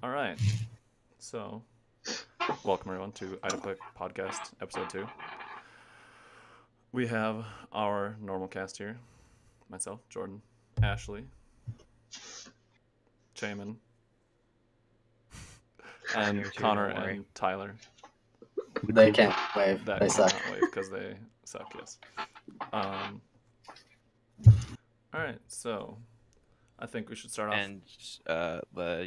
All right. So, welcome everyone to Idlequick Podcast, Episode 2. We have our normal cast here. Myself, Jordan, Ashleigh, Chaman, and here too, Connor don't worry. and Tyler. They can't wave. That They suck. cannot wave because they suck, yes. All right, so I think we should start off. And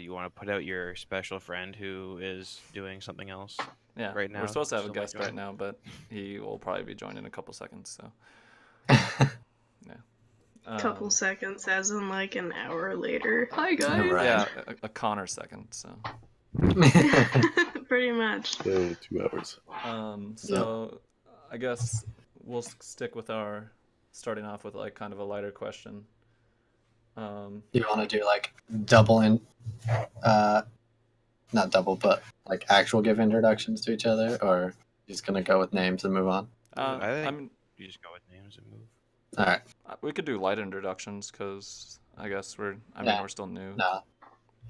you want to put out your special friend who is doing something else? Yeah, right now, we're supposed to have a so guest like, right now, but he will probably be joining in a couple seconds, so. Yeah. Couple seconds, as in like an hour later. Hi guys. Right. Yeah, a Connor second, so. Pretty much. So 2 hours. So I guess we'll stick with our starting off with like kind of a lighter question. You want to do like double in, not double, but like actual give introductions to each other, or just gonna go with names and move on? I I mean, you just go with names and move. All right. we could do light introductions because I guess we're still new. No.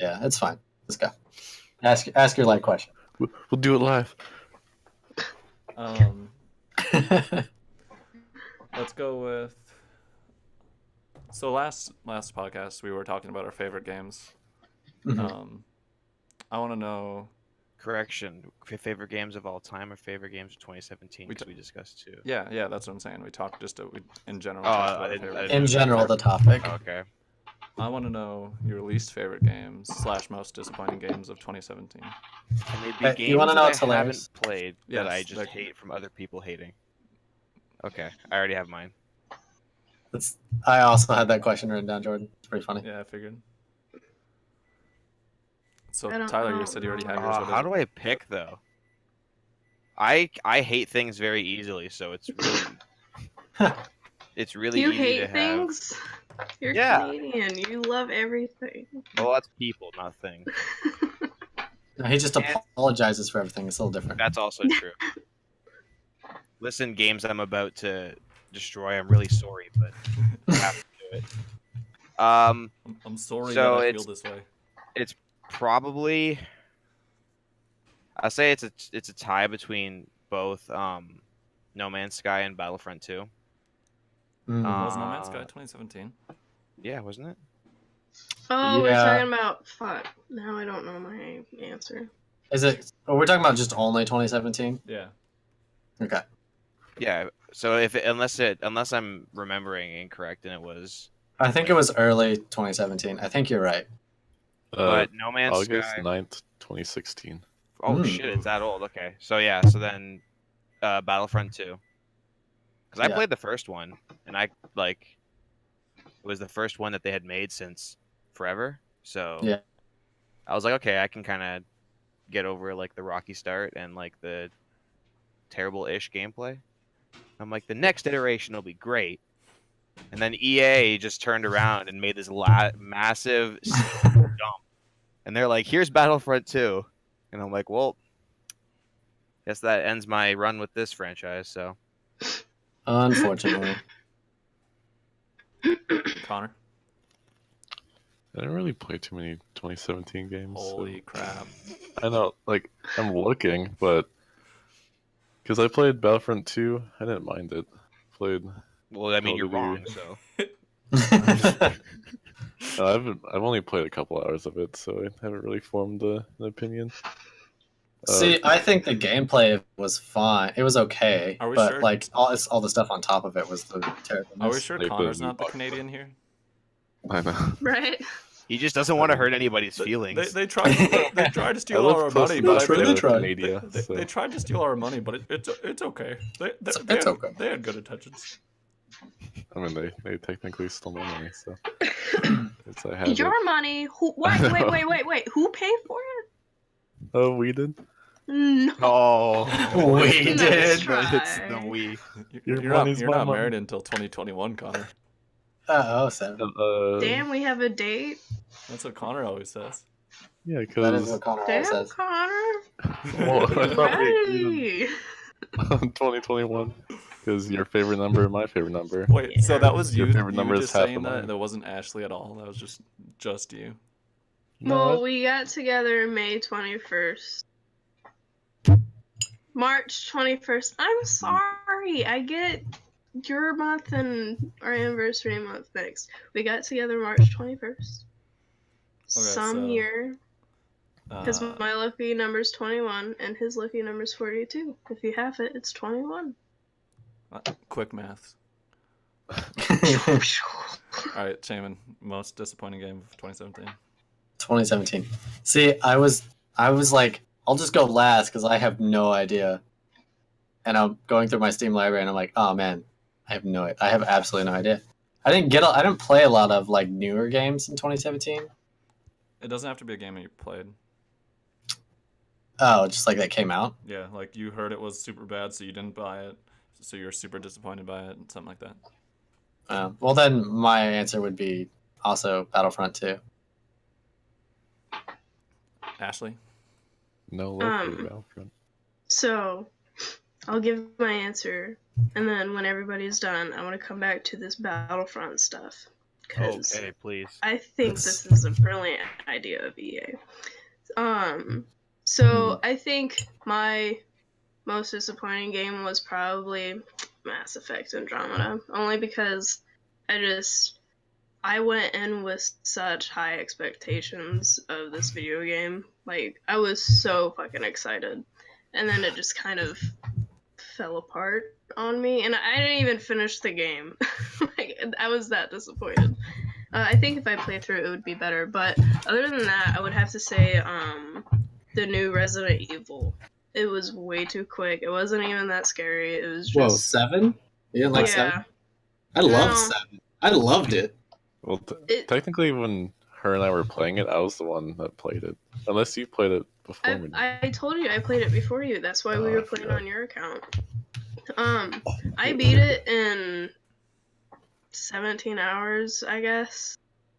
Yeah, it's fine. Let's go. Ask your light question. We'll do it live. Let's go with. So last podcast we were talking about our favorite games. Mhm. I want to know. Correction: favorite games of all time or favorite games of 2017? We Because we discussed two. Yeah, that's what I'm saying. We talked in general. Oh, talked about I our didn't- favorite I games. didn't- In general, the topic. Okay. I want to know your least favorite games / most disappointing games of 2017. Can they be Hey, games you wanna know that what's I hilarious? haven't played that I Yes, just like- hate from other people hating? Okay, I already have mine. I also had that question written down, Jordan. It's pretty funny. Yeah, I figured. So I don't Tyler, you know. said you already have yours. What is How it? do I pick though? I hate things very easily, so it's really it's really You easy hate to have. things? You're Yeah. Canadian. You love everything. Well, that's people, not things. No, he just And- apologizes for everything. It's a little different. That's also true. Listen, games I'm about to destroy, I'm really sorry, but I have to do it. I'm sorry So that I feel it's- this way. Probably, I say it's a tie between both No Man's Sky and Battlefront 2. Mm. Was No Man's Sky 2017? Yeah, wasn't it? Oh, we're Yeah. talking about fuck. Now I don't know my answer. Is it? Oh, we're talking about just only 2017. Yeah. Okay. Yeah. So unless I'm remembering incorrect, and it was, I think it was early 2017. I think you're right. but No Man's August Sky. 9th, 2016. Oh Hmm. shit, it's that old. Okay, so yeah, so then Battlefront 2, because I Yeah. played the first one, and it was the first one that they had made since forever. So Yeah. I was like, okay, I can kind of get over like the rocky start and like the terrible-ish gameplay. I'm like, the next iteration will be great. And then EA just turned around and made this massive jump. And they're like, here's Battlefront 2. And I'm like, well, guess that ends my run with this franchise. So Unfortunately. Connor. I didn't really play too many 2017 games. so- Holy crap. I know, like, I'm looking, but because I played Battlefront 2, I didn't mind it. Played. well, I mean, Call you're of Duty. wrong. So I've only played a couple hours of it, so I haven't really formed an opinion. See, I think the gameplay was fine. It was okay, Are we but sure? like all the stuff on top of it was the terrible. Are we sure They put a Connor's new not the box. Canadian here? I know. Right? he just doesn't want to hurt anybody's feelings. They tried to I steal live all our close money, enough but I True, to think try. Canada, so. they tried to steal our money, but it's okay. It's had, okay. They had good intentions. I mean, they technically stole my money, so. It's, I had it. Your money. Wait. Who paid for it? Oh, we did? No. Oh, We Nice did. try. No, we. Your You're not, money's you're my not money. married until 2021, Connor. Oh, Sam. Damn, we have a date. That's what Connor always says. Yeah, That is because what Connor always Damn, says. Connor. well, I thought we agreed Ready. on 2021 because your favorite number and my favorite number. Wait, so that was Your you, favorite number is just half saying the that? money. That wasn't Ashley at all. That was just you. Well, No, we got together May 21st. March 21st. I'm sorry. I get your month and our anniversary month mixed. We got together March 21st. Some so, year. Because Uh, my lucky number's 21 and his lucky number's 42. If you have it, it's 21. quick maths. All right, Shaman, most disappointing game of 2017. 2017. See, I was like, I'll just go last because I have no idea. And I'm going through my Steam library and I'm like, oh man, I have absolutely no idea. I didn't play a lot of like newer games in 2017. It doesn't have to be a game that you played. Oh, just like that came out. Yeah, like you heard it was super bad, so you didn't buy it, so you're super disappointed by it, and something like that. Well, then my answer would be also Battlefront 2. Ashleigh? no love for Battlefront. So, I'll give my answer, and then when everybody's done, I want to come back to this Battlefront stuff. Because Okay, please. I think this is a brilliant idea of EA. So I think my most disappointing game was probably Mass Effect Andromeda, only because I went in with such high expectations of this video game. Like, I was so fucking excited. And then it just kind of fell apart on me, and I didn't even finish the game. Like, I was that disappointed. I think if I play through it, it would be better. But other than that, I would have to say the new Resident Evil. It was way too quick. It wasn't even that scary. It was just... Whoa, 7? You didn't like 7? I loved 7. I loved it. Well, technically, when her and I were playing it, I was the one that played it. Unless you played it before me. I told you I played it before you. That's why we were playing on your account. I beat it in 17 hours, I guess.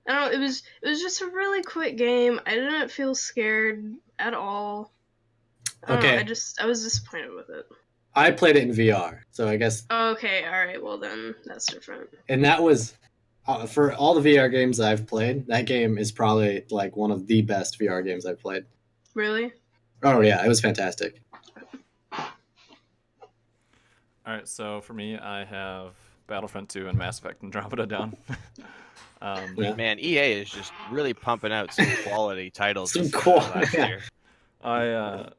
I don't know, it was just a really quick game. I didn't feel scared at all. Okay. I was disappointed with it. I played it in VR, so I guess. Okay, alright, well then, that's different. And that was, for all the VR games that I've played, that game is probably like one of the best VR games I've played. Really? Oh yeah, it was fantastic. Alright, so for me, I have Battlefront 2 and Mass Effect Andromeda down. Yeah. Man, EA is just really pumping out some quality titles. Some this quality, last yeah. year.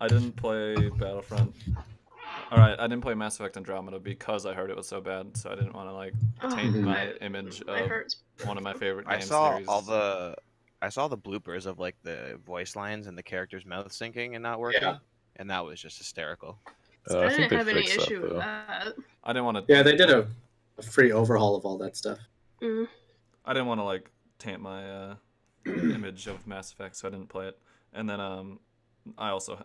I didn't play Battlefront. Alright, I didn't play Mass Effect Andromeda because I heard it was so bad, so I didn't want to like taint my image of one of my favorite game I saw series. I saw the bloopers of like the voice lines and the characters' mouth syncing and not working, and that was just hysterical. I I think didn't they have any fixed issue that, with though. that. I didn't want to. Yeah, they did a free overhaul of all that stuff. Mm. I didn't want to like taint my image of Mass Effect, so I didn't play it. And then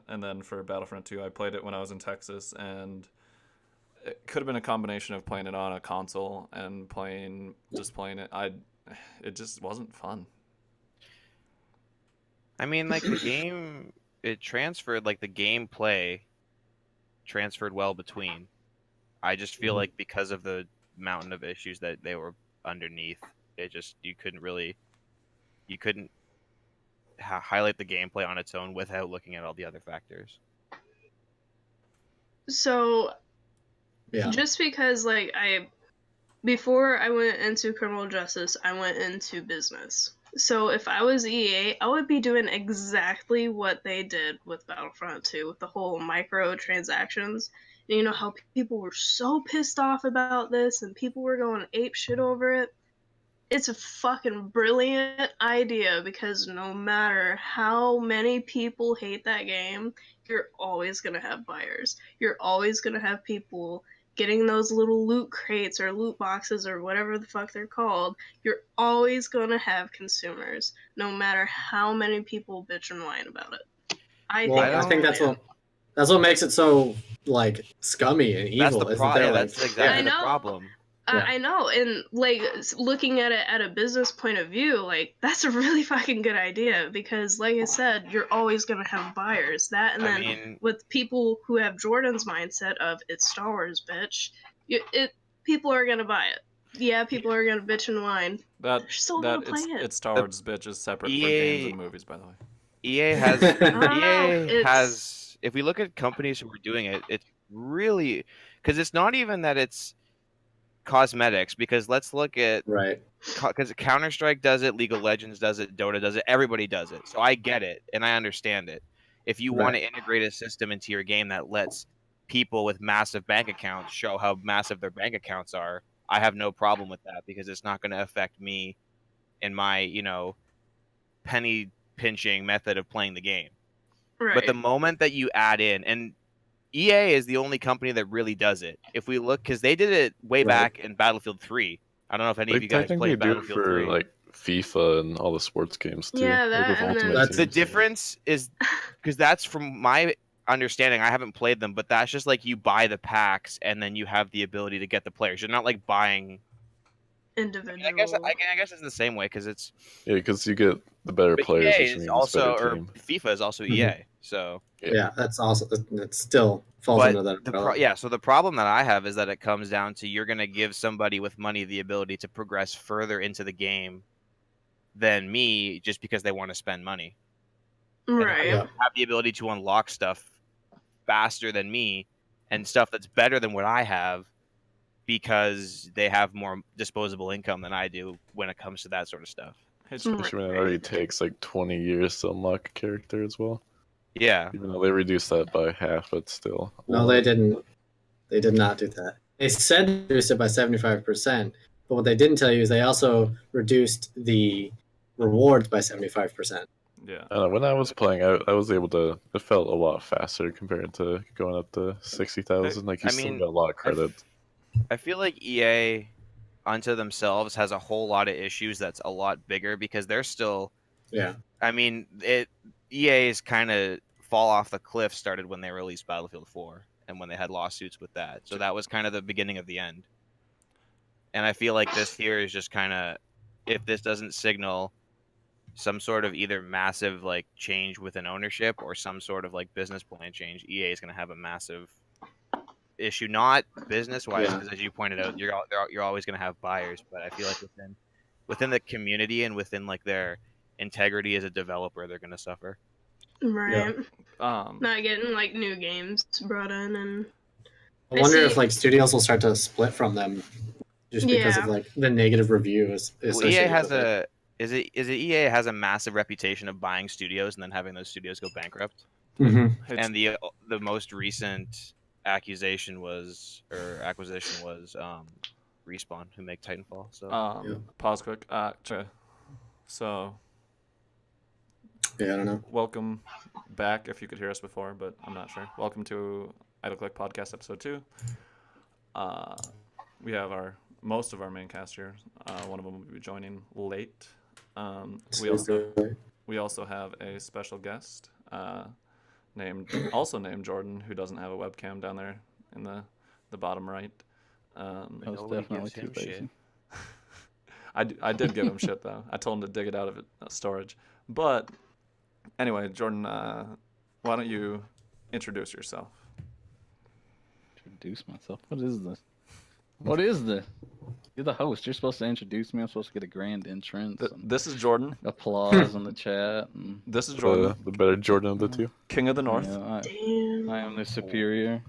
and then for Battlefront 2, I played it when I was in Texas, and it could have been a combination of playing it on a console and playing it. It just wasn't fun. I mean, like the game, it transferred, like the gameplay transferred well between. I just feel like because of the mountain of issues that they were underneath, it just you couldn't highlight the gameplay on its own without looking at all the other factors. So, Yeah. just because like before I went into criminal justice, I went into business. So if I was EA, I would be doing exactly what they did with Battlefront 2, with the whole microtransactions. And you know how people were so pissed off about this, and people were going ape shit over it? It's a fucking brilliant idea, because no matter how many people hate that game, you're always gonna have buyers. You're always gonna have people getting those little loot crates or loot boxes or whatever the fuck they're called. You're always gonna have consumers, no matter how many people bitch and whine about it. I think that's what makes it so like scummy and evil. That's that's exactly the problem. I know, and like looking at it at a business point of view, like that's a really fucking good idea, because like I said, you're always gonna have buyers. That, and then with people who have Jordan's mindset of it's Star Wars, bitch, people are gonna buy it. yeah, people are gonna bitch and whine. That They're still that gonna play it. it's towards bitches separate for EA games and movies, by the way. EA has I don't know. EA It's has. If we look at companies who are doing it, it's really because it's not even that it's cosmetics. Because let's look at Right. because Counter-Strike does it, League of Legends does it, Dota does it, everybody does it. So I get it and I understand it. If you want to integrate a system into your game that lets people with massive bank accounts show how massive their bank accounts are, I have no problem with that because it's not going to affect me in my, penny pinching method of playing the game. right. But the moment that you add in, and EA is the only company that really does it. If we look, because they did it way back in Battlefield 3. I don't know if any They of you guys technically played do it Battlefield for 3. like FIFA and all the sports games too. Yeah, like that with and Ultimate then- That's The Teams. difference is because that's from my understanding. I haven't played them, but that's just like you buy the packs and then you have the ability to get the players. You're not like buying. individual. I guess it's the same way because it's. Yeah, because you get the better But players, EA which is means also, better or team. FIFA is also Mhm. EA. So. Yeah, that's also it still falls But under that umbrella. so the problem that I have is that it comes down to you're going to give somebody with money the ability to progress further into the game than me just because they want to spend money. right. Yeah. Have the ability to unlock stuff faster than me and stuff that's better than what I have because they have more disposable income than I do when it comes to that sort of stuff. It's Especially when it already takes like 20 years to unlock a character as well. Yeah. Even though they reduced that by half, but still. a No, lot. they didn't. They did not do that. They said they reduced it by 75%, but what they didn't tell you is they also reduced the rewards by 75%. yeah. When I was playing, I was able to. It felt a lot faster compared to going up to 60,000. Like you I still mean, got a lot of credit. I feel like EA unto themselves has a whole lot of issues that's a lot bigger because they're still. Yeah. I mean, EA's kind of fall off the cliff started when they released Battlefield 4 and when they had lawsuits with that. So that was kind of the beginning of the end. And I feel like this here is just kind of, if this doesn't signal some sort of either massive like change within ownership or some sort of like business plan change, EA is going to have a massive issue, not business wise, Yeah. because as you pointed out, you're always going to have buyers, but I feel like within the community and within like their integrity as a developer, they're going to suffer. Right. Um, Not getting like new games brought in and I wonder see- if like studios will start to split from them just because of Yeah. like the negative reviews. Well, EA has is it EA has a massive reputation of buying studios and then having those studios go bankrupt. Mm-hmm. it's- And the most recent acquisition was Respawn, who make Titanfall. So Yeah. Pause quick. So Yeah, I don't know. welcome back if you could hear us before, but I'm not sure. Welcome to Idle Click Podcast episode 2. We have most of our main cast here. One of them will be joining late. We also have a special guest named Jordan, who doesn't have a webcam down there in the bottom right. I was Nobody definitely gives him too lazy. shit. I did give him shit though. I told him to dig it out of storage. But anyway, Jordan, why don't you introduce yourself? Introduce myself. What is this? What is this? You're the host. You're supposed to introduce me. I'm supposed to get a grand entrance. And This is Jordan. applause in the chat. And, This is Jordan, The better Jordan of the two. King of the North. yeah, damn. I am the superior.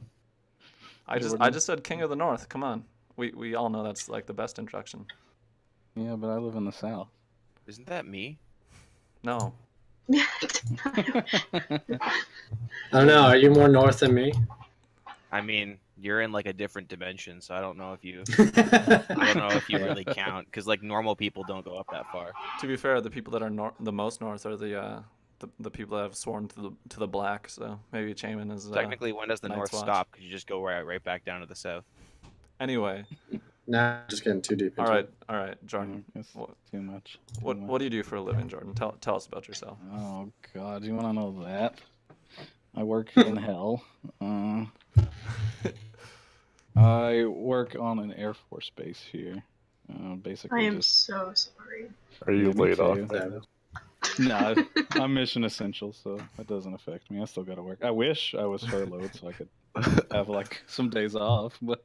I Jordan. just said King of the North. Come on. We all know that's like the best introduction. Yeah, but I live in the south. Isn't that me? No. I don't know. Are you more north than me? I mean, you're in like a different dimension, so I don't know if you really count because like normal people don't go up that far. To be fair, the people that are the most north are the people that have sworn to the black. So maybe Chaman is Technically, when does the Night's north Watch. stop? Because you just go right back down to the south. Anyway, Nah, just getting too deep into it. all right, Jordan. It's What too much. what do you do for a living, Jordan? Tell us about yourself. Oh God, you want to know that? I work in hell. I work on an Air Force base here. I Basically, am just so sorry. Are you Yeah, me laid off? too. right now? No, I'm mission essential, so that doesn't affect me. I still gotta work. I wish I was furloughed so I could have like some days off, but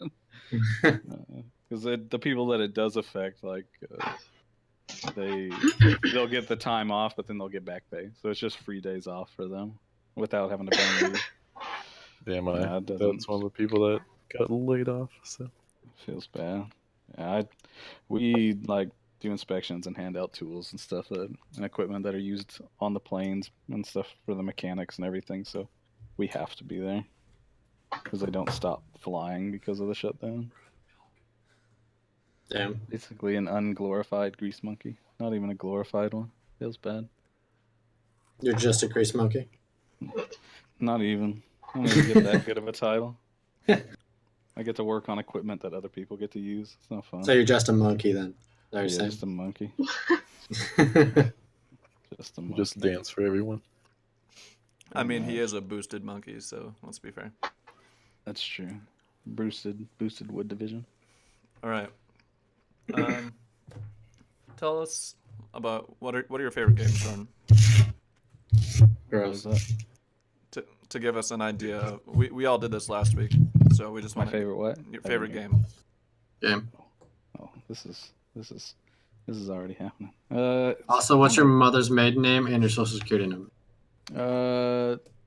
because the people that it does affect, like they'll get the time off, but then they'll get back pay. So it's just free days off for them without having to burn leave. Damn, Yeah, it that's doesn't. one of the people that got laid off. So Feels bad. Yeah, we like do inspections and hand out tools and stuff and equipment that are used on the planes and stuff for the mechanics and everything. So we have to be there because they don't stop flying because of the shutdown. Damn. Basically, an unglorified grease monkey. Not even a glorified one. Feels bad. You're just a grease monkey. Not even. I don't even get that good of a title. I get to work on equipment that other people get to use. It's not fun. So you're just a monkey then. Is that what Yeah, you're saying? just a monkey. Just a monkey. just dance for everyone. I mean, he is a boosted monkey, so let's be fair. That's true. Boosted wood division. All right. Tell us about what are your favorite games, Jordan? Gross. What was that? To give us an idea. We all did this last week, so we just My want favorite what? your favorite game. Game. Oh, this is already happening. Also, what's your mother's maiden name and your social security number?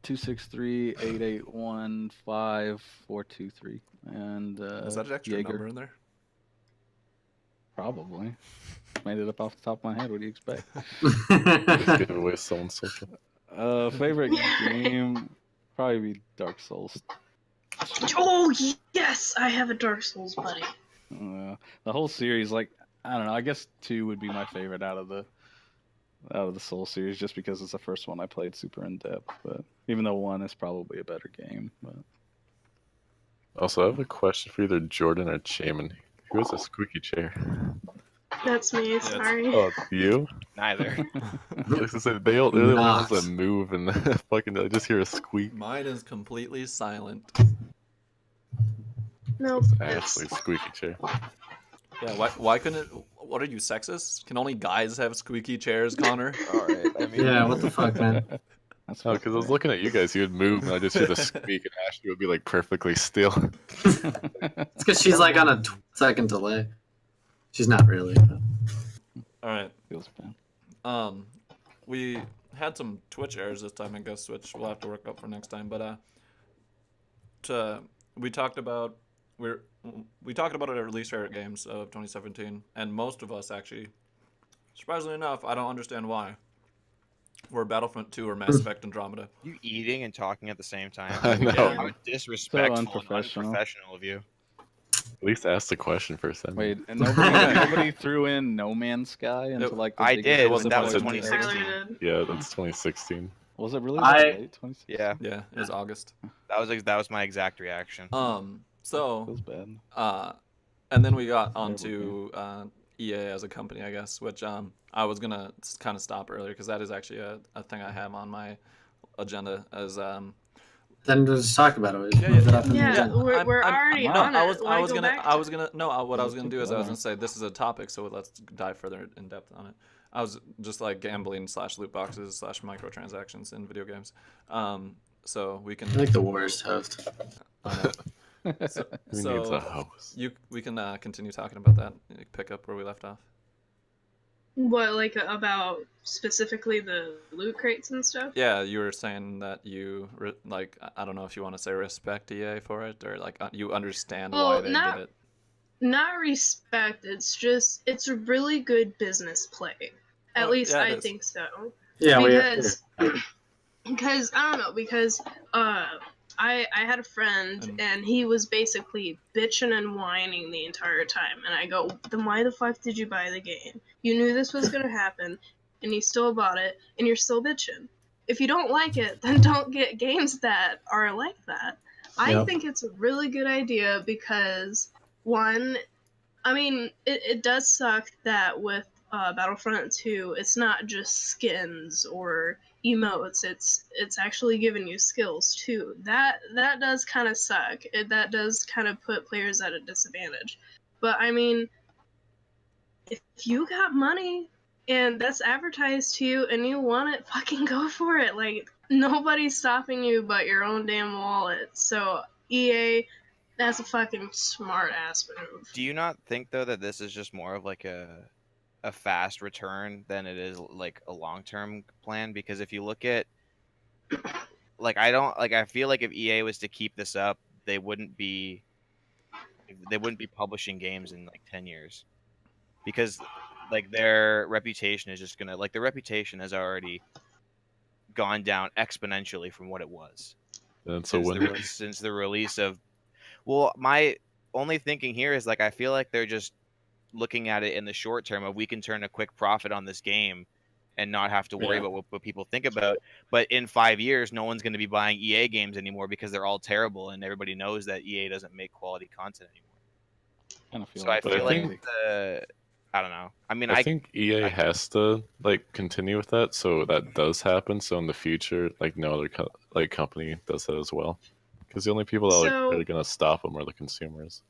263-881-5423. And Is that an extra Jaeger. number in there? Probably. Made it up off the top of my head. What do you expect? Just give away someone's social. Favorite game probably be Dark Souls. Oh yes, I have a Dark Souls buddy. The whole series, like I don't know. I guess 2 would be my favorite out of the Soul series, just because it's the first one I played super in depth. But even though 1 is probably a better game, but Also, I have a question for either Jordan or Shaman. Who has a squeaky chair? That's me. Sorry. Oh, it's you? Neither. Like I said, they're the only ones Not. that move and fucking I just hear a squeak. Mine is completely silent. Nope. Ashley's squeaky chair. Yeah, why couldn't it? What are you, sexist? Can only guys have squeaky chairs, Connor? All right. I mean, Yeah, what the fuck, man? that's Oh, because I was looking at you guys, you would move and I just hear the squeak and Ashley would be like perfectly still. It's because she's like on a 2-second delay. She's not really. But... All right. Feels bad. We had some Twitch errors this time. I guess Twitch we'll have to work up for next time. But we talked about our least favorite games of 2017, and most of us actually, surprisingly enough, I don't understand why, were Battlefront 2 or Mass Effect Andromeda. you eating and talking at the same time. I know. How disrespectful and unprofessional. unprofessional of you. At least ask the question first. Wait, and nobody threw in No Man's Sky into like the I biggest- did, It but wasn't that was posted. 2016. Tyler did. Yeah, that's 2016. Was it really I- that late? 2016? Yeah, Yeah, it was August. that was my exact reaction. So Feels bad. and then we got onto EA as a company, I guess, which I was gonna kind of stop earlier because that is actually a thing I have on my agenda as Then we'll just talk about it. Yeah, Move yeah, it up in the Yeah, agenda. we're already no, on it. I was Why go gonna back I to was gonna no what I was gonna do is I was Keep gonna say this is a topic, so let's dive further in depth on it. I was just like gambling / loot boxes / microtransactions in video games. So we can I'm like the worst host. Who needs a house? we can continue talking about that. Pick up where we left off. What, like about specifically the loot crates and stuff? Yeah, you were saying that you like I don't know if you want to say respect EA for it or like you understand why they did it. Not respect. It's just it's a really good business play. At Oh, least yeah, it I is. think so. Yeah, Because I don't know, because I had a friend and he was basically bitching and whining the entire time, and I go, then why the fuck did you buy the game? You knew this was gonna happen, and you still bought it, and you're still bitching. If you don't like it, then don't get games that are like that. I Yep. think it's a really good idea because one, I mean, it does suck that with Battlefront 2, it's not just skins or emotes. It's actually giving you skills too. That does kind of suck. That does kind of put players at a disadvantage. But I mean, if you got money, and that's advertised to you and you want it, fucking go for it. Like, nobody's stopping you but your own damn wallet. So EA, that's a fucking smart ass move. Do you not think though that this is just more of like a fast return than it is like a long-term plan? Because if you look at like I feel like if EA was to keep this up, they wouldn't be publishing games in like 10 years. Because like their reputation is just gonna like their reputation has already gone down exponentially from what it was And so when since the release of. Well, my only thinking here is like I feel like they're just looking at it in the short term of we can turn a quick profit on this game and not have to worry Yeah. about what people think about. But in 5 years, no one's going to be buying EA games anymore because they're all terrible, and everybody knows that EA doesn't make quality content anymore. Kind of feel So I like But I feel that. like I don't know. I mean, I think EA I- has to like continue with that, so that does happen. So in the future, like no other company does that as well, because the only people that So- are gonna stop them are the consumers.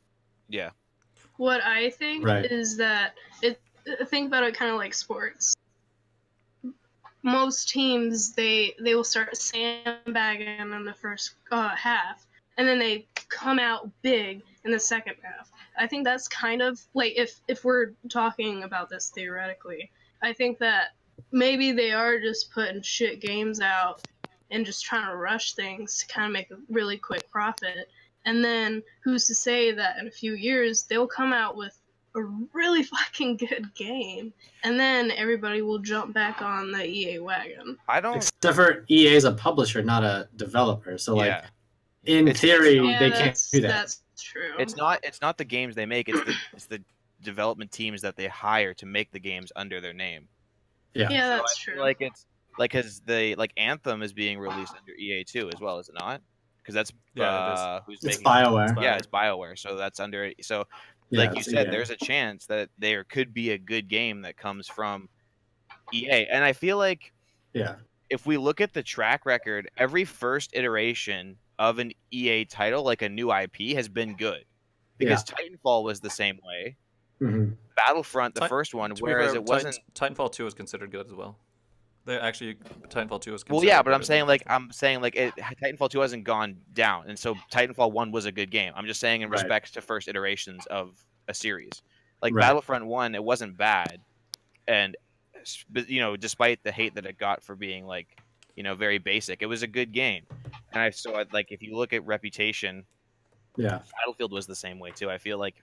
yeah, What I think Right. is that think about it kind of like sports. Most teams they will start sandbagging in the first half, and then they come out big in the second half. I think that's kind of like if we're talking about this theoretically, I think that maybe they are just putting shit games out and just trying to rush things to kind of make a really quick profit. And then who's to say that in a few years they'll come out with a really fucking good game, and then everybody will jump back on the EA wagon. I don't. Except for EA is a publisher, not a developer. So like Yeah, in It's- theory, Yeah, they can't do that. That's true. it's not the games they make. It's the development teams that they hire to make the games under their name. Yeah. Yeah, So that's I feel true. like it's like because they like Anthem is being released under EA too as well, is it not? Because that's Yeah, it who's It's making BioWare. Yeah, it's BioWare, so that's under. So Yeah, like you it's said, EA. there's a chance that there could be a good game that comes from EA, and I feel like Yeah. if we look at the track record, every first iteration of an EA title, like a new IP, has been good. Because Titanfall was the same way. hmm Battlefront, the Ti- first one, To be whereas fair, it wasn't. Titanfall 2 is considered good as well. They actually Titanfall 2 is considered. Well, yeah, but better than- I'm saying like Titanfall 2 hasn't gone down, and so Titanfall 1 was a good game. I'm just saying in Right. respects to first iterations of a series. Like Right. Battlefront 1, it wasn't bad, and despite the hate that it got for being like very basic, it was a good game. And I saw like if you look at reputation, Yeah. Battlefield was the same way too. I feel like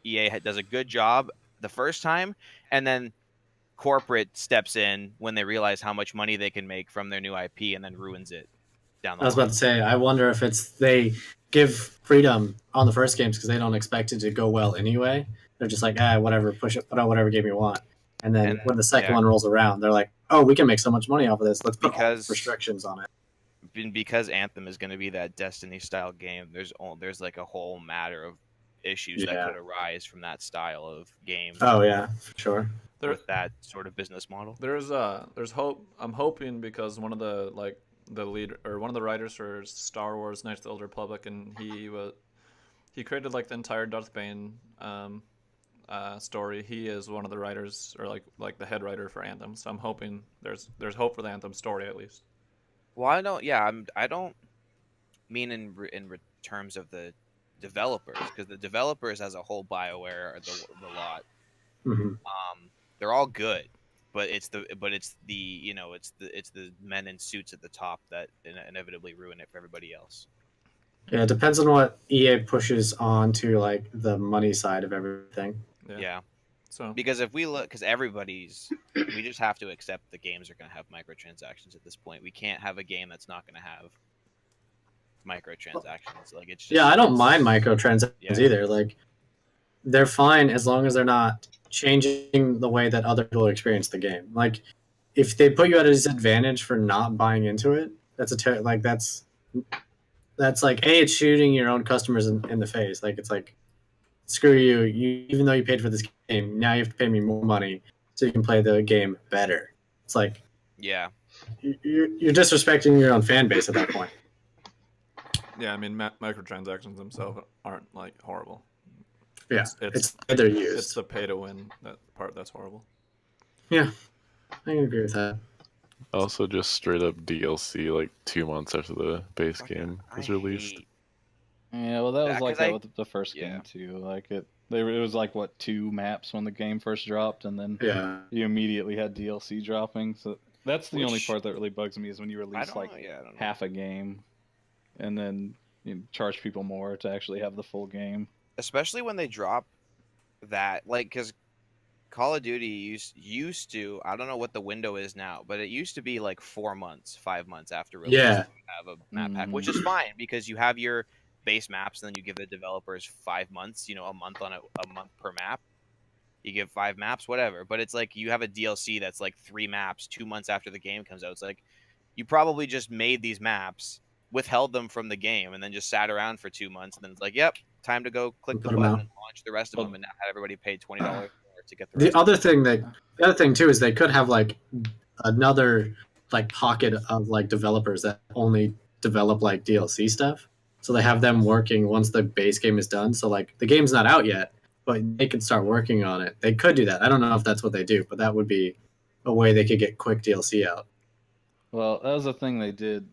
EA does a good job the first time, and then corporate steps in when they realize how much money they can make from their new IP, and then ruins it down the I was line. about to say, I wonder if it's they give freedom on the first games because they don't expect it to go well anyway. They're just like, whatever, put out whatever game you want. And then And- when the second yeah. one rolls around, they're like, oh, we can make so much money off of this. Let's put all Because- these restrictions on it. Because Anthem is going to be that Destiny style game, there's like a whole matter of issues Yeah. that could arise from that style of game Oh, yeah, for sure. There- with that sort of business model. There's hope. I'm hoping because one of the one of the writers for Star Wars: Knights of the Old Republic, and he created like the entire Darth Bane story. He is one of the writers, or like the head writer for Anthem. So I'm hoping there's hope for the Anthem story at least. Well, I don't mean in terms of the developers, because the developers as a whole, BioWare, are the lot. hmm They're all good, but it's the men in suits at the top that inevitably ruin it for everybody else. Yeah, it depends on what EA pushes on to like the money side of everything. Yeah. So Because if we look, because we just have to accept the games are going to have microtransactions at this point. We can't have a game that's not going to have microtransactions. Like it's just, Yeah, I don't mind microtransactions Yeah. either. Like, they're fine as long as they're not changing the way that other people experience the game. Like, if they put you at a disadvantage for not buying into it, that's that's like it's shooting your own customers in the face. Like, it's like, screw you. Even though you paid for this game, now you have to pay me more money so you can play the game better. It's like Yeah. you're disrespecting your own fan base at that point. yeah, I mean microtransactions themselves aren't like horrible. Yeah, It's it's the way they're it's used. the pay to win that part that's horrible. Yeah, I can agree with that. Also, just straight up DLC like 2 months after the base Fucking- game was I released. hate- Yeah, well, that was Yeah, like 'cause that I- with the first yeah. game too. Like it was like what 2 maps when the game first dropped, and then Yeah. you immediately had DLC dropping. So that's the only Which- part that really bugs me is when you I release don't like know. Yeah, I don't know. half a game, and then you charge people more to actually have the full game. Especially when they drop that, like, because Call of Duty used to, I don't know what the window is now, but it used to be like 4 months, 5 months after release. Yeah. You have a map pack, which is fine because you have your base maps, and then you give the developers 5 months, a month on a month per map. You give 5 maps, whatever. But it's like you have a DLC that's like 3 maps 2 months after the game comes out. It's like you probably just made these maps, withheld them from the game, and then just sat around for 2 months, and then it's like, yep, time to go click the Put 'em button out. and launch the rest of them, and now had everybody paid $20 to get the The rest. other thing too is they could have like another like pocket of like developers that only develop like DLC stuff. So they have them working once the base game is done. So like the game's not out yet, but they can start working on it. They could do that. I don't know if that's what they do, but that would be a way they could get quick DLC out. Well, that was the thing they did.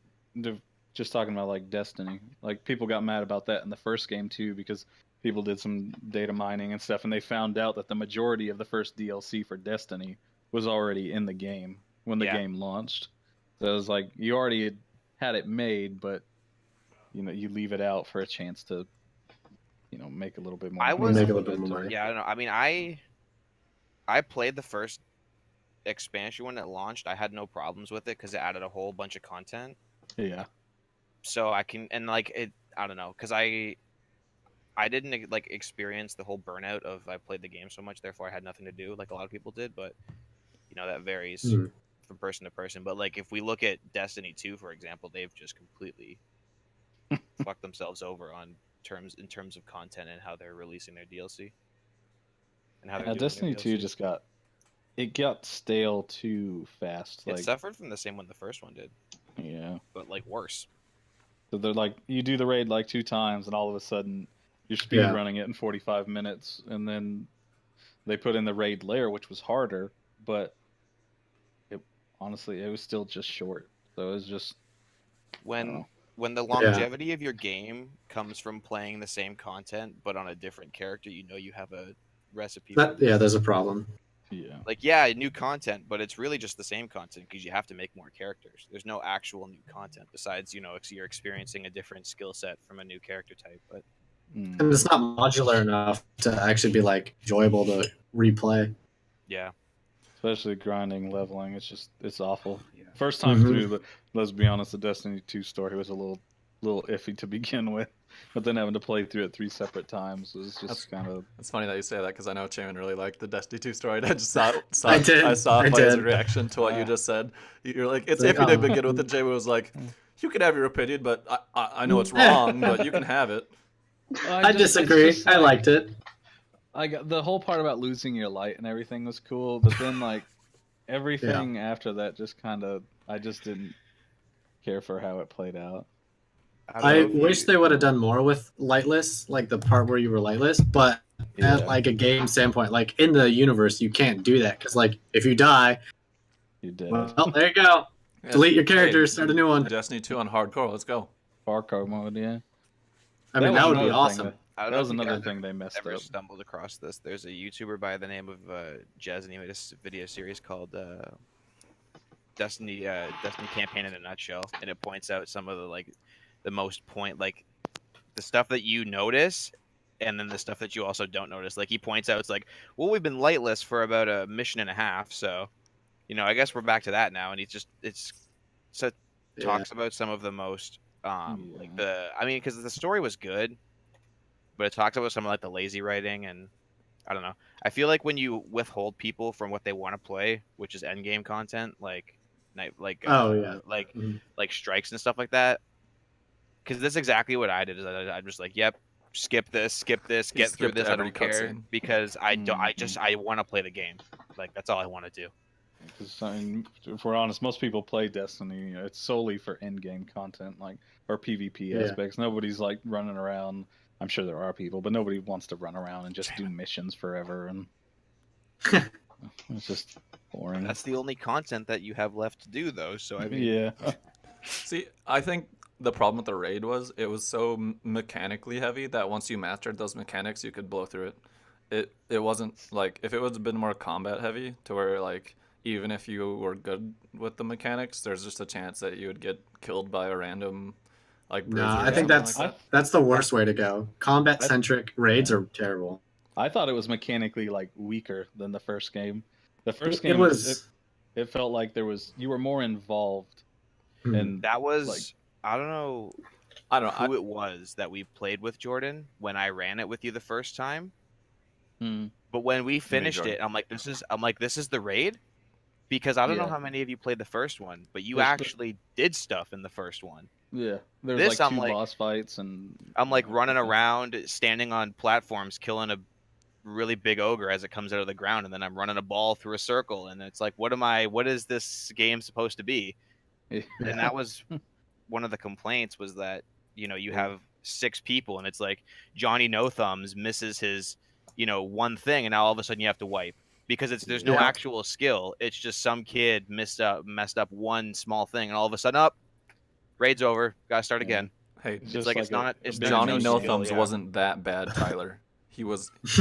Just talking about like Destiny, like people got mad about that in the first game too because people did some data mining and stuff, and they found out that the majority of the first DLC for Destiny was already in the game when the Yeah. game launched. So it was like you already had it made, but you leave it out for a chance to make a little bit more. I money was- Make a off little of bit it, more or- money. Yeah, I don't know. I mean, I played the first expansion when it launched. I had no problems with it because it added a whole bunch of content. Yeah. So I can, and like it, I don't know, because I didn't like experience the whole burnout of I played the game so much, therefore I had nothing to do like a lot of people did. But that varies Mhm. from person to person. But like if we look at Destiny 2, for example, they've just completely fucked themselves over in terms of content and how they're releasing their DLC and how they're doing Destiny their 2 DLC. just got stale too fast. It Like suffered from the same one the first one did, yeah. but like worse. So they're like, you do the raid like 2 times, and all of a sudden you're speed Yeah. running it in 45 minutes, and then they put in the raid layer, which was harder, but honestly, it was still just short. So it was just When Oh. the longevity of your game comes from playing the same content but on a different character, you have a recipe. for There's a problem. yeah. Like, yeah, new content, but it's really just the same content because you have to make more characters. There's no actual new content besides, you're experiencing a different skill set from a new character type. But Mm. And it's not modular enough to actually be like enjoyable to replay. yeah, Especially grinding, leveling, it's awful. Yeah. First time Mhm. through, let's be honest, the Destiny 2 story was a little iffy to begin with, but then having to play through it 3 separate times was just kind of. It's funny that you say that because I know Chairman really liked the Destiny 2 story. And I just saw I did. I saw I it by his did. reaction to what you just said. You're like, it's Like, iffy to oh. begin with. And Jay was like, you can have your opinion, but I know it's Eh. wrong, but you can have it. I disagree. I liked it. I got the whole part about losing your light and everything was cool, but then like everything after that just kind of I just didn't care for how it played out. I wish they would have done more with lightless, like the part where you were lightless, but Yeah. at like a game standpoint, like in the universe, you can't do that because like if you die, You did. well, there you go. Delete your character, start a new one. Destiny 2 on hardcore. Let's go. Parkour mode, yeah. I mean, that would be awesome. I don't That know was if you another guys thing they messed ever up. stumbled across this. There's a YouTuber by the name of Jez, and he made a video series called Destiny Campaign in a Nutshell, and it points out some of the most the stuff that you notice, and then the stuff that you also don't notice. Like he points out, it's like, well, we've been lightless for about a mission and a half, so I guess we're back to that now. And talks about some of the most because the story was good, but it talks about some of like the lazy writing, and I don't know. I feel like when you withhold people from what they want to play, which is end game content, like Mhm. like strikes and stuff like that, because that's exactly what I did. Is I'm just like, yep, skip this, get through skipped this. I every don't care cutscene. because I want to play the game. Like that's all I want to do. Because I mean, if we're honest, most people play Destiny. It's solely for end-game content, or PvP aspects. Nobody's like running around. I'm sure there are people, but nobody wants to run around and just do missions forever. And It's just boring. That's the only content that you have left to do, though. So I mean, Yeah. See, I think the problem with the raid was it was so mechanically heavy that once you mastered those mechanics, you could blow through it. It wasn't like if it was a bit more combat heavy to where like even if you were good with the mechanics, there's just a chance that you would get killed by a random like bruiser. No, or I think something like that's the worst way to go. Combat centric raids are terrible. I thought it was mechanically like weaker than the first game. The first It game was. it felt like you were more involved, Hmm. and that was Like- I don't know I don't know. who it was that we played with, Jordan, when I ran it with you the first time. Hmm. But when we finished Jordan. it, I'm like, this is the raid, because I don't know Yeah. how many of you played the first one, but you There's- actually did stuff in the first one. yeah, there was This, like I'm 2 like- boss fights, and I'm like running around, standing on platforms, killing a really big ogre as it comes out of the ground, and then I'm running a ball through a circle, and it's like, what is this game supposed to be? And that was one of the complaints, was that you have 6 people, and it's like Johnny No Thumbs misses his one thing, and now all of a sudden you have to wipe because there's no Yeah. actual skill. It's just some kid messed up one small thing, and all of a sudden raid's over, gotta start Yeah. again. Hey, It's It's like it's not. a It's big Johnny there's No skill, Thumbs yeah. wasn't that bad, Tyler. He was. People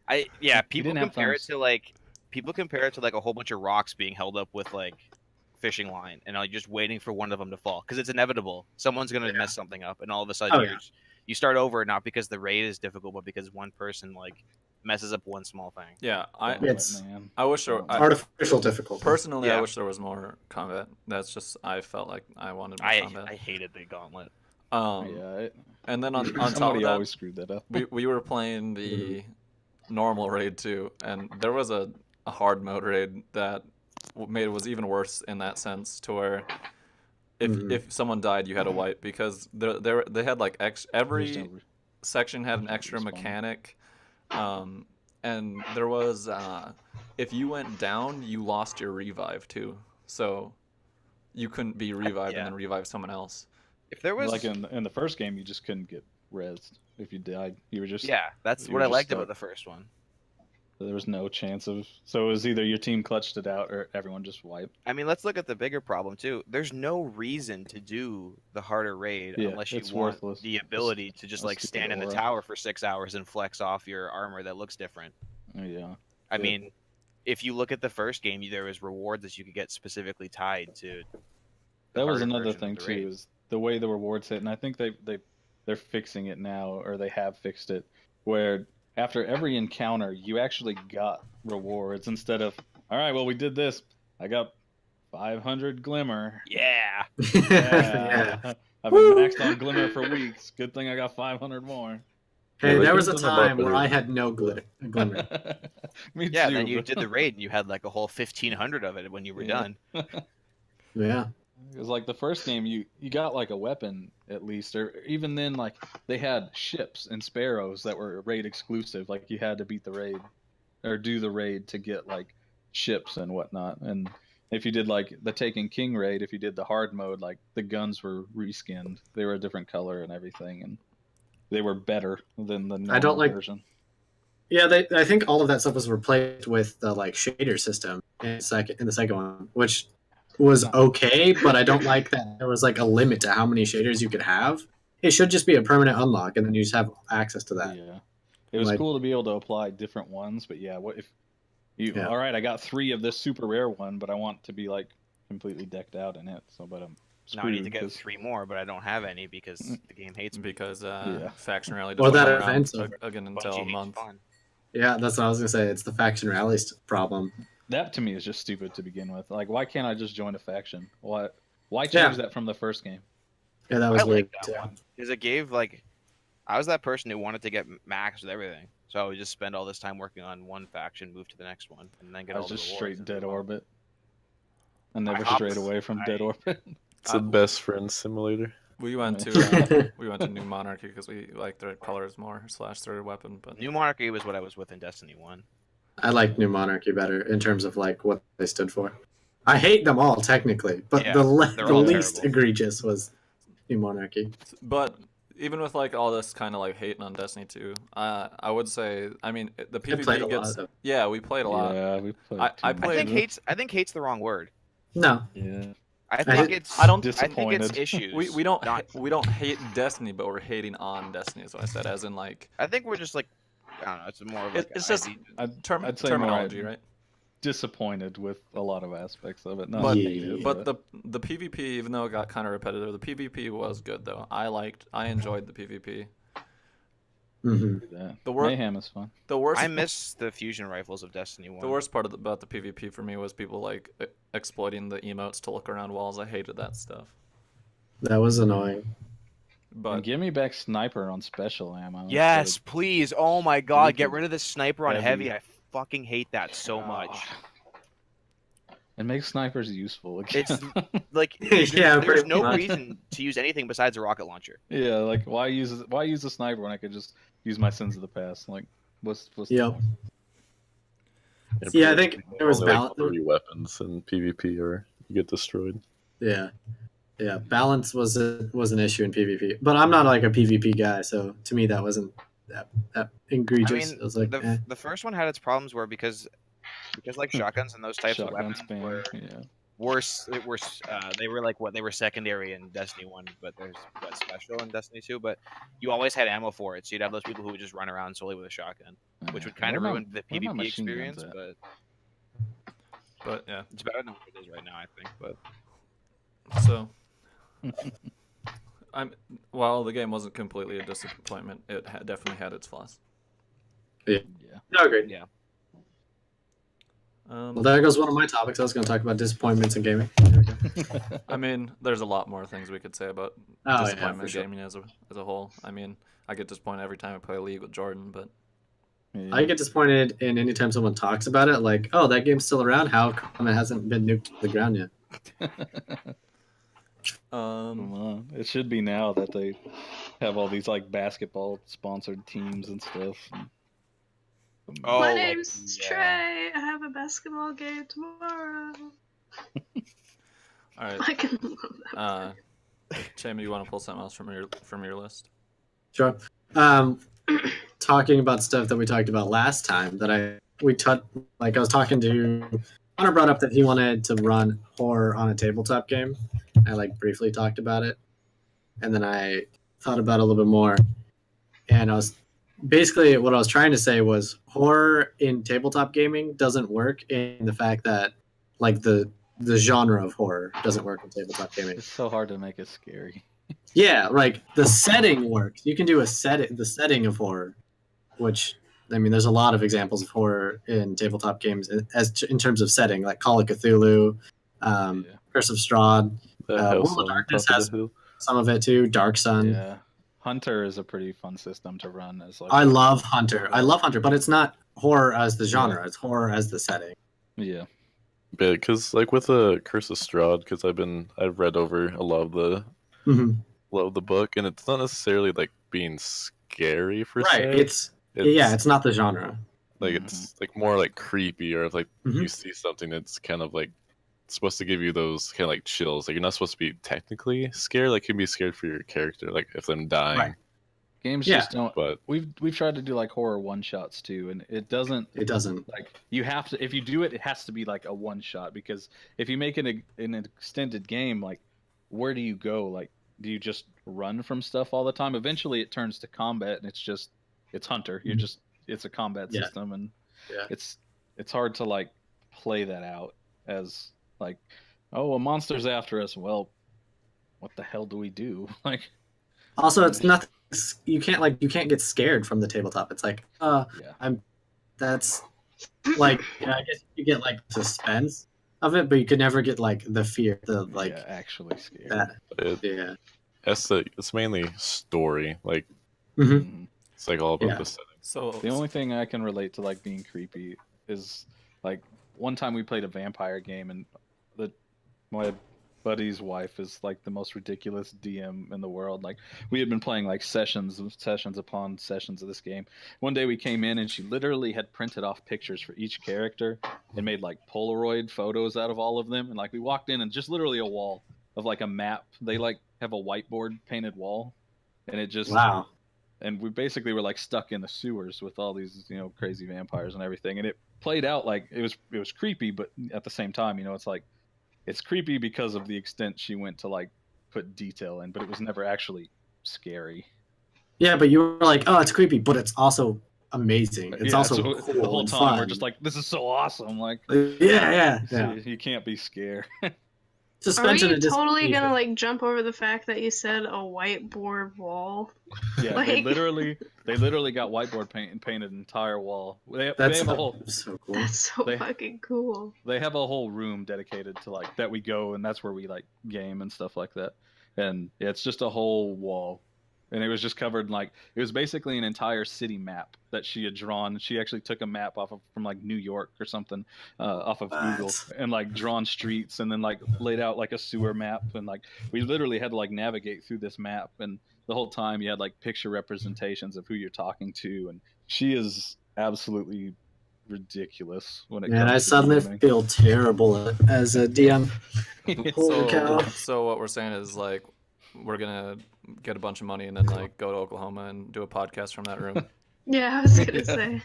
didn't have compare it thumbs. to like a whole bunch of rocks being held up with like fishing line, and like just waiting for one of them to fall, because it's inevitable. Someone's gonna mess something up, and all of a sudden Oh, yeah. you start over, not because the raid is difficult, but because one person like messes up one small thing. Yeah, It's- man. I wish there. Artificial difficulty. Personally, I Yeah. wish there was more combat. That's just I felt like I wanted more I combat. hated the gauntlet. Yeah, And then on top of somebody that, always screwed that up. we were playing the normal raid too, and there was a hard mode raid that was even worse in that sense, to where if someone died, you had to wipe, because they had like every section had an extra Respawn. mechanic, and there was if you went down, you lost your revive too, so you couldn't be revived Yeah. and then revive someone else. If there was Like in the first game, you just couldn't get rezzed if you died. You were just that's you what were I just liked stuck. about the first one. There was no chance of. So it was either your team clutched it out or everyone just wiped. I mean, let's look at the bigger problem too. There's no reason to do the harder raid Yeah, unless you it's want worthless. the ability to just a like stupid stand in the aura. tower for 6 hours and flex off your armor that looks different. Yeah. I Yeah. mean, if you look at the first game, there was rewards that you could get specifically tied to. the That was harder another version of thing the too, raid. is the way the rewards hit, and I think they're fixing it now, or they have fixed it, where after every encounter you actually got rewards instead of, all right, well, we did this, I got 500 glimmer. Yeah. Yeah. I've been maxed on glimmer for weeks. Good thing I got 500 more. Hey, Yeah, there like, was a this is a lot time where better. I had no glimmer. Me Yeah, too. then you but- did the raid and you had like a whole 1,500 of it when you were Yeah. done. Yeah. It was like the first game, you got like a weapon at least, or even then, like they had ships and sparrows that were raid exclusive. Like you had to beat the raid or do the raid to get like ships and whatnot. And if you did like the Taken King raid, if you did the hard mode, like the guns were reskinned. They were a different color and everything, and they were better than the normal I don't like- version. Yeah, I think all of that stuff was replaced with the like shader system in the second one, which was okay, but I don't like that there was like a limit to how many shaders you could have. It should just be a permanent unlock, and then you just have access to that. Yeah, it was Like- cool to be able to apply different ones, but yeah, what if you? Yeah. All right, I got 3 of this super rare one, but I want to be like completely decked out in it. So, but I'm Now I need to screwed get 'cause- 3 more, but I don't have any because the game hates me. Because Yeah. faction rally Well, doesn't that come around event's over. again Bungie until a hates month. fun. Yeah, that's what I was gonna say. It's the faction rally problem. That to me is just stupid to begin with. Like, why can't I just join a faction? Why change Yeah. that from the first game? Yeah, that was I weird like that too. one because it gave like I was that person who wanted to get maxed with everything, so I would just spend all this time working on one faction, move to the next one, and then get I all was the just rewards straight and dead move on. orbit. I never hopped- strayed away from dead orbit. It's the best friend simulator. We went Yeah. to we went to New Monarchy because we like their colors more / their weapon, but New Monarchy was what I was with in Destiny 1. I like New Monarchy better in terms of like what they stood for. I hate them all technically, but Yeah, the they're the all least terrible. egregious was New Monarchy. but even with like all this kind of like hating on Destiny 2, I would say, I mean, the played a PvP lot gets of them. yeah, we played a lot. Yeah, we played. I too I much. played- think hate's the wrong word. No, Yeah. I I- think it's I don't- I think it's Disappointed. issues. we don't not, we don't hate Destiny, but we're hating on Destiny. Is what I said, as in like I think we're just like I don't know. It's more of like it's just I'd say more terminology, right? disappointed with a lot of aspects of it. Not But hated, but the PvP, even though it got kind of repetitive, the PvP was good though. I enjoyed the PvP. hmm yeah. The wor- Mayhem is fun. The worst I miss the fusion rifles of Destiny 1. the worst part about the PvP for me was people like exploiting the emotes to look around walls. I hated that stuff. that was annoying. And But give me back sniper on special ammo. Yes, please. Oh my god, get Looking rid of the sniper on heavy. heavy. I fucking hate that so much. It makes snipers useful again. It's like Yeah, there's pretty no much. reason to use anything besides a rocket launcher. yeah, like why use a sniper when I could just use my sins of the past? Like what's the Yep. point? Yeah, I think there was only like balance. 3 weapons in PvP or you get destroyed. Yeah, yeah. Balance was an issue in PvP, but I'm not like a PvP guy, so to me that wasn't that egregious. I mean, it was like, the first one had its problems where because like shotguns and those types of Shotgun weapons spam. were Yeah. they were like they were secondary in Destiny 1, but there's special in Destiny 2, but you always had ammo for it, so you'd have those people who would just run around solely with a shotgun, which would kind of Where are ruin the where are my PvP machine guns experience, at? but yeah. it's better than what it is right now, I think. But So while the game wasn't completely a disappointment, it definitely had its flaws. Yeah. no, agreed. yeah, Well, there goes one of my topics. I was going to talk about disappointments in gaming. There we go. I mean, there's a lot more things we could say about Oh, yeah, disappointment for in sure. gaming as a whole. I mean, I get disappointed every time I play a league with Jordan, but Yeah. I get disappointed in any time someone talks about it, like, oh, that game's still around. How come it hasn't been nuked to the ground yet? Come on. It should be now that they have all these like basketball sponsored teams and stuff. Oh, My like, name's yeah. Trey. I have a basketball game tomorrow. all right. I can love that. Chamie, you want to pull something else from your list? Sure. Talking about stuff that we talked about last time that I was talking to Connor brought up that he wanted to run horror on a tabletop game. I like briefly talked about it, and then I thought about it a little bit more, and I was basically what I was trying to say was horror in tabletop gaming doesn't work in the fact that like the genre of horror doesn't work in tabletop gaming. It's so hard to make it scary. Yeah, like the setting works. You can do the setting of horror, which I mean, there's a lot of examples of horror in tabletop games in terms of setting, like Call of Cthulhu, Yeah. Curse of Strahd. That World house of on Darkness top of has the hill. some of it too. Dark Sun. Yeah. Hunter is a pretty fun system to run as like I love Hunter. But it's not horror as the genre. It's horror as the setting. Yeah. But because like with the Curse of Strahd, because I've read over a lot of the book, and it's not necessarily like being scary for Right. se. It's not the genre. like it's like more like creepy, or if like Mhm. you see something that's kind of like supposed to give you those kind of like chills. Like you're not supposed to be technically scared. Like you can be scared for your character, like if them dying. Right. Games Yeah. just don't. But We've tried to do like horror one shots too, and it doesn't. It doesn't. Like you have to, if you do it, it has to be like a one shot, because if you make an extended game, like where do you go? Like do you just run from stuff all the time? Eventually it turns to combat, and it's Hunter. It's a combat Yeah. system, and Yeah. it's hard to like play that out as like, oh, a monster's after us. Well, what the hell do we do? Like Also, it's not. You can't get scared from the tabletop. It's like, yeah. that's like, I guess you get like suspense of it, but you could never get like the fear, Yeah, actually scared. that. it, Yeah. it's mainly story. Like hmm Mhm. it's like all about Yeah. the setting. So The only thing I can relate to like being creepy is like one time we played a vampire game, and my buddy's wife is like the most ridiculous DM in the world. Like we had been playing like sessions upon sessions of this game. One day we came in and she literally had printed off pictures for each character and made like Polaroid photos out of all of them. And like we walked in and just literally a wall of like a map. They like have a whiteboard painted wall. and it just Wow. and we basically were like stuck in the sewers with all these crazy vampires and everything, and it played out like it was creepy, but at the same time it's like it's creepy because of the extent she went to like put detail in, but it was never actually scary. Yeah, but you were like, oh, it's creepy, but it's also amazing. It's Yeah, also so cool the whole and time fun. we're just like, this is so awesome. Like, yeah. you can't be scared. Are Suspension you of totally disbelief. gonna like jump over the fact that you said a whiteboard wall? Yeah, Like- they literally got whiteboard paint and painted an entire wall. They have a whole so cool. That's so They- fucking cool. they have a whole room dedicated to like that we go, and that's where we like game and stuff like that. And yeah, it's just a whole wall, and it was just covered like it was basically an entire city map that she had drawn. She actually took a map from like New York or something off of Google, and like drawn streets, and then like laid out like a sewer map, and like we literally had to like navigate through this map, and the whole time you had like picture representations of who you're talking to, and she is absolutely ridiculous when it Man, comes I to suddenly DMing. feel terrible as a DM. Holy cow. So what we're saying is like we're gonna get a bunch of money and then like go to Oklahoma and do a podcast from that room. Yeah, I was gonna Yeah. say.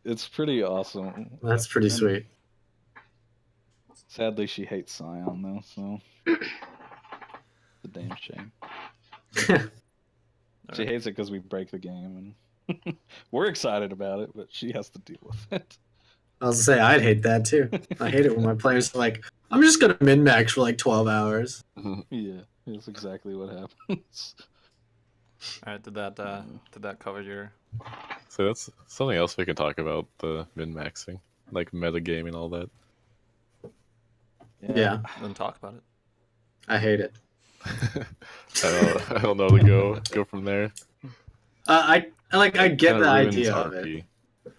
It's pretty awesome. That's pretty And sweet. Sadly, she hates Scion though, so it's a damn shame. She hates it because we break the game, and we're excited about it, but she has to deal with it. I was gonna say, I'd hate that too. I hate it when my players are like, I'm just gonna min-max for like 12 hours. Yeah, that's exactly what happens. All right, did that cover your? So that's something else we can talk about, the min-maxing, like metagame and all that. Yeah, Then talk about it. I hate it. I don't know to go from there. I get Kinda the ruins idea of RP. it.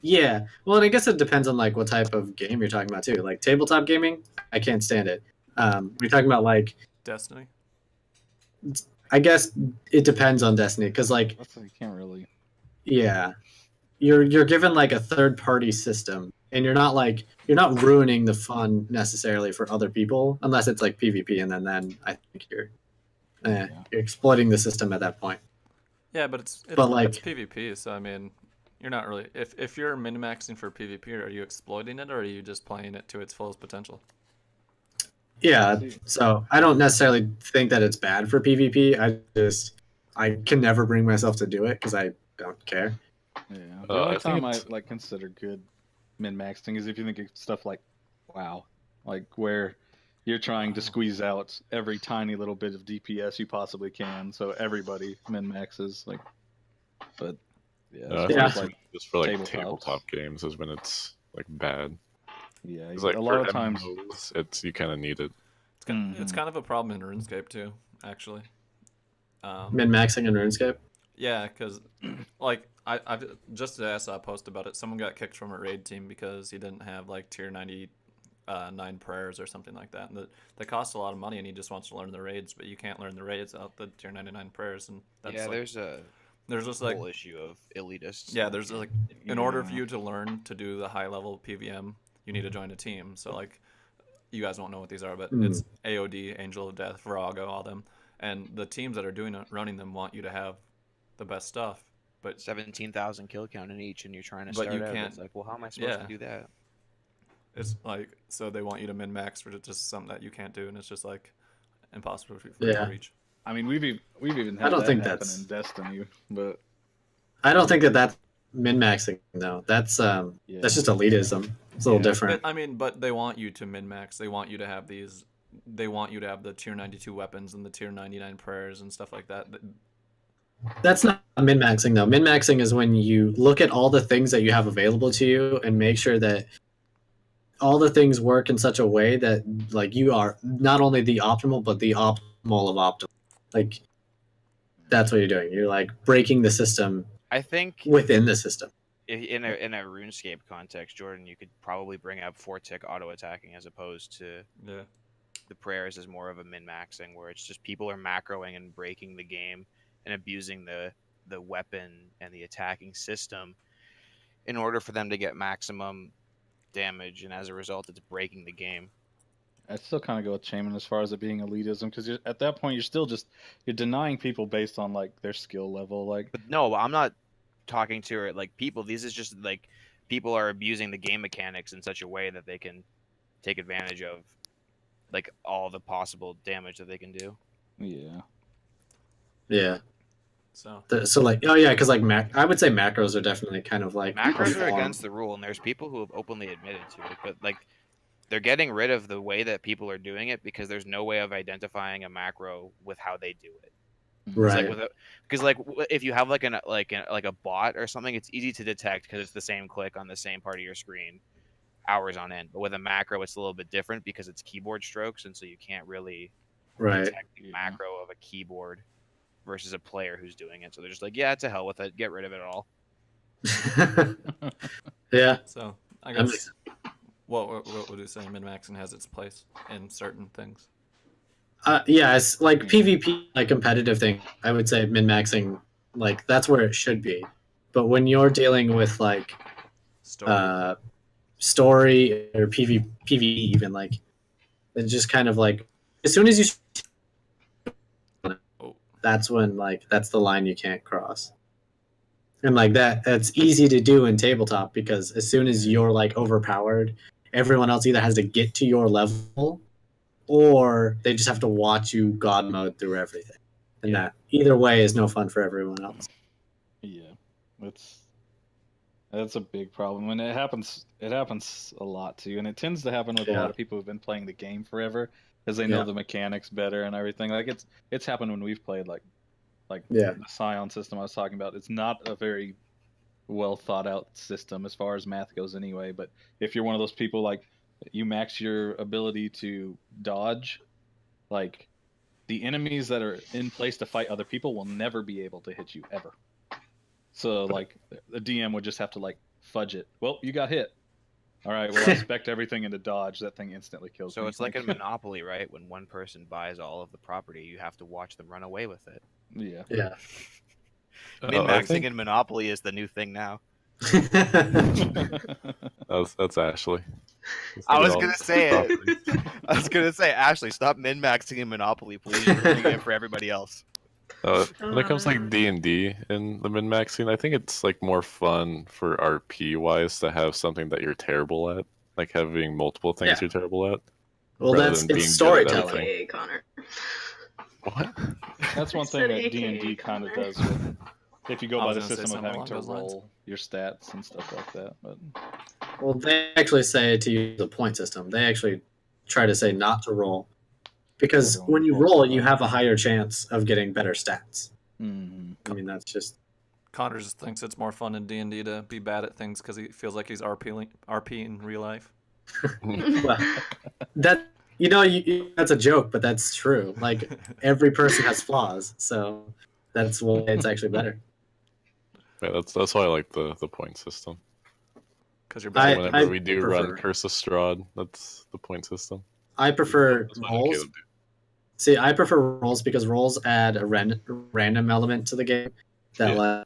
Yeah, well, and I guess it depends on like what type of game you're talking about too. Like tabletop gaming, I can't stand it. We're talking about like, Destiny. I guess it depends on Destiny, because like, That's you can't really. yeah, you're given like a third party system, and you're not ruining the fun necessarily for other people unless it's like PvP, and then I think you're exploiting the system at that point. Yeah, but it's PvP, so I mean, you're not really if you're min-maxing for PvP, are you exploiting it or are you just playing it to its fullest potential? Yeah, so I don't necessarily think that it's bad for PvP. I can never bring myself to do it because I don't care. Yeah, the only I think time I it's- like consider good min-maxing is if you think of stuff like WoW, like where you're trying to squeeze out every tiny little bit of DPS you possibly can, so everybody min-maxes. Like, but yeah, I as think far it's as, like just for like tabletops. tabletop games is when it's like bad. yeah, It's like a lot for of times. MMOs, you kind of need it. It's kind of a problem in RuneScape too, actually. Min-maxing in RuneScape. Yeah, because like I've just today I saw a post about it. Someone got kicked from a raid team because he didn't have like tier 99 prayers or something like that. And that costs a lot of money, and he just wants to learn the raids, but you can't learn the raids without the tier 99 prayers. And that's Yeah, like, there's just a like whole issue of elitists. yeah, there's like in order for Yeah. you to learn to do the high level PVM, you need to join a team. So like you guys won't know what these are, but it's AOD, Angel of Death, Virago, all them, and the teams that are running them want you to have the best stuff. But 17,000 kill count in each, and you're trying to But start you out. can't- It's like, well, how am I supposed yeah. to do that? it's like so they want you to min max for just something that you can't do, and it's just like impossible for you Yeah. to reach. I mean, we've even had I don't that think happen that's- in Destiny, but I don't think that that's min-maxing though. That's just elitism. It's a little different. But they want you to min max. They want you to have these. They want you to have the tier 92 weapons and the tier 99 prayers and stuff like that. That's not min-maxing though. Min-maxing is when you look at all the things that you have available to you and make sure that all the things work in such a way that like you are not only the optimal but the optimal of optimal. Like that's what you're doing. You're like breaking the system I think within the system. in a RuneScape context, Jordan, you could probably bring up 4-tick auto attacking as opposed to Yeah. the prayers as more of a min-maxing, where it's just people are macroing and breaking the game and abusing the weapon and the attacking system in order for them to get maximum damage, and as a result, it's breaking the game. I'd still kind of go with Shaman as far as it being elitism, because at that point you're denying people based on like their skill level. Like, But no, I'm not talking to like people. These is just like people are abusing the game mechanics in such a way that they can take advantage of like all the possible damage that they can do. yeah, Yeah. So So like, oh yeah, because like I would say macros are definitely kind of like Macros a are form. against the rule, and there's people who have openly admitted to it, but like they're getting rid of the way that people are doing it because there's no way of identifying a macro with how they do it. Right. It's like because like if you have like a bot or something, it's easy to detect because it's the same click on the same part of your screen, hours on end. But with a macro, it's a little bit different because it's keyboard strokes, and so you can't really Right. detect the macro of a keyboard versus a player who's doing it. So they're just like, yeah, to hell with it, get rid of it all. Yeah. So I That guess makes- what would you say min-maxing has its place in certain things? Yeah, it's like PvP, like competitive thing. I would say min-maxing, like that's where it should be. But when you're dealing with like Story. story or PvE, even like it's just kind of like as soon as you, Oh. that's when like that's the line you can't cross. And like that's easy to do in tabletop because as soon as you're like overpowered, everyone else either has to get to your level or they just have to watch you god mode through everything. And that either way is no fun for everyone else. yeah, that's a big problem, and it happens a lot too, and it tends to happen with a lot of people who've been playing the game forever because they know the mechanics better and everything. Like it's happened when we've played like the Scion system I was talking about. It's not a very well thought out system as far as math goes anyway, but if you're one of those people like you max your ability to dodge, like the enemies that are in place to fight other people will never be able to hit you ever. So like the DM would just have to like fudge it. Well, you got hit. All right, well I spec everything into dodge. That thing instantly kills me. So it's like in Monopoly, right? When one person buys all of the property, you have to watch them run away with it. Yeah. Yeah. Min-maxing in Monopoly is the new thing now. That's Ashleigh. I was gonna say it. I was gonna say, Ashleigh, stop min-maxing in Monopoly, please. You're doing it for everybody else. When it comes to like D&D and the min-maxing, I think it's like more fun for RP wise to have something that you're terrible at, like having multiple things you're terrible at. Well, rather that's than being it's good at storytelling. everything. Hey, Connor. What? That's one thing that D&D kind of does. If you go I by was the gonna say system of something having along to those lines. roll your stats and stuff like that, but Well, they actually say to use a point system. They actually try to say not to roll because Everyone when you rolls roll, well. you have a higher chance of getting better stats. Mhm. I mean, that's just Connor just thinks it's more fun in D&D to be bad at things because he feels like he's RP in real life. well, that that's a joke, but that's true. Like every person has flaws, so that's why it's actually better. Yeah, that's why I like the point system. Because you're I- bad. Whenever we do run prefer- Curse of Strahd, that's the point system. I prefer That's what rolls. Caleb do. See, I prefer rolls because rolls add a random element to the game that like,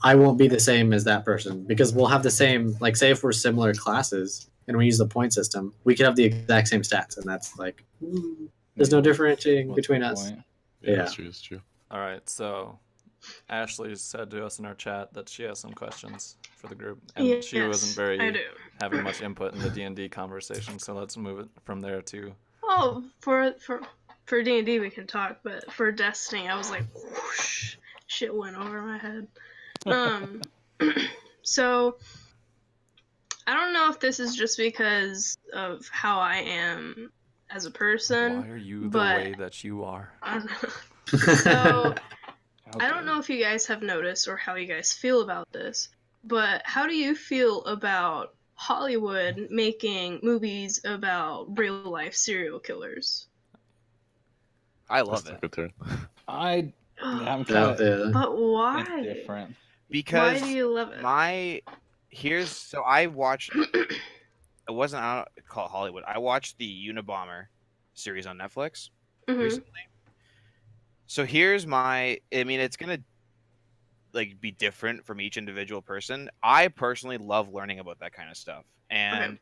I won't be the same as that person because we'll have the same, like, say if we're similar classes and we use the point system, we could have the exact same stats, and that's like, there's no differentiating What's between the us. point? Yeah, Yeah. that's true. That's true. All right, so Ashleigh said to us in our chat that she has some questions for the group, and she wasn't I very do. having much input in the D&D conversation. So let's move it from there to Oh, for D&D we can talk, but for Destiny I was like, whoosh, shit went over my head. So I don't know if this is just because of how I am as a person. why are you the but- way that you are? I don't know. So I don't Okay. know if you guys have noticed or how you guys feel about this, but how do you feel about Hollywood making movies about real life serial killers? I love That's it a good turn. I'm Yeah, kind of yeah. But why? indifferent. because Why do you love it? so I watched. It wasn't I don't call it Hollywood. I watched the Unabomber series on Netflix Mhm. recently. So here's my. I mean, it's gonna like be different from each individual person. I personally love learning about that kind of stuff, and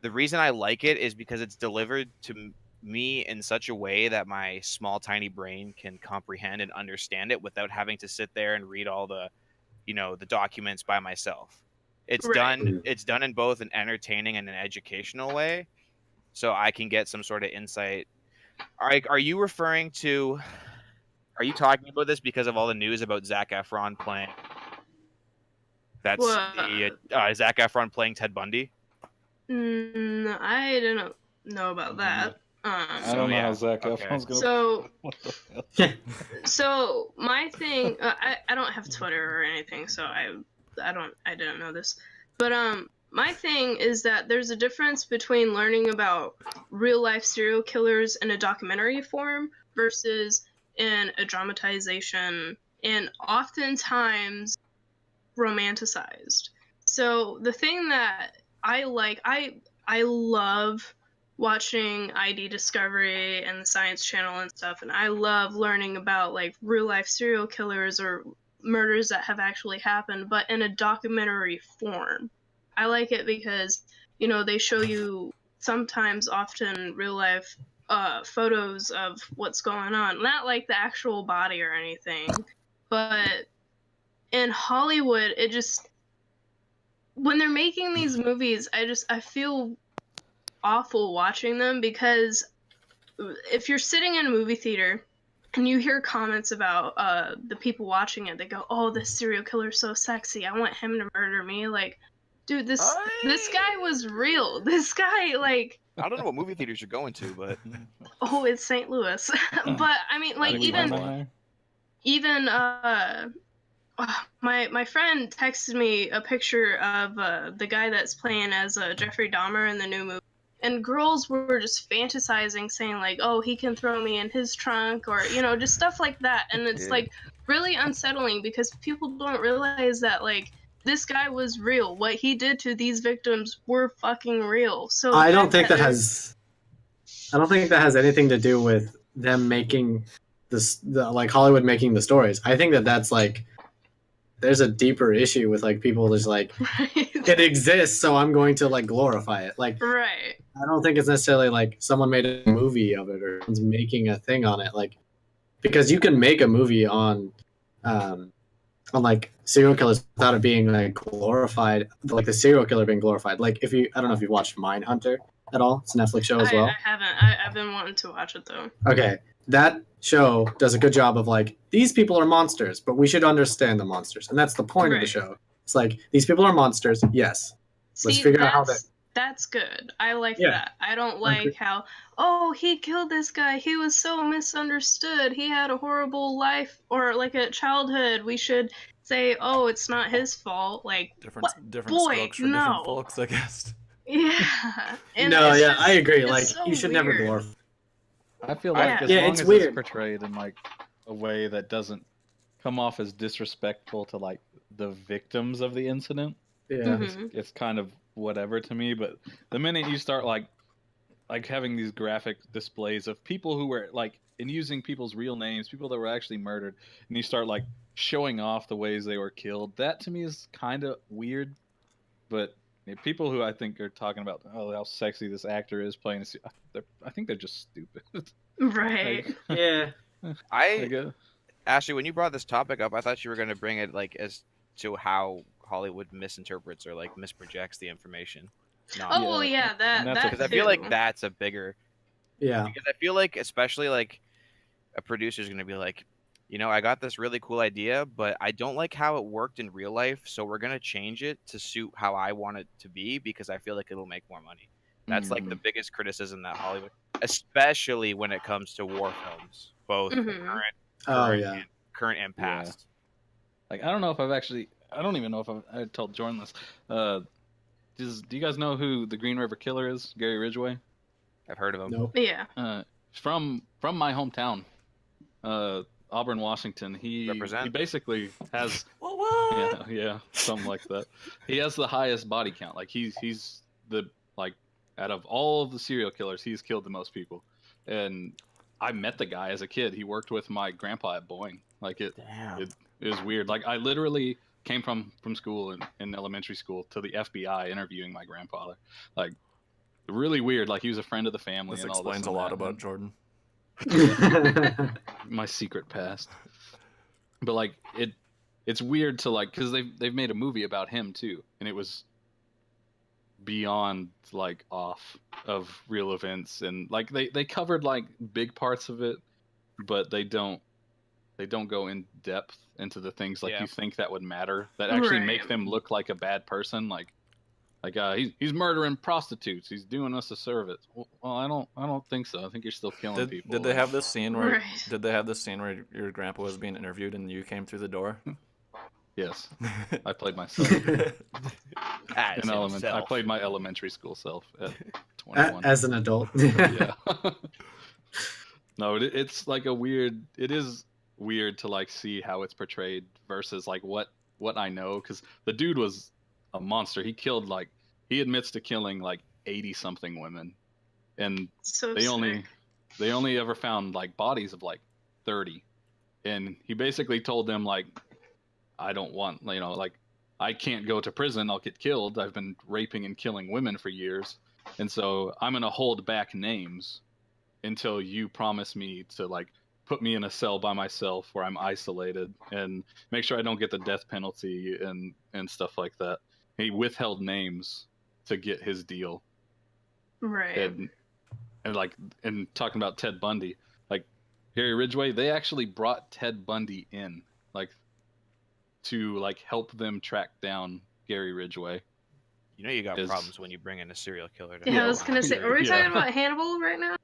the reason I like it is because it's delivered to me in such a way that my small tiny brain can comprehend and understand it without having to sit there and read all the, the documents by myself. It's Right. done in both an entertaining and an educational way, so I can get some sort of insight. Are you referring to? Are you talking about this because of all the news about Zac Efron playing? That's the Zac Efron playing Ted Bundy. I didn't know about that. I don't know how Zac Efron's gonna. So, what the hell? so my thing, I don't have Twitter or anything, so I didn't know this, but my thing is that there's a difference between learning about real life serial killers in a documentary form versus in a dramatization, and oftentimes romanticized. So the thing that I like, I love watching ID Discovery and the Science Channel and stuff, and I love learning about like real life serial killers or murders that have actually happened, but in a documentary form. I like it because, they show you sometimes often real life photos of what's going on. Not like the actual body or anything, but in Hollywood, it just, when they're making these movies, I feel awful watching them, because if you're sitting in a movie theater and you hear comments about the people watching it, they go, "Oh, this serial killer's so sexy. I want him to murder me." Like, dude, this guy was real. This guy, like, I don't know what movie theaters you're going to, but oh, it's St. Louis. But I mean, like, even my friend texted me a picture of the guy that's playing as Jeffrey Dahmer in the new movie, and girls were just fantasizing, saying like, "Oh, he can throw me in his trunk," or just stuff like that. And it's like really unsettling, because people don't realize that like this guy was real. What he did to these victims were fucking real. So I don't think that has anything to do with them making like Hollywood making the stories. I think that's like, there's a deeper issue with like people just like, right. it exists, so I'm going to like glorify it. Like, Right. I don't think it's necessarily like someone made a movie of it or someone's making a thing on it. Like, because you can make a movie on like serial killers without it being like glorified, like the serial killer being glorified. Like, I don't know if you've watched Mindhunter at all. It's a Netflix show as well. I haven't. I've been wanting to watch it though. Okay, that show does a good job of like, these people are monsters, but we should understand the monsters, and that's the point of the show. It's like, these people are monsters. Yes, let's figure out how that. That's good. I like that. I don't like how, oh, he killed this guy. He was so misunderstood. He had a horrible life or like a childhood. We should say, oh, it's not his fault. Like, different strokes for different folks, I guess. Yeah. And I agree. Like, so you should never glorify. I feel like as long as it's portrayed in like a way that doesn't come off as disrespectful to like the victims of the incident, it's kind of whatever to me. But the minute you start like having these graphic displays of people who were like, and using people's real names, people that were actually murdered, and you start like showing off the ways they were killed, that to me is kind of weird. But people who I think are talking about, oh, how sexy this actor is playing, I think they're just stupid. Right. Ashleigh, when you brought this topic up, I thought you were going to bring it like as to how Hollywood misinterprets or like misprojects the information. That because I feel like that's a bigger. Yeah. Because I feel like, especially like a producer's going to be like, I got this really cool idea, but I don't like how it worked in real life, so we're going to change it to suit how I want it to be because I feel like it'll make more money. That's like the biggest criticism that Hollywood, especially when it comes to war films, both current and past. Like, I don't know if I don't even know if I told Jordan this. Do you guys know who the Green River Killer is? Gary Ridgway? I've heard of him. Nope. Yeah. From my hometown, Auburn, Washington. He basically has yeah, something like that. He has the highest body count. Like he's the like out of all of the serial killers, he's killed the most people. And I met the guy as a kid. He worked with my grandpa at Boeing. Like it was weird. Like I literally came from school in elementary school to the FBI interviewing my grandfather. Like really weird. Like he was a friend of the family. This and all explains this a and lot that, about and Jordan. my secret past. But like it's weird to like because they've made a movie about him too, and it was beyond like off of real events, and like they covered like big parts of it, but they don't go in depth into the things like Yeah. you think that would matter that actually Right. make them look like a bad person. Like he's murdering prostitutes. He's doing us a service. Well, I don't think so. I think you're still killing people. Did they have this scene where Right. did they have this scene where your grandpa was being interviewed and you came through the door? Yes, I played myself. As I himself. played my elementary school self at 21. As an adult. Yeah. No, it's like it is weird to like see how it's portrayed versus like what I know, because the dude was a monster. He admits to killing like 80 something women, and So they sick. only ever found like bodies of like 30, and he basically told them like, I don't want, like I can't go to prison, I'll get killed. I've been raping and killing women for years, and so I'm gonna hold back names until you promise me to like put me in a cell by myself where I'm isolated and make sure I don't get the death penalty and stuff like that. He withheld names to get his deal. Right. And like, and talking about Ted Bundy, like Gary Ridgway, they actually brought Ted Bundy in, like, to like help them track down Gary Ridgway. You know you got Is- problems when you bring in a serial killer. To Yeah, I was gonna say, are we Yeah. talking about Hannibal right now?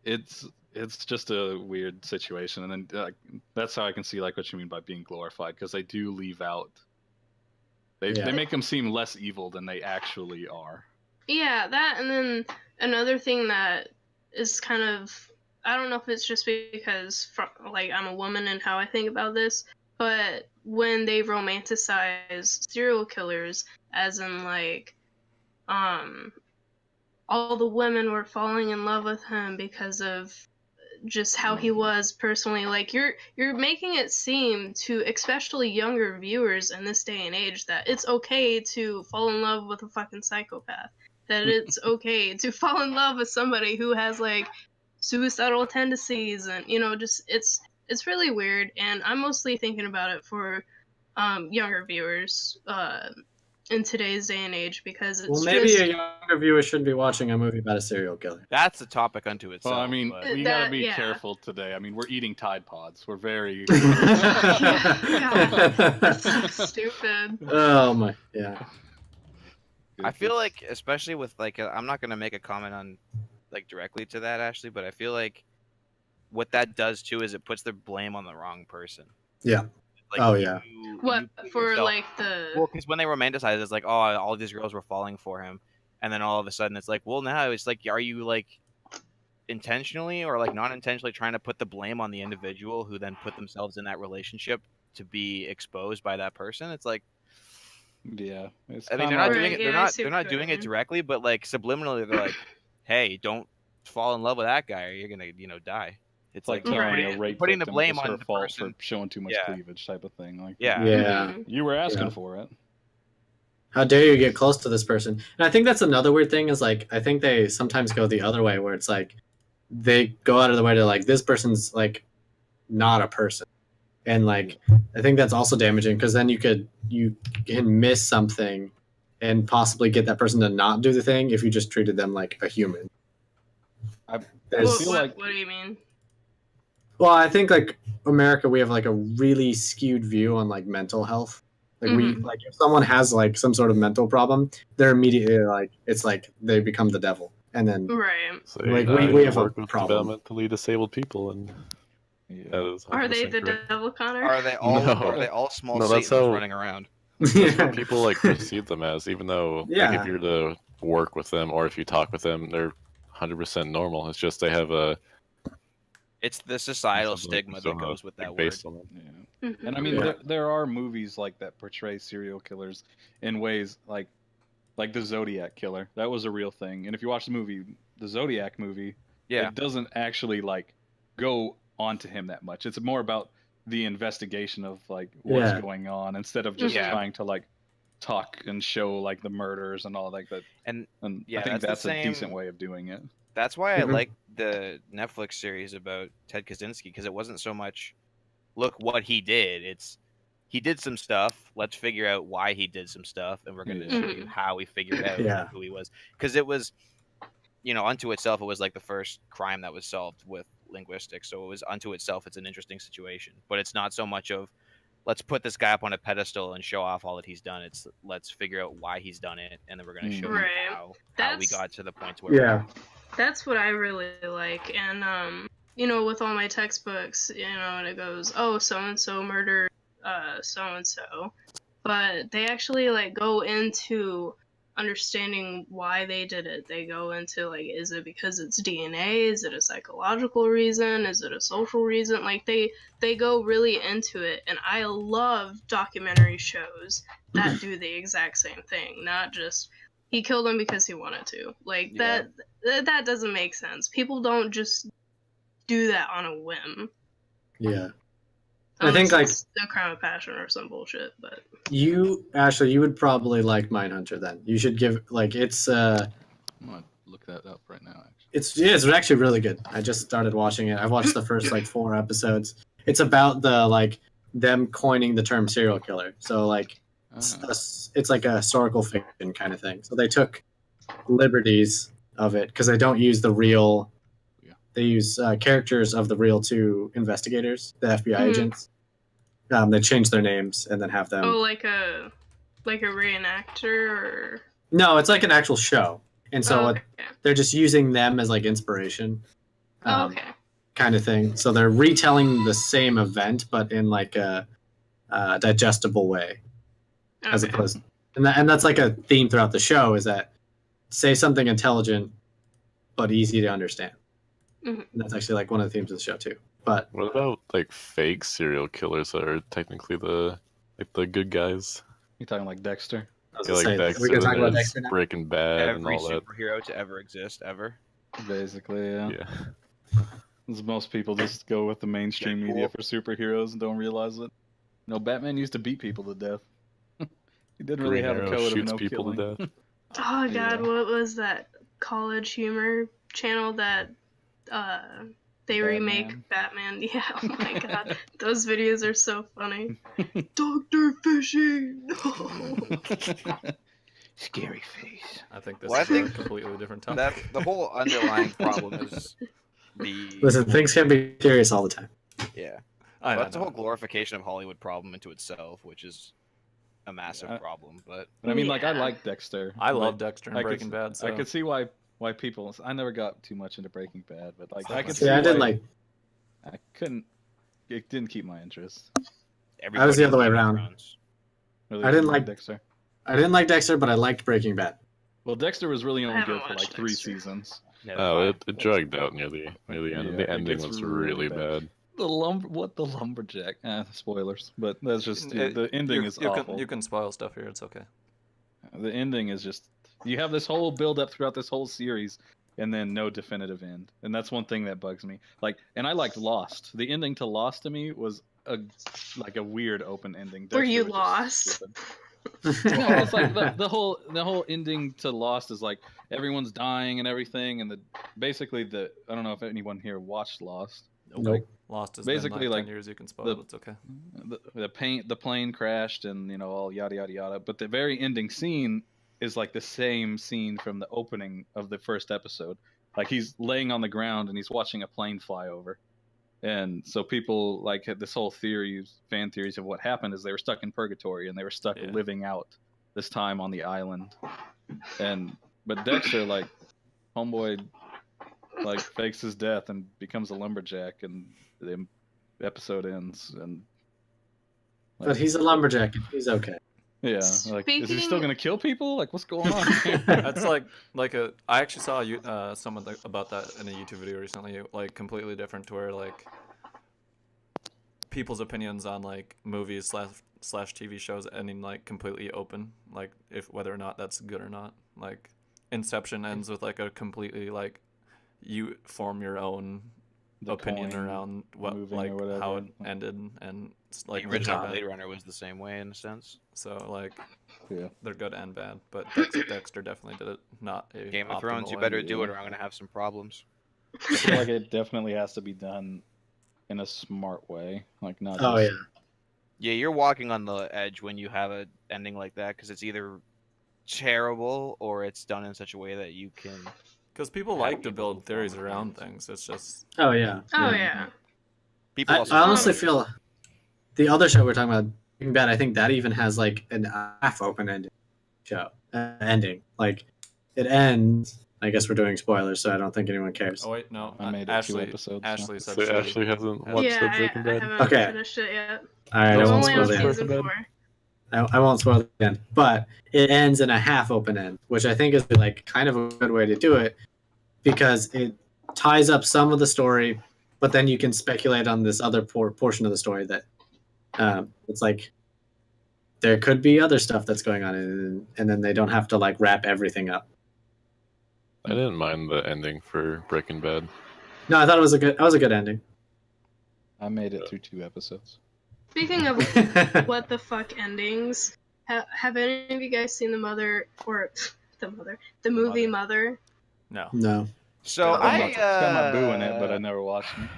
Yeah, it's just a weird situation, and then that's how I can see like what you mean by being glorified, because they do leave out. They make them seem less evil than they actually are. Yeah, that, and then another thing that is kind of, I don't know if it's just because like I'm a woman and how I think about this, but when they romanticize serial killers, as in like, all the women were falling in love with him because of just how he was personally. Like you're making it seem to especially younger viewers in this day and age that it's okay to fall in love with a fucking psychopath. That it's okay to fall in love with somebody who has like suicidal tendencies, and just it's really weird. And I'm mostly thinking about it for younger viewers in today's day and age, because it's Well, maybe just a younger viewer shouldn't be watching a movie about a serial killer. That's a topic unto itself. Well, I mean, but- we gotta be yeah. careful today. I mean, we're eating Tide Pods. We're very. God, that's so stupid. Oh my, yeah. I feel like, especially with like, I'm not gonna make a comment on like directly to that, Ashley, but I feel like what that does too is it puts the blame on the wrong person. Yeah. Like, Oh, yeah. What put for yourself- like the Well, because when they romanticize it, it's like, oh, all these girls were falling for him, and then all of a sudden it's like, well, now it's like, are you like intentionally or like not intentionally trying to put the blame on the individual who then put themselves in that relationship to be exposed by that person? It's like, Yeah. It's I mean, they're kinda not like- doing it. Yeah, They're I not. see They're what not you're doing it saying. directly, but like subliminally, they're like, "Hey, don't fall in love with that guy, or you're gonna, die." It's It's like like telling Right. a rape putting the victim blame it's her on the fault person. for showing too much Yeah. cleavage, type of thing. Like, Yeah. Yeah. Mhm. you were asking Yeah. for it. How dare you get close to this person? And I think that's another weird thing is like I think they sometimes go the other way where it's like they go out of the way to like this person's like not a person. And like I think that's also damaging because then you can miss something and possibly get that person to not do the thing if you just treated them like a human. I There's- feel like- what do you mean? Well, I think like America, we have like a really skewed view on like mental health. Like we Mhm. like if someone has like some sort of mental problem, they're immediately like it's like they become the devil, and then Right. So, Like, I we have a work with problem. developmentally disabled people, and Yeah. that is Are they 100% the correct. devil, Connor? are they all? No. Are they all small No, that's Satans how- running around? That's yeah. what people like perceive them as, even though like, Yeah. if you're to work with them or if you talk with them, they're 100% normal. It's just they have a It's the societal something stigma that persona, goes with like, that word. based on it. Yeah. Mhm. And I mean, Yeah. there are movies like that portray serial killers in ways like the Zodiac Killer. That was a real thing. And if you watch the Zodiac movie, Yeah. it doesn't actually like go onto him that much. It's more about the investigation of like what's Yeah. going on instead of just Yeah. trying to like talk and show like the murders and all like that. And And yeah, I think that's the that's a decent same- way of doing it. That's why I Mhm. like the Netflix series about Ted Kaczynski, because it wasn't so much look what he did. It's he did some stuff. Let's figure out why he did some stuff, and we're going to Yeah. show you how he figured out Yeah. who he was. Because it was, unto itself, it was like the first crime that was solved with linguistics. So it was unto itself, it's an interesting situation. But it's not so much of let's put this guy up on a pedestal and show off all that he's done. It's let's figure out why he's done it, and then we're going to show Right. you how we That's- got to the point where we're Yeah. That's what I really like. And with all my textbooks, and it goes, oh, so and so murdered so and so, but they actually like go into understanding why they did it. They go into like, is it because it's DNA? Is it a psychological reason? Is it a social reason? Like they go really into it, and I love documentary shows that do the exact same thing, not just he killed him because he wanted to. Like Yeah. that doesn't make sense. People don't just do that on a whim. Yeah. I think, Unless like- it's a crime of passion or some bullshit, but Ashley, you would probably like Mindhunter then. You should give it's I'm gonna look that up right now. Actually, it's actually really good. I just started watching it. I've watched the first 4 episodes. It's about the them coining the term serial killer. So it's like a historical fiction kind of thing. So they took liberties of it because they don't use the real. Yeah. They use characters of the real 2 investigators, the FBI Mhm. agents. They change their names and then have them. oh, like a reenactor or No, it's like an actual show, and so okay. they're just using them as inspiration, Okay. kind of thing. So they're retelling the same event, but in a digestible way, as Okay. opposed. And that's like a theme throughout the show is that say something intelligent, but easy to understand. Mhm. And that's actually one of the themes of the show too. But What about fake serial killers that are technically the good guys? you talking like Dexter? I was Yeah, gonna like say, Dexter, we can talk about there's Dexter now. Breaking Bad, and every all that. superhero to ever exist ever. Basically, yeah. Yeah. As most people just go with the mainstream Deadpool. media for superheroes and don't realize it. No, Batman used to beat people to death. He didn't really Green have a Arrow code of shoots no people killing. to death. Oh god, Yeah. what was that college humor channel that they remake Batman? Yeah, oh my god. Those videos are so funny. Dr. Fishy! Scary face. I think this Well, I is think a completely different topic. That the whole underlying problem is the Listen, things can be serious all the time. yeah. I Well, that's a know. whole glorification of Hollywood problem into itself, which is a massive Yeah. problem. But But I mean, I Yeah. like Dexter. I love but Dexter and I could- Breaking Bad. So I could see why people. I never got too much into Breaking Bad, but I could See, see I didn't why I couldn't. It didn't keep my interest. everybody was the other way Game of around. Thrones. Really I didn't like like- Dexter. I didn't like Dexter, but I liked Breaking Bad. Well, Dexter was really only haven't good for watched 3 Dexter. seasons. Yeah, Oh, fine. it dragged out near the end. Yeah, The it ending gets was really really bad. bad. The lumberjack. Spoilers, but that's just It- the ending you, is you awful. Can, you can spoil stuff here. It's okay. The ending is just you have this whole build up throughout this whole series, and then no definitive end, and that's one thing that bugs me. And I liked Lost. The ending to Lost to me was a weird open ending. Were Dexter you was just lost? stupid. No, it's like the whole ending to Lost is like everyone's dying and everything, and basically I don't know if anyone here watched Lost. Nope. Lost has Basically, been like, 10 years. You can spoil the- it. It's okay. The plane crashed and all yada yada yada, but the very ending scene is like the same scene from the opening of the first episode. Like he's laying on the ground and he's watching a plane fly over. And so people had this whole fan theories of what happened is they were stuck in purgatory and they were stuck Yeah. living out this time on the island. But Dexter, homeboy, fakes his death and becomes a lumberjack, and the episode ends. And But he's a lumberjack. And he's okay. yeah, is he still Speaking- gonna kill people? What's going on? That's I actually saw someone about that in a YouTube video recently. Completely different to where people's opinions on movies slash TV shows ending completely open, if whether or not that's good or not. Inception ends with a completely you form your own opinion coin around what moving like or whatever. how it ended and like The good and original bad. Blade Runner was the same way in a sense. So like Yeah. they're good and bad, but Dexter definitely did it not a Game of optimal Thrones, you way. better do Yeah. it or I'm gonna have some problems. I feel like it definitely has to be done in a smart way, like not Oh just. yeah. Yeah, you're walking on the edge when you have an ending like that because it's either terrible or it's done in such a way that you can. Because people Have like to people build theories form around opinions. things. It's just Oh yeah. Oh Yeah. yeah. People I also honestly feel the other show we're talking about, Breaking Bad, I think that even has like an half open ending show ending. Like it ends. I guess we're doing spoilers, so I don't think anyone cares. oh wait no, I made it 2 Ashley episodes, so- Ashley said So she Ashley hasn't has- watched Yeah, the Breaking I Bad. haven't Okay. finished it yet. All right, I No I'm won't only spoil on the end. season Breaking 4. I won't spoil the end, but it ends in a half open end, which I think is like kind of a good way to do it because it ties up some of the story, but then you can speculate on this other portion of the story that it's like there could be other stuff that's going on, and then they don't have to like wrap everything up. I didn't mind the ending for Breaking Bad. No, I thought it was a good ending. I made it through 2 episodes. Speaking of what the fuck endings, have any of you guys seen the movie Mother? no. No. So It's got It's got my boo in it, but I never watched it.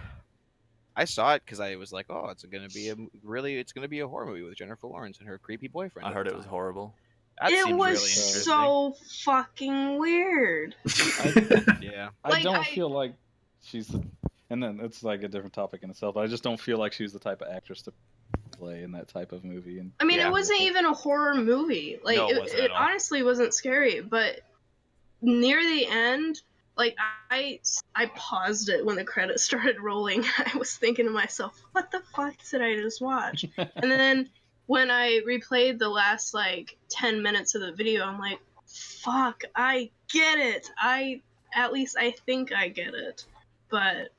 I saw it because I was like, oh, it's gonna be a horror movie with Jennifer Lawrence and her creepy boyfriend. I at heard the it was time. horrible. That It seems was really interesting. so fucking weird. Yeah. I don't feel like she's the, and then it's like a different topic in itself. I just don't feel like she's the type of actress to play in that type of movie. And I mean, Yeah. it wasn't even a horror movie. Like, No, it wasn't it at all. honestly wasn't scary. But near the end, like, I paused it when the credits started rolling. I was thinking to myself, what the fuck did I just watch? And then when I replayed the last, like, 10 minutes of the video, I'm like, fuck, I get it. At least I think I get it. But,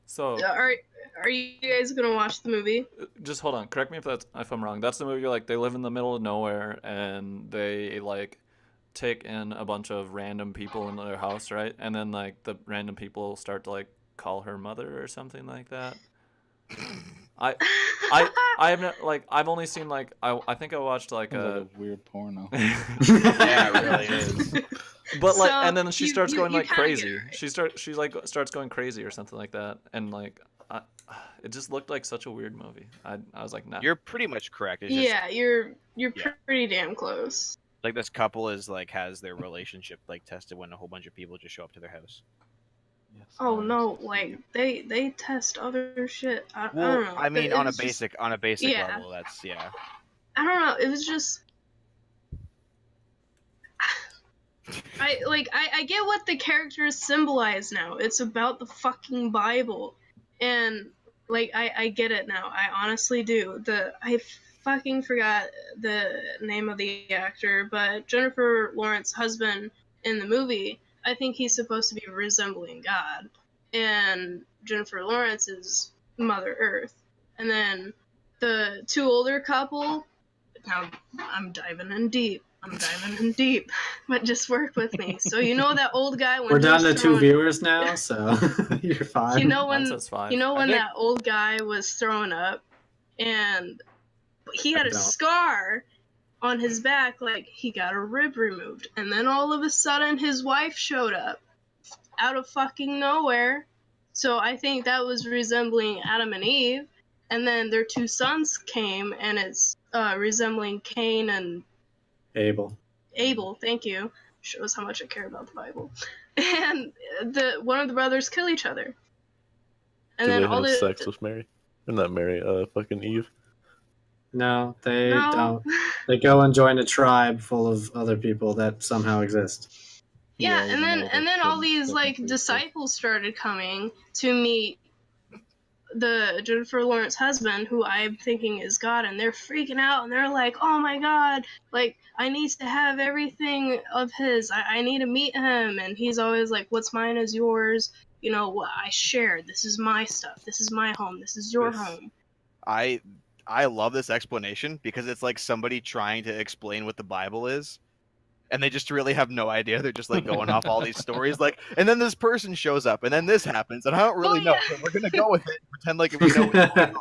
So are you guys gonna watch the movie? just hold on. Correct me if I'm wrong. That's the movie like they live in the middle of nowhere and they like take in a bunch of random people into their house, right? And then like the random people start to like call her mother or something like that. I have not like I've only seen like I think I watched like Sounds a like a weird porno. Yeah, it really is. But like, So, and then she starts going like kinda get crazy. it, right? She starts going crazy or something like that, and like, it just looked like such a weird movie. I was like, nah. You're pretty much correct. It's just Yeah, you're Yeah. pretty damn close. like this couple is like has their relationship like tested when a whole bunch of people just show up to their house. Yes, Oh I no, see. like they test other shit. I don't Well, know. I mean, It on a was just- basic yeah. level, that's yeah. I don't know. It was just. I get what the characters symbolize now. It's about the fucking Bible, and like I get it now. I honestly do. I fucking forgot the name of the actor, but Jennifer Lawrence's husband in the movie, I think he's supposed to be resembling God, and Jennifer Lawrence is Mother Earth, and then the two older couple. Now I'm diving in deep. But just work with me. So you know that old guy when We're he down was to 2 throwing, viewers now, so you're fine. you know Mine when says 5. you know when I think- that old guy was throwing up, and he had a don't. scar on his back, like he got a rib removed, and then all of a sudden his wife showed up out of fucking nowhere. So I think that was resembling Adam and Eve, and then their 2 sons came, and it's resembling Cain and Abel. Abel, thank you. Shows how much I care about the Bible. And one of the brothers kill each other. And Do then they all have the sex with Mary? Or not Mary, fucking Eve. No, they no. don't. They go and join a tribe full of other people that somehow exist. Yeah, even though and they then all shouldn't these like technically exist. disciples started coming to meet the Jennifer Lawrence husband, who I'm thinking is God, and they're freaking out and they're like, "Oh my God! Like I need to have everything of his. I need to meet him." And he's always like, "What's mine is yours. You know, what I share. This is my stuff. This is my home. This is your This- home." I love this explanation because it's like somebody trying to explain what the Bible is, and they just really have no idea. They're just like going off all these stories, like, and then this person shows up, and then this happens, and I don't really know. So we're gonna go with it, and pretend like we know what's going on.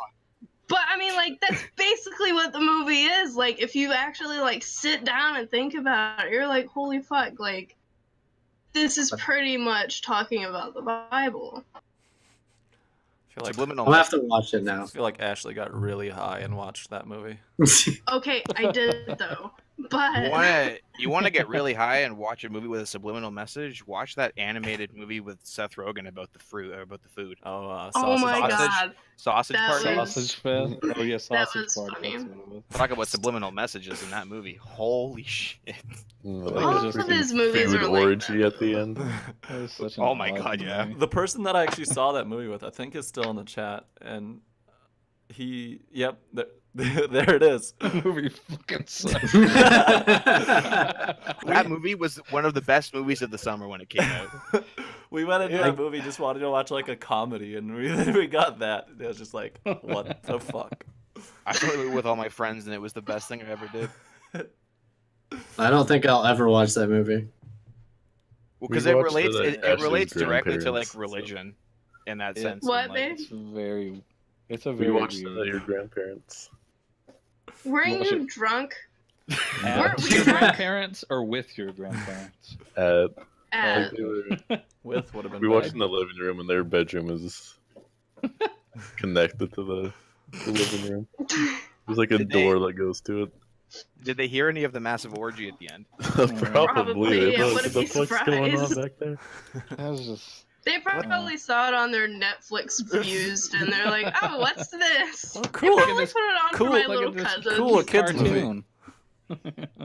But I mean, like, that's basically what the movie is. Like, if you actually like sit down and think about it, you're like, holy fuck, like, this is pretty much talking about the Bible. I feel like Subliminal. I'll have to watch it I now. feel like Ashleigh got really high and watched that movie. Okay, I did though. But You wanna get really high and watch a movie with a subliminal message? Watch that animated movie with Seth Rogen about the fruit or about the food. Oh, oh my sausage. god, Sausage That party. was- Sausage Fest. Oh yeah, sausage was party. funny. That's what it was. Talk about subliminal messages in that movie. Holy shit! Like all a of freaking his movies food are like orgy that. at the end. That was such an Oh my odd God, yeah. movie. The person that I actually saw that movie with, I think, is still in the chat, and yep, there it is. The movie fucking sucks. That movie was one of the best movies of the summer when it came out. We went into that movie just wanted to watch like a comedy, and we got that. It was just like, what the fuck? I saw it with all my friends, and it was the best thing I ever did. I don't think I'll ever watch that movie. Well, We because it watched relates, it at it Ashley's relates directly to grandparents, like so- religion, in that Yeah. sense. What, and, like, babe? It's a We very watched it weird. at your grandparents. Weren't Watch you it. drunk? At Weren't we your drunk? grandparents or with your grandparents? At, Uh, they were- With would have been. we watched bad. in the living room, and their bedroom is connected to the living room. There's like a Did they- door that goes to it. Did they hear any of the massive orgy at the end? Probably. I What wouldn't the be fuck's going on surprised. back there? That was just. They probably saw it on their Netflix views, and they're like, "Oh, what's this?" Oh, They cool. probably put it on Cool, for my look at little this cousin. cool kids movie. Cartoon.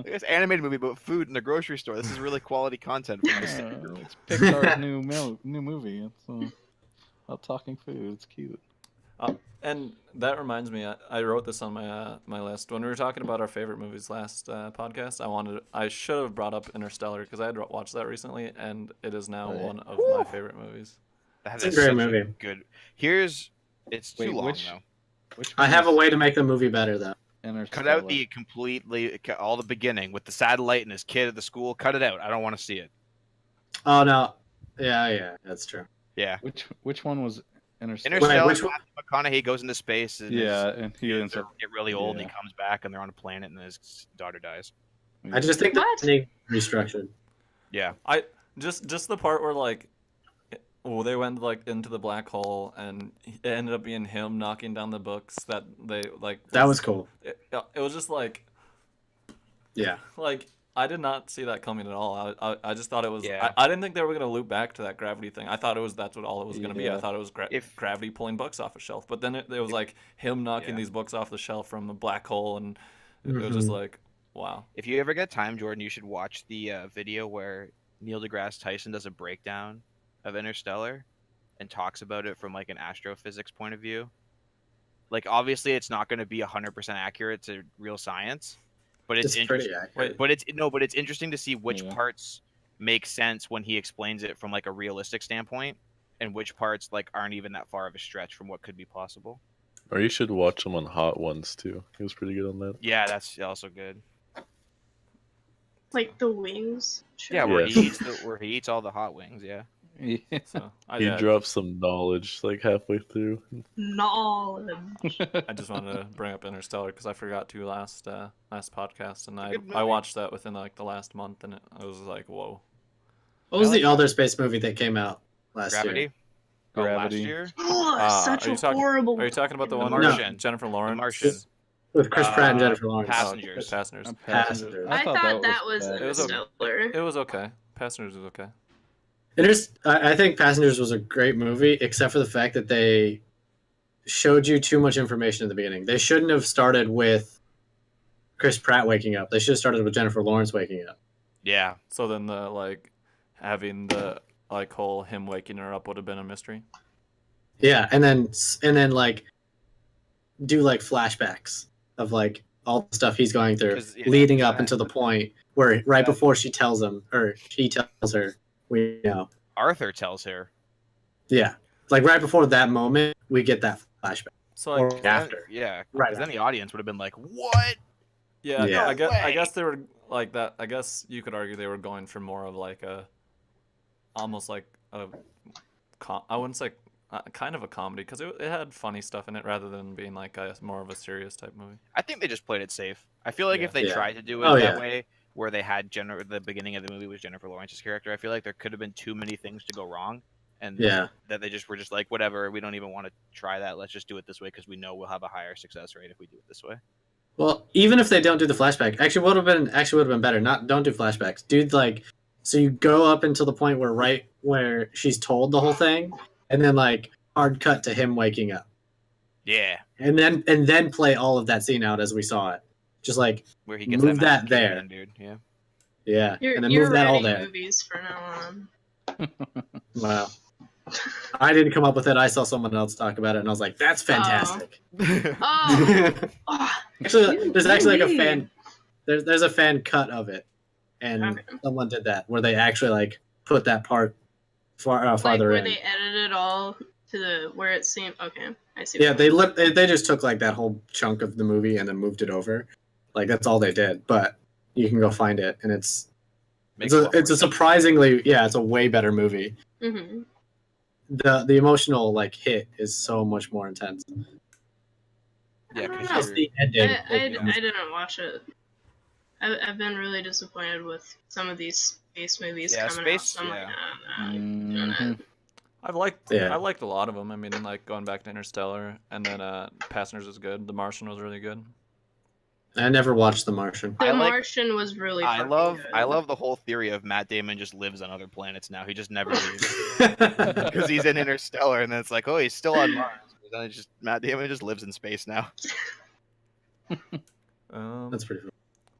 It's an animated movie about food in the grocery store. This is really quality content for this. It's Pixar's new movie. It's about talking food. It's cute. And that reminds me, I wrote this on my list when we were talking about our favorite movies last podcast. I should have brought up Interstellar because I had watched that recently, and it is now Oh, yeah. one of my favorite movies. That It's a is great such movie. Good. It's too Wait, long which- though. Which I have a one way to make the movie better, though. Cut Interstellar? out the completely all the beginning with the satellite and his kid at the school. Cut it out. I don't want to see it. Oh no, yeah, that's true. Yeah. Which one was Interstellar? Interstellar. which one- Matthew McConaughey goes into space. And Yeah, and he ends they up. get really old, and he yeah. comes back, and they're on a planet, and his daughter dies. I just think the What? ending restructured. Yeah. Just the part where like, they went like into the black hole, and it ended up being him knocking down the books that they like. That was cool. It was just like Yeah, I did not see that coming at all. I just thought it was. Yeah. I didn't think they were gonna loop back to that gravity thing. I thought that's what all it was gonna be. I Yeah. thought it was If- gravity pulling books off a shelf. But then it was like him knocking Yeah. these books off the shelf from the black hole, and it was just Mhm. like, wow. If you ever get time, Jordan, you should watch the video where Neil deGrasse Tyson does a breakdown of Interstellar and talks about it from like an astrophysics point of view. Like, obviously, it's not going to be 100% accurate to real science, but it's it's pretty interesting. accurate. But it's interesting to see which Yeah. parts make sense when he explains it from like a realistic standpoint, and which parts like aren't even that far of a stretch from what could be possible. Or you should watch him on Hot Ones too. He was pretty good on that. Yeah, that's also good. Like the wings. Sure. Yeah, where Yes. he eats all the hot wings. Yeah. Yeah. So He dropped some knowledge like halfway through. Knowledge. I just wanted to bring up Interstellar because I forgot to last podcast, and It's a I good movie. watched that within like the last month, and I was like, whoa. What was I like the other space movie that came out last Gravity. year? Oh, last Gravity. year. Oh, such are a you talking- horrible. Are you talking about the The one Martian. with Jennifer Lawrence? Martian. With Chris Pratt and Jennifer Lawrence. Passengers. Passengers. Passengers. I thought that was bad. It was okay. Interstellar. It was okay. Passengers was okay. I think Passengers was a great movie, except for the fact that they showed you too much information in the beginning. They shouldn't have started with Chris Pratt waking up. They should have started with Jennifer Lawrence waking up. Yeah. So then the like having the like whole him waking her up would have been a mystery. Yeah, and then like do like flashbacks of like all the stuff he's going through, 'Cause, yeah, leading up yeah. until the point where right before she tells him, or he tells her, we know. Arthur tells her. Yeah, like right before that moment, we get that flashback. So Or like after. Yeah. Right Because then the audience would have been like, "What?" yeah, Yeah. I No way. guess they were like that. I guess you could argue they were going for more of like a, almost like a, I wouldn't say kind of a comedy because it had funny stuff in it rather than being like a more of a serious type movie. I think they just played it safe. I feel like Yeah. if they Yeah. tried to do it Oh, that yeah. way, where they had the beginning of the movie was Jennifer Lawrence's character, I feel like there could have been too many things to go wrong, and Yeah. that they just were just like, whatever, we don't even want to try that. Let's just do it this way because we know we'll have a higher success rate if we do it this way. Well, even if they don't do the flashback, actually would have been better. Don't do flashbacks. Dude, like, so you go up until the point where she's told the whole thing, and then like hard cut to him waking up, Yeah, and then play all of that scene out as we saw it. Just like where he gets move that that there. in, dude. Yeah. Yeah, You're, and then you're move that all writing there. movies from now on. Wow. I didn't come up with it. I saw someone else talk about it, and I was like, "That's fantastic." Oh, oh Actually, there's actually like a Yay. fan. There's a fan cut of it, and Okay. someone did that where they actually like put that part like farther where in. they edited all to the where it seemed. Okay, I see. Yeah, what they just took like that whole chunk of the movie and then moved it over. Like that's all they did. But you can go find it, and it's a surprisingly it's a way better movie. Mm-hmm. The emotional like hit is so much more intense. Yeah, I don't because know. Just the ending. I didn't watch it. I've been really disappointed with some of these space movies Yeah, coming space- out. So I'm yeah. like, nah, I'm doing it. Yeah. I liked a lot of them. I mean, like going back to Interstellar, and then Passengers was good. The Martian was really good. I never watched The Martian. The I like- Martian was really. I fucking love good. the whole theory of Matt Damon just lives on other planets now. He just never leaves because he's in Interstellar, and then it's like, oh, he's still on Mars. But then it's just Matt Damon just lives in space now. That's pretty cool.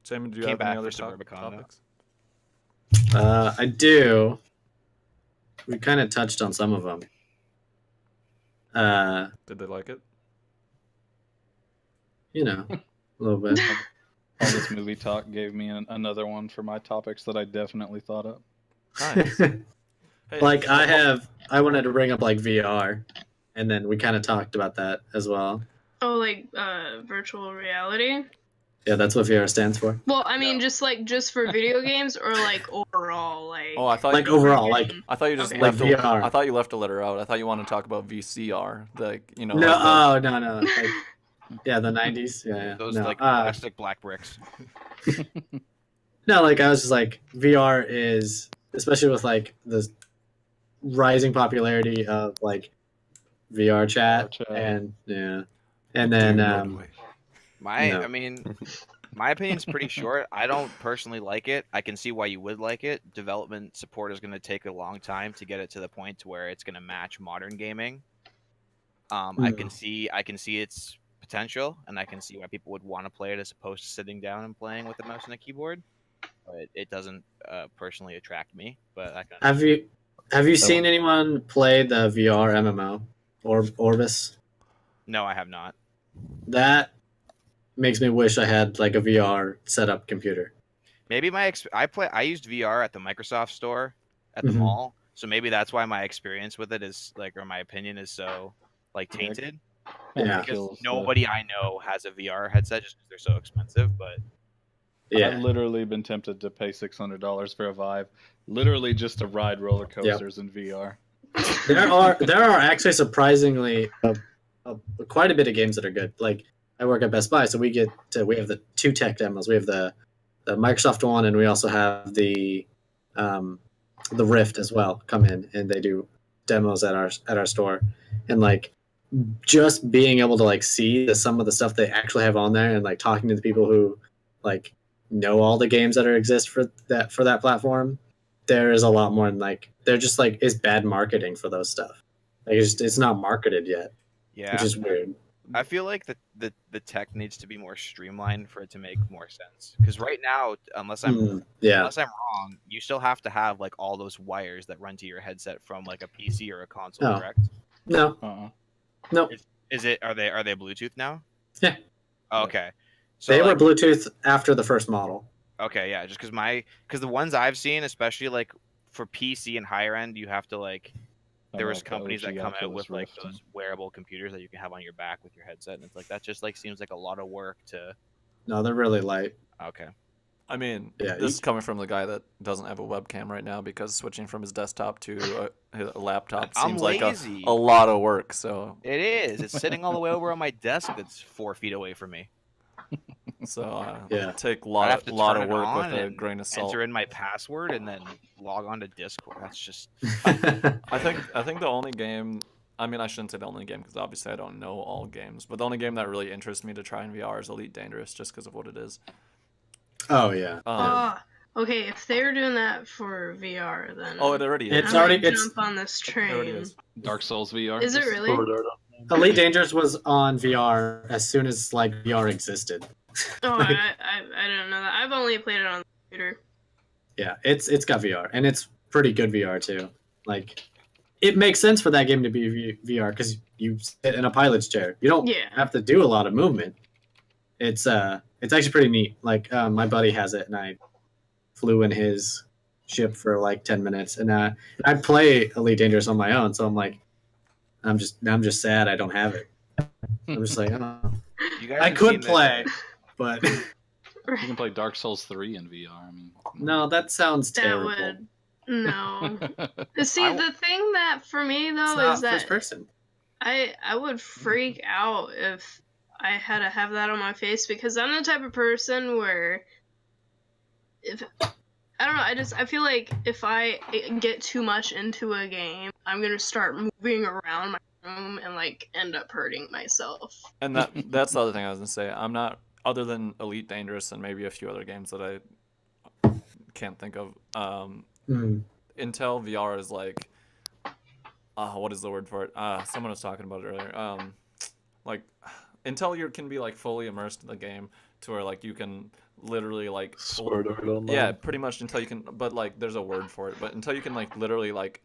Simon, do you Came have any back other for Suburbicon, though. topics? I do. We kind of touched on some of them. Did they like it? You know, a little bit. All this movie talk gave me another one for my topics that I definitely thought up. Nice. Hey, Like I wanted to bring up like VR, and then we kind of talked about that as well. Oh, like virtual reality. Yeah, that's what VR stands for. Well, I mean, just for video games or like overall, like. Oh, I thought Like you, overall, like I thought you just Okay. left. Like VR. I thought you left a letter out. I thought you wanted to talk about VCR, like no, like the- no. Like, yeah, the '90s. Yeah. Those No, like plastic black bricks. no, like I was just like VR is, especially with like the rising popularity of like VR chat, VR chat. and then I mean, my opinion's pretty short. I don't personally like it. I can see why you would like it. Development support is going to take a long time to get it to the point to where it's going to match modern gaming. I can see its potential, and I can see why people would want to play it as opposed to sitting down and playing with a mouse and a keyboard. But it doesn't personally attract me. But I can. have you seen anyone play the VR MMO Orbis? No, I have not. That makes me wish I had like a VR setup computer. Maybe I used VR at the Microsoft store at the Mhm. mall, so maybe that's why my experience with it is like, or my opinion is so like tainted. Yeah. Because nobody I know has a VR headset just because they're so expensive. But I've literally been tempted to pay $600 for a Vive, literally just to ride roller coasters in VR. there are actually surprisingly quite a bit of games that are good. Like I work at Best Buy, so we have the two tech demos. We have the Microsoft one, and we also have the Rift as well. Come in and they do demos at our store, and like just being able to like see some of the stuff they actually have on there, and like talking to the people who like know all the games that exist for that platform. There is a lot more, and like they're just like it's bad marketing for those stuff. Like it's not marketed yet, yeah, which is weird. I feel like the tech needs to be more streamlined for it to make more sense. Because right now, unless I'm wrong, you still have to have like all those wires that run to your headset from like a PC or a console, Oh. correct? No, Uh-uh. no, Is it? Are they Bluetooth now? Yeah. Okay. So they like, were Bluetooth after the first model. okay, yeah. Just because the ones I've seen, especially like for PC and higher end, you have to like. There was Like the companies that OG come out Oculus with like Rift those wearable computers that you can have on your back with your headset, and it's like that just like seems like a lot of work to. No, they're really light. Okay. I mean, Yeah, this is coming from the guy that doesn't have a webcam right now because switching from his desktop to a laptop I'm seems like lazy. a lot of work. So It is. It's sitting all the way over on my desk that's 4 feet away from me. Yeah. take a I have lot to of turn it work with on a and grain of salt. enter in my password and then log on to Discord. That's just I think the only game, I mean, I shouldn't say the only game because obviously I don't know all games, but the only game that really interests me to try in VR is Elite Dangerous just because of what it is. Oh yeah. Okay, if they're doing that for VR, then Oh, it already is. It's I already- might it's- jump on this It already train. is. Dark Souls VR. Is it really? Elite Dangerous was on VR as soon as like VR existed. Oh, Like- I didn't know that. I've only played it on the computer. Yeah, it's got VR and it's pretty good VR too. Like, it makes sense for that game to be VR because you sit in a pilot's chair. You don't Yeah. have to do a lot of movement. It's actually pretty neat. Like, my buddy has it, and I flew in his ship for like 10 minutes, and I play Elite Dangerous on my own. So I'm like, I'm just sad I don't have it. I'm just like, oh, you guys I have could seen play, but You can play Dark Souls 3 in VR. I mean, no, that sounds That terrible. would no. See, I- the thing that for me It's though not is that first person. I would freak out if I had to have that on my face because I'm the type of person where if I don't know, I feel like if I get too much into a game, I'm gonna start moving around my room and like end up hurting myself. And that's the other thing I was gonna say. I'm not, other than Elite Dangerous and maybe a few other games that I can't think of. Intel VR is like, what is the word for it? Someone was talking about it earlier. Like, Intel you can be like fully immersed in the game to where like you can literally like Sword Art Online. yeah, pretty much until you can, but like there's a word for it, but until you can like literally like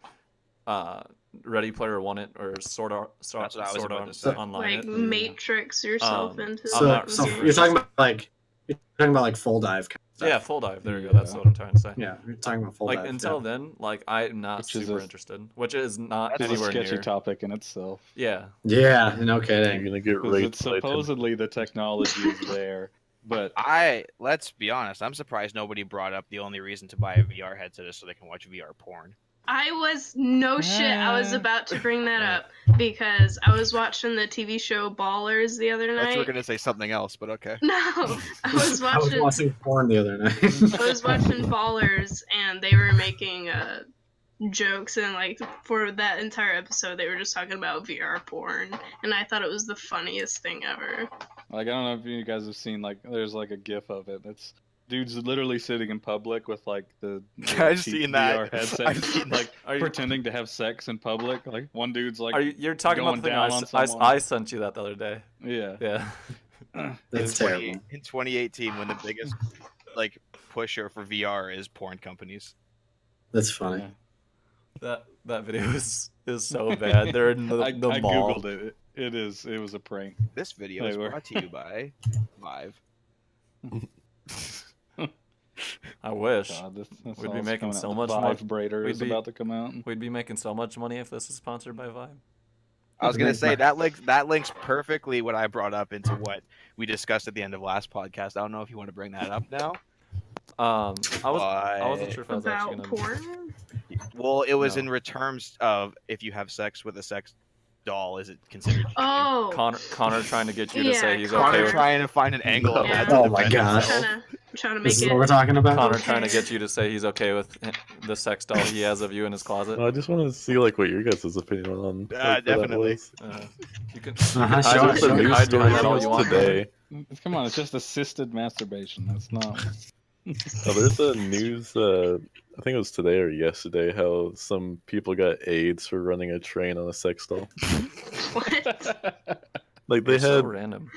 Ready Player One it or sort of That's what I was about to say. online Like it. matrix yourself into I'm not So super you're talking about like full dive. Kind of stuff. Yeah, full dive. There you go. That's what I'm trying to say. Yeah, you're talking about full Like dive. until then, like I'm not Which is super a- interested. Which is not it's a anywhere sketchy near. topic in itself. Yeah. Yeah, no You're kidding. gonna get 'Cause raped it's by 10 supposedly the technology is there, but let's be honest, I'm surprised nobody brought up the only reason to buy a VR headset is so they can watch VR porn. I was no shit. I was Ah. about to bring that up because I was watching the TV show Ballers the other I thought night. you were gonna say something else, but okay. No, I was I was watching. watching porn the other night. I was watching Ballers, and they were making jokes, and like for that entire episode, they were just talking about VR porn, and I thought it was the funniest thing ever. like I don't know if you guys have seen like there's like a GIF of it. It's dudes literally sitting in public with like the I've cheap seen that. VR headset, I've seen like Are you- pretending to have sex in public. Like one dude's like, Are you're talking about going the thing down on someone. I sent you that the other day? yeah. Yeah. That's terrible. In 2018, when the biggest like pusher for VR is porn companies. That's funny. That video is so bad. They're in the I mall. googled it. It was a prank. This video They is were. brought to you by Vive. I wish. God, this We'd be all's making coming so out. much Vive money. Braider We'd is be- about to come out. We'd be making so much money if this is sponsored by Vibe. I was gonna say that links perfectly what I brought up into what we discussed at the end of last podcast. I don't know if you want to bring that up now. I wasn't sure if I was About actually gonna. porn? Well, it was No. in terms of if you have sex with a sex doll, is it considered cheating? Oh, Connor trying to get you to Yeah, say he's Connor okay with trying to find an angle of Yeah. that. to Oh my defend gosh. himself. trying to This make is what we're it. talking about. Connor Okay. trying to get you to say he's okay with the sex doll he has of you in his closet. No, I just want to see like what your guys' opinion on. Like, what that Definitely. was. You can Uh-huh, hide sure, behind- sure. you can hide behind that all News you want. today. Come on, it's just assisted masturbation. That's not. Oh, there's a news. I think it was today or yesterday. How some people got AIDS for running a train on a sex doll. What? Like they You're so had. random.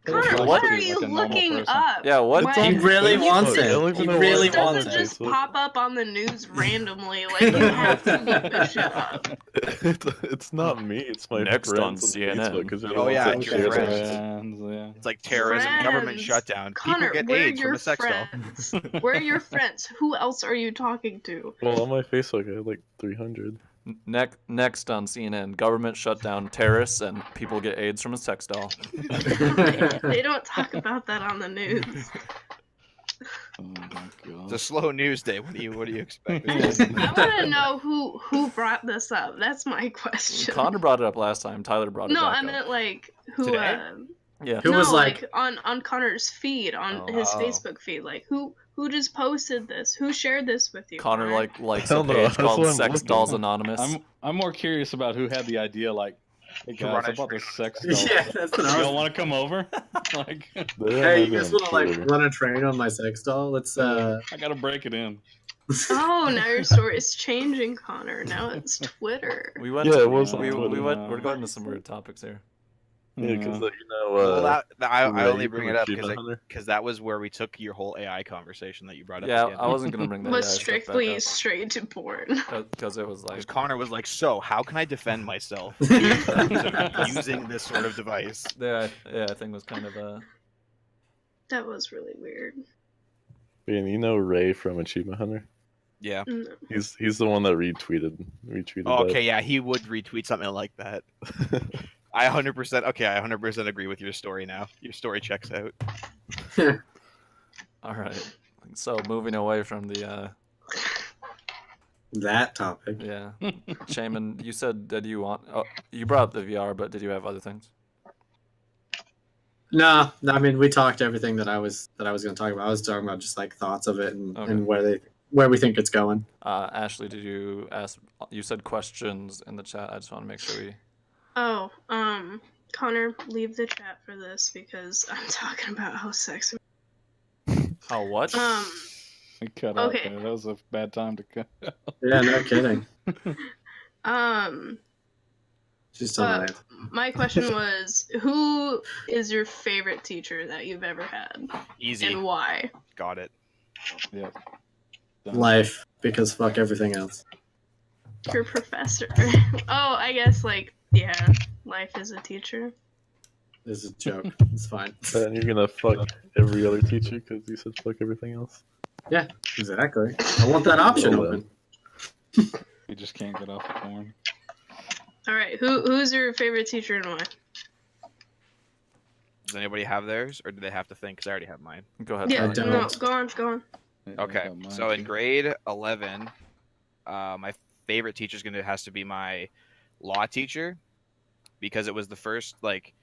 Connor, Like what a are you normal looking person. up? Yeah, what? Why- He really You wants just- I don't it. even He know really It why. wants doesn't it. just pop up on the news randomly. Like you have to look this shit up. It's not me. It's my Next friends on CNN. Facebook, 'cause they're the Oh, ones yeah, that it's share your that. friends. Yeah. It's like terrorism, government Friends. shutdown. Connor, People get where are AIDS from your a sex doll. friends? Where are your friends? Who else are you talking to? Well, on my Facebook, I have like 300. Next on CNN, government shutdown, terrorists, and people get AIDS from a sex doll. They don't talk about that on the news. Oh my It's a gosh. slow news day. What do you expect? I want to know who brought this up. That's my question. Connor brought it up last time. Tyler brought it No, back I up. meant like who. Today? Yeah. Who no, was like, on Connor's feed, on Oh. his Oh. Facebook feed. Like who just posted this? Who shared this with you? Connor likes Hell a no, page that's called what I'm Sex looking Dolls at. Anonymous. I'm more curious about who had the idea. Like, hey To run guys, I a bought this train. sex doll. yeah, that's what I Y'all was. want to come over? Like, Hey, you guys want to like run a train on my sex doll? Let's I gotta break it in. Oh, now your story is changing, Connor. Now it's Twitter. We went. Yeah, it was on we Twitter. went. We're going to some weird topics here. Yeah, because Yeah. Well, I Ray only bring from it up Achievement Hunter. because that was where we took your whole AI conversation that you brought up. Yeah, again. I wasn't gonna bring that. Was AI stuff strictly back straight to porn. up because it was Because like Connor was like, "So, how can I defend myself in terms of using this sort of device?" yeah, I think it was kind of That was really weird. And you know Ray from Achievement Hunter? Yeah. No. He's the one that retweeted Oh, that. okay, yeah, he would retweet something like that. I 100% agree with your story now. Your story checks out. all right. So moving away from the that topic. yeah, Shaman, you said that you brought up the VR, but did you have other things? No, I mean we talked everything that I was going to talk about. I was talking about just like thoughts of it and, Okay. and where we think it's going. Ashleigh, did you ask? You said questions in the chat. I just want to make sure we. Oh, Connor, leave the chat for this because I'm talking about how sexy. Oh, what? It cut out Okay. there. That was a bad time to cut. Yeah, no kidding. She's still not answering. My question was, who is your favorite teacher that you've ever had, Easy. and why? Got it. Yep. Done. Life, because fuck everything else. Your professor. Oh, I guess yeah, life is a teacher. This is a joke. It's fine. And you're gonna fuck every other teacher because you said fuck everything else. Yeah, exactly. I want that option Well, open. You just can't get off the porn. All right, who's your favorite teacher and why? Does anybody have theirs, or do they have to think? Because I already have mine. Go ahead. I Yeah, don't. no, go on. Yeah, Okay, I got mine, so in too. grade 11, my favorite teacher has to be my law teacher, because it was the first, like,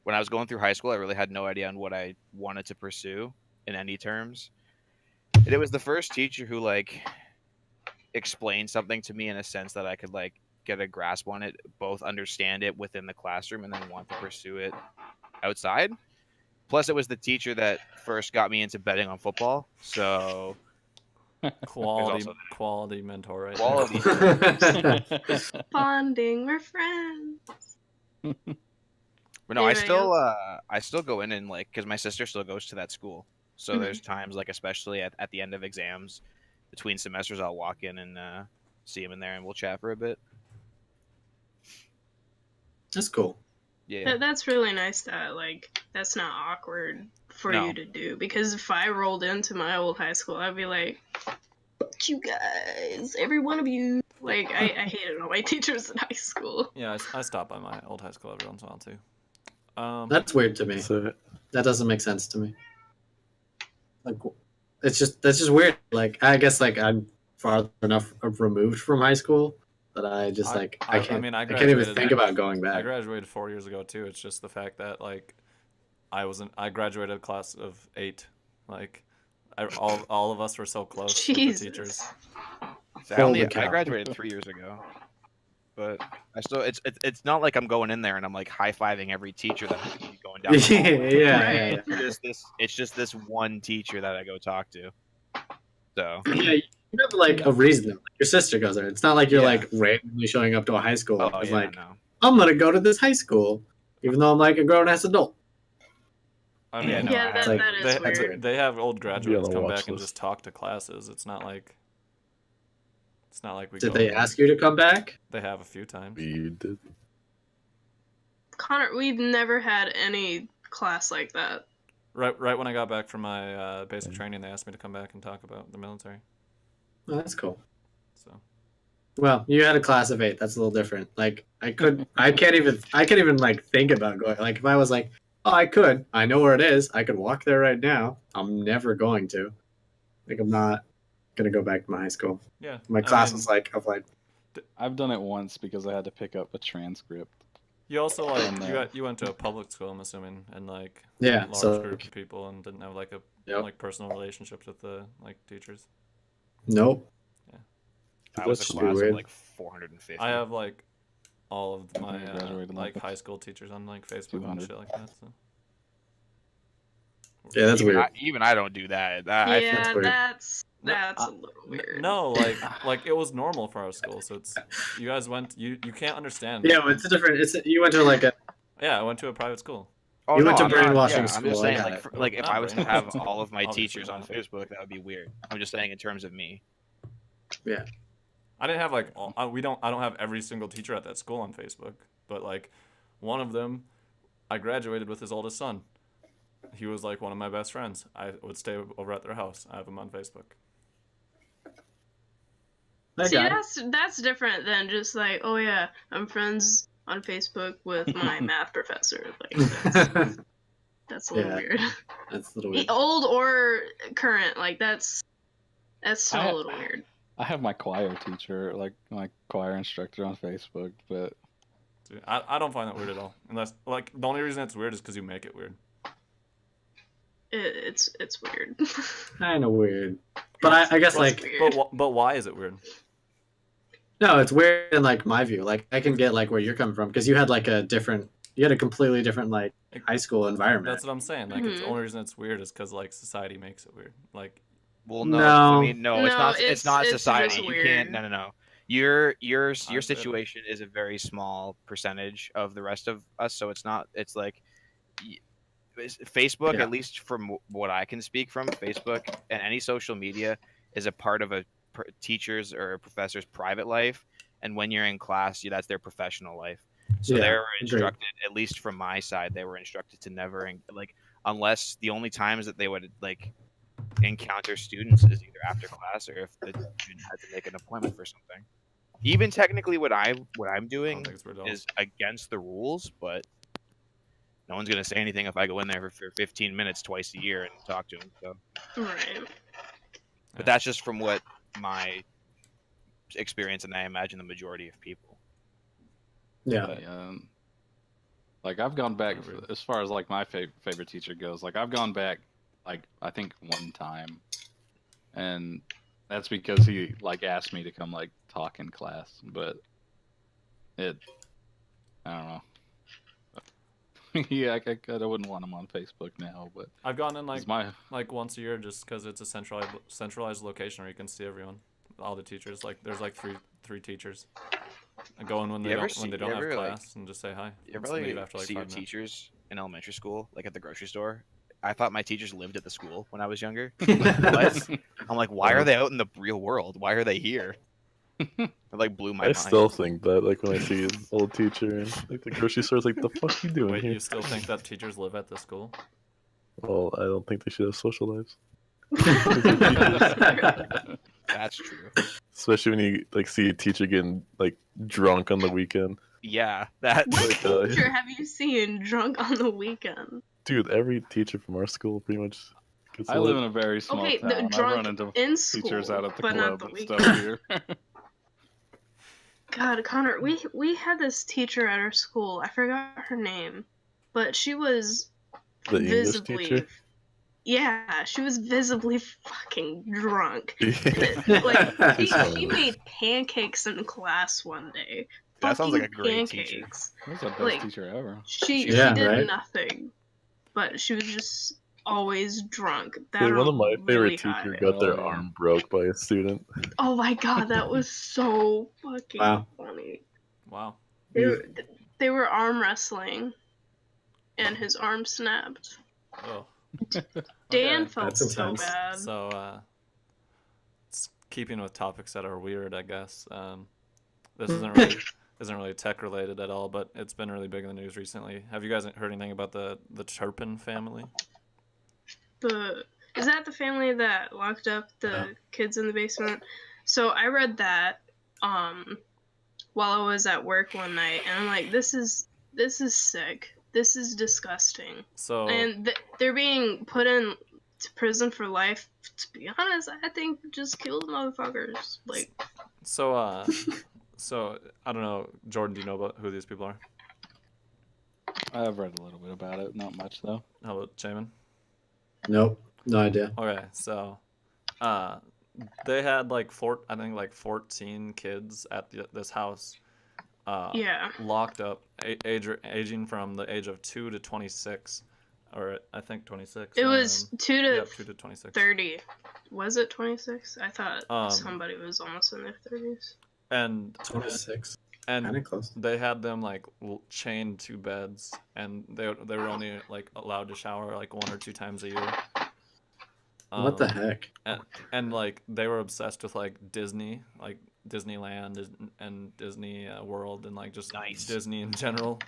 when I was going through high school, I really had no idea on what I wanted to pursue in any terms. And it was the first teacher who, like, explained something to me in a sense that I could, like, get a grasp on it, both understand it within the classroom and then want to pursue it outside. Plus, it was the teacher that first got me into betting on football. So Quality mentor, right? quality. Bonding, we're friends. But no, I Anybody still go in and, like, because my sister still goes to that school. So Mhm. there's times, like, especially at the end of exams, between semesters, I'll walk in and see him in there, and we'll chat for a bit. That's cool. Yeah. That's really nice that that's not awkward for No. you to do, because if I rolled into my old high school, I'd be like, fuck you guys, every one of you. Like I hated all my teachers in high school. Yeah, I stop by my old high school every once in a while too. That's weird to me. So That doesn't make sense to me. Like, that's just weird. Like, I guess like I'm far enough removed from high school that I just I can't even graduated- think about going I back. graduated 4 years ago too. It's just the fact that like I graduated a class of 8. Like all of us were so close with the Jesus. teachers. So Holy I cow. graduated 3 years ago, but I still it's not like I'm going in there and I'm like high-fiving every teacher that I'm gonna be going down. The hallway. yeah. It's just this one teacher that I go talk to. So Yeah, you have like a reason. Like, your sister goes there. It's not like you're Yeah. like randomly showing up to a high school. oh It's yeah, like no. I'm gonna go to this high school, even though I'm like a grown ass adult. I mean, Yeah, no, Yeah, I that, haven't. that is they, weird. they have old graduates the come watch back and list. just talk to classes. It's not like we Did go they ask you to come back? They have a few times. you did. Connor, we've never had any class like that. Right when I got back from my basic training, they asked me to come back and talk about the military. Oh, that's cool. So Well, you had a class of 8. That's a little different. Like I can't even like think about going. Like if I was like, oh, I know where it is. I could walk there right now. I'm never going to. Like I'm not gonna go back to my high school. Yeah. My I class mean, was like of like I've done it once because I had to pick up a transcript. you also like And, you went to a public school, I'm assuming, and like yeah. large So group of people, and didn't have like a Yep. like personal relationships with the like teachers. nope. I was a That's class of weird. like 450. I have like all of I my think I graduated like like high school teachers on like Facebook and 200. shit like that. So. Yeah, that's even weird. even I don't do that. I feel Yeah, weird. that's a little weird. No, like it was normal for our school, so it's you guys went you can't understand. Yeah, but it's a different. You went to like a. Yeah, I went to a private school. Oh, You no, went to I'm not- brainwashing yeah, I'm just school, I saying, got like, it. like if Not I was to have brainwashing, all of my obviously teachers on not. Facebook, that would be weird. I'm just saying in terms of me. Yeah. I didn't have like I don't have every single teacher at that school on Facebook, but like one of them I graduated with his oldest son. He was like one of my best friends. I would stay over at their house. I have him on Facebook. I See, got it. that's different than just like, oh yeah, I'm friends on Facebook with my math professor. Like that's a little Yeah. weird. That's a little weird. Old or current, like that's still a little weird. I have my choir teacher, like my choir instructor on Facebook, but Dude, I don't find that weird at all. Unless like the only reason it's weird is because you make it weird. It's weird. Kind of weird. But I guess It's like weird. But why is it weird? no, it's weird in like my view. Like I can get like where you're coming from because you had a completely different like high school environment. That's what I'm saying. Like it's the Mhm. only reason it's weird is because like society makes it weird. Like Well, no, No. I mean, no, it's No, not. It's not it's just society. You can't. weird. No. Your did. situation is a very small percentage of the rest of us, so it's not. It's like Facebook, Yeah. at least from what I can speak from, Facebook and any social media is a part of a teacher's or a professor's private life, and when you're in class, that's their professional life. So Yeah, they were agreed. instructed, at least from my side, they were instructed to never like unless the only times that they would like encounter students is either after class or if the student had to make an appointment for something. Even technically, what I'm I doing don't think it's weird at all. is against the rules, but no one's gonna say anything if I go in there for 15 minutes twice a year and talk to them. So, Right. but that's just from what my experience, and I imagine the majority of people. Yeah. but, like I've gone back as far as like my favorite teacher goes. Like I've gone back, like I think one time, and that's because he like asked me to come like talk in class. But I don't know. Yeah, I wouldn't want him on Facebook now, but I've gone in it's my like once a year just because it's a centralized location where you can see everyone, all the teachers. Like there's like three teachers. I go in when they You ever don't see- have you ever, like- class and just say hi. You ever and leave like after like see your 5 minutes. teachers in elementary school, like at the grocery store? I thought my teachers lived at the school when I was younger. What? I'm like, why are they out in the real world? Why are they here? It like blew my I mind. still think that, like, when I see an old teacher in like the grocery store, it's like, the fuck you doing Wait, here? you still think that teachers live at the school? Well, I don't think they should have social lives, That's true. especially when you like see a teacher getting like drunk on the weekend. Yeah, that's What Like, teacher have you seen drunk on the weekend? Dude, every teacher from our school pretty much gets I live in lit. a very small Okay, town. the I run drunk into in school, teachers out at the but not club the and stuff weekend. here. God, Connor, we had this teacher at our school. I forgot her name, but she was The English visibly, teacher. yeah, she was visibly fucking drunk. Yeah. Like she made pancakes in class one day. That sounds like a Fucking great teacher. pancakes. That's the best Like, teacher ever. She Yeah, did right? nothing, but she was just always drunk. That Dude, one of my really favorite high. teachers got their Oh, yeah. arm broke by a student. Oh my god, that was so fucking Wow. funny. Wow. They were arm wrestling, and his arm snapped. Oh. Dan Okay. felt That's so intense. bad. So, keeping with topics that are weird, I guess. This isn't really tech related at all, but it's been really big in the news recently. Have you guys heard anything about the Turpin family? Is that the family that locked up the kids in the basement? So I read that while I was at work one night, and I'm like, this is sick. This is disgusting. So And they're being put in to prison for life. To be honest, I think just kill the motherfuckers. Like, So so I don't know, Jordan. Do you know about who these people are? I've read a little bit about it, not much though. How about Jamin? Nope, no idea. Okay, so they had like 14 kids at this house. yeah. Locked up, aging from the age of 2 to 26, or I think 26. It was 2 to 2 to 26. 30. Was it 26? I thought Um, somebody was almost in their 30s. And 26. and Kind of close. they had them like chained to beds, and they were only like allowed to shower like 1 or 2 times a year. What the heck? And like they were obsessed with like Disney, like Disneyland and Disney World, and like just Nice. Disney in general.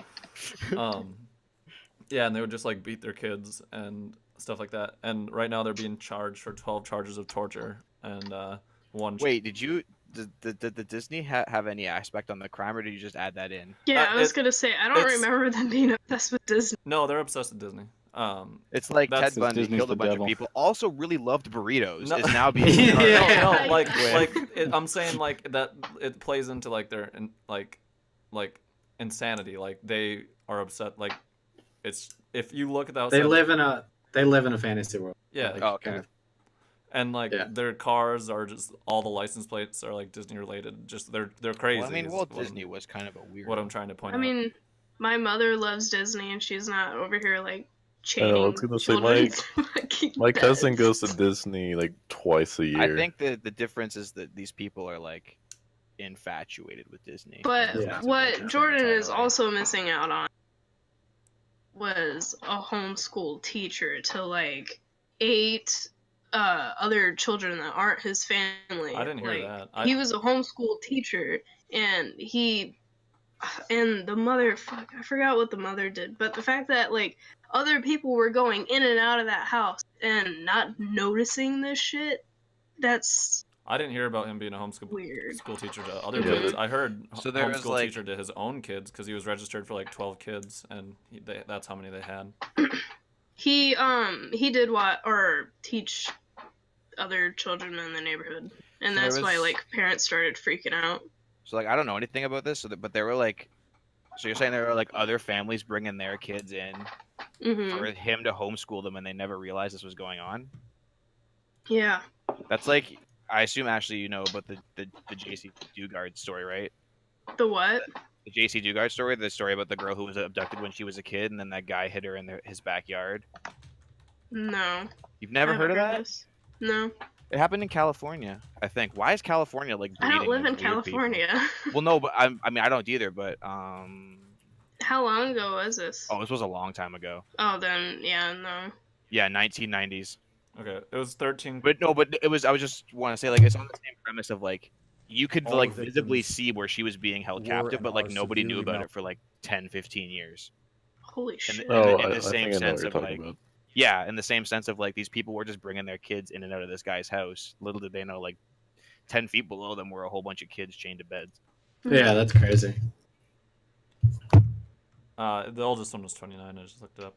Yeah, and they would just like beat their kids and stuff like that. And right now they're being charged for 12 charges of torture and one. Wait, did the Disney have any aspect on the crime, or did you just add that in? Yeah, I was it- gonna say, I don't it's- remember them being obsessed with Disney. No, they're obsessed with Disney. It's like That's- Ted Bundy Disney's killed a the bunch devil. of people. Also, really loved burritos. No. Is now being Yeah. No, like With- I'm saying like that it plays into like their like insanity. Like they are upset. Like it's if you look at the They outside, live in a fantasy world. yeah, Like, Oh, okay. kind of- and like Yeah. their cars are just all the license plates are like Disney related. Just they're crazy. Well, I mean, is Walt what I'm- Disney was kind of a weird. What I'm trying to point I out. mean, my mother loves Disney, and she's not over here like I chaining was gonna say, children to fucking My cousin beds. goes to Disney like twice a year. I think the difference is that these people are like infatuated with Disney. But Yeah. what Jordan is Entirely. also missing out on was a homeschool teacher to like 8 other children that aren't his family. I didn't hear Like, that. he was a homeschool teacher, and the mother, fuck, I forgot what the mother did, but the fact that like other people were going in and out of that house and not noticing this shit, that's I didn't hear about him being a homeschool weird. school teacher to other Yeah, kids. I heard So there was, homeschool like- teacher to his own kids because he was registered for like 12 kids, and that's how many they had. He did teach other children in the neighborhood, and So there that's why was- like parents started freaking out. So like I don't know anything about this, but there were like, so you're saying there were like other families bringing their kids in Hmm. for him to homeschool them, and they never realized this was going on. Yeah. That's like, I assume Ashley, you know about the JC Dugard story, right? The what? The JC Dugard story, the story about the girl who was abducted when she was a kid, and then that guy hit her in his backyard. No. You've never I heard of haven't that? this. No. It happened in California, I think. Why is California like? I don't breeding live in these weird people? California. Well, no, but I mean I don't either. But How long ago was this? oh, this was a long time ago. Oh, then yeah, no. Yeah, 1990s. Okay, it was 13. But no, but it was. I was just want to say like it's on the same premise of like you could All like the visibly victims see where she was being held were captive, and but like are nobody knew severely about mal- it for like 10, 15 years. Holy And shit. the- Oh, in the I same think I know sense what you're of, talking like- about. Yeah, in the same sense of like these people were just bringing their kids in and out of this guy's house. Little did they know, like 10 feet below them were a whole bunch of kids chained to beds. Yeah, that's crazy. The oldest one was 29. I just looked it up.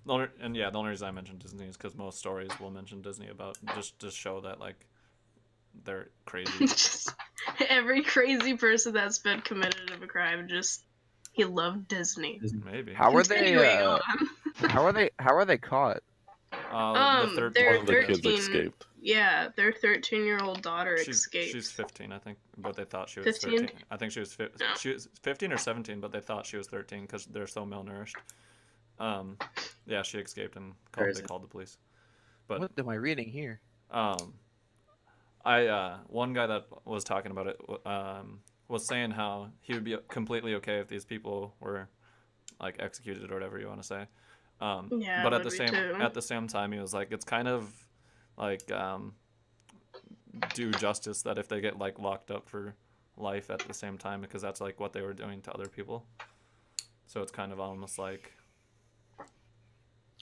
The only reason I mentioned Disney is because most stories will mention Disney about just to show that like they're crazy. Just every crazy person that's been committed of a crime he loved Disney. Maybe. How are they? Continuing on. How are they caught? The they're One of the kids 13. escaped. Yeah, their 13-year-old daughter she's escaped. she's 15, I think, but they thought she was 15? 13. I think she was No. she was 15 or 17, but they thought she was 13 because they're so malnourished. Yeah, she escaped and they Crazy. called the police. But What am I reading here? one guy that was talking about it was saying how he would be completely okay if these people were like executed or whatever you want to say. Yeah, But I at the would be same too. at the same time, he was like, it's kind of like do justice that if they get like locked up for life at the same time, because that's like what they were doing to other people. So it's kind of almost like,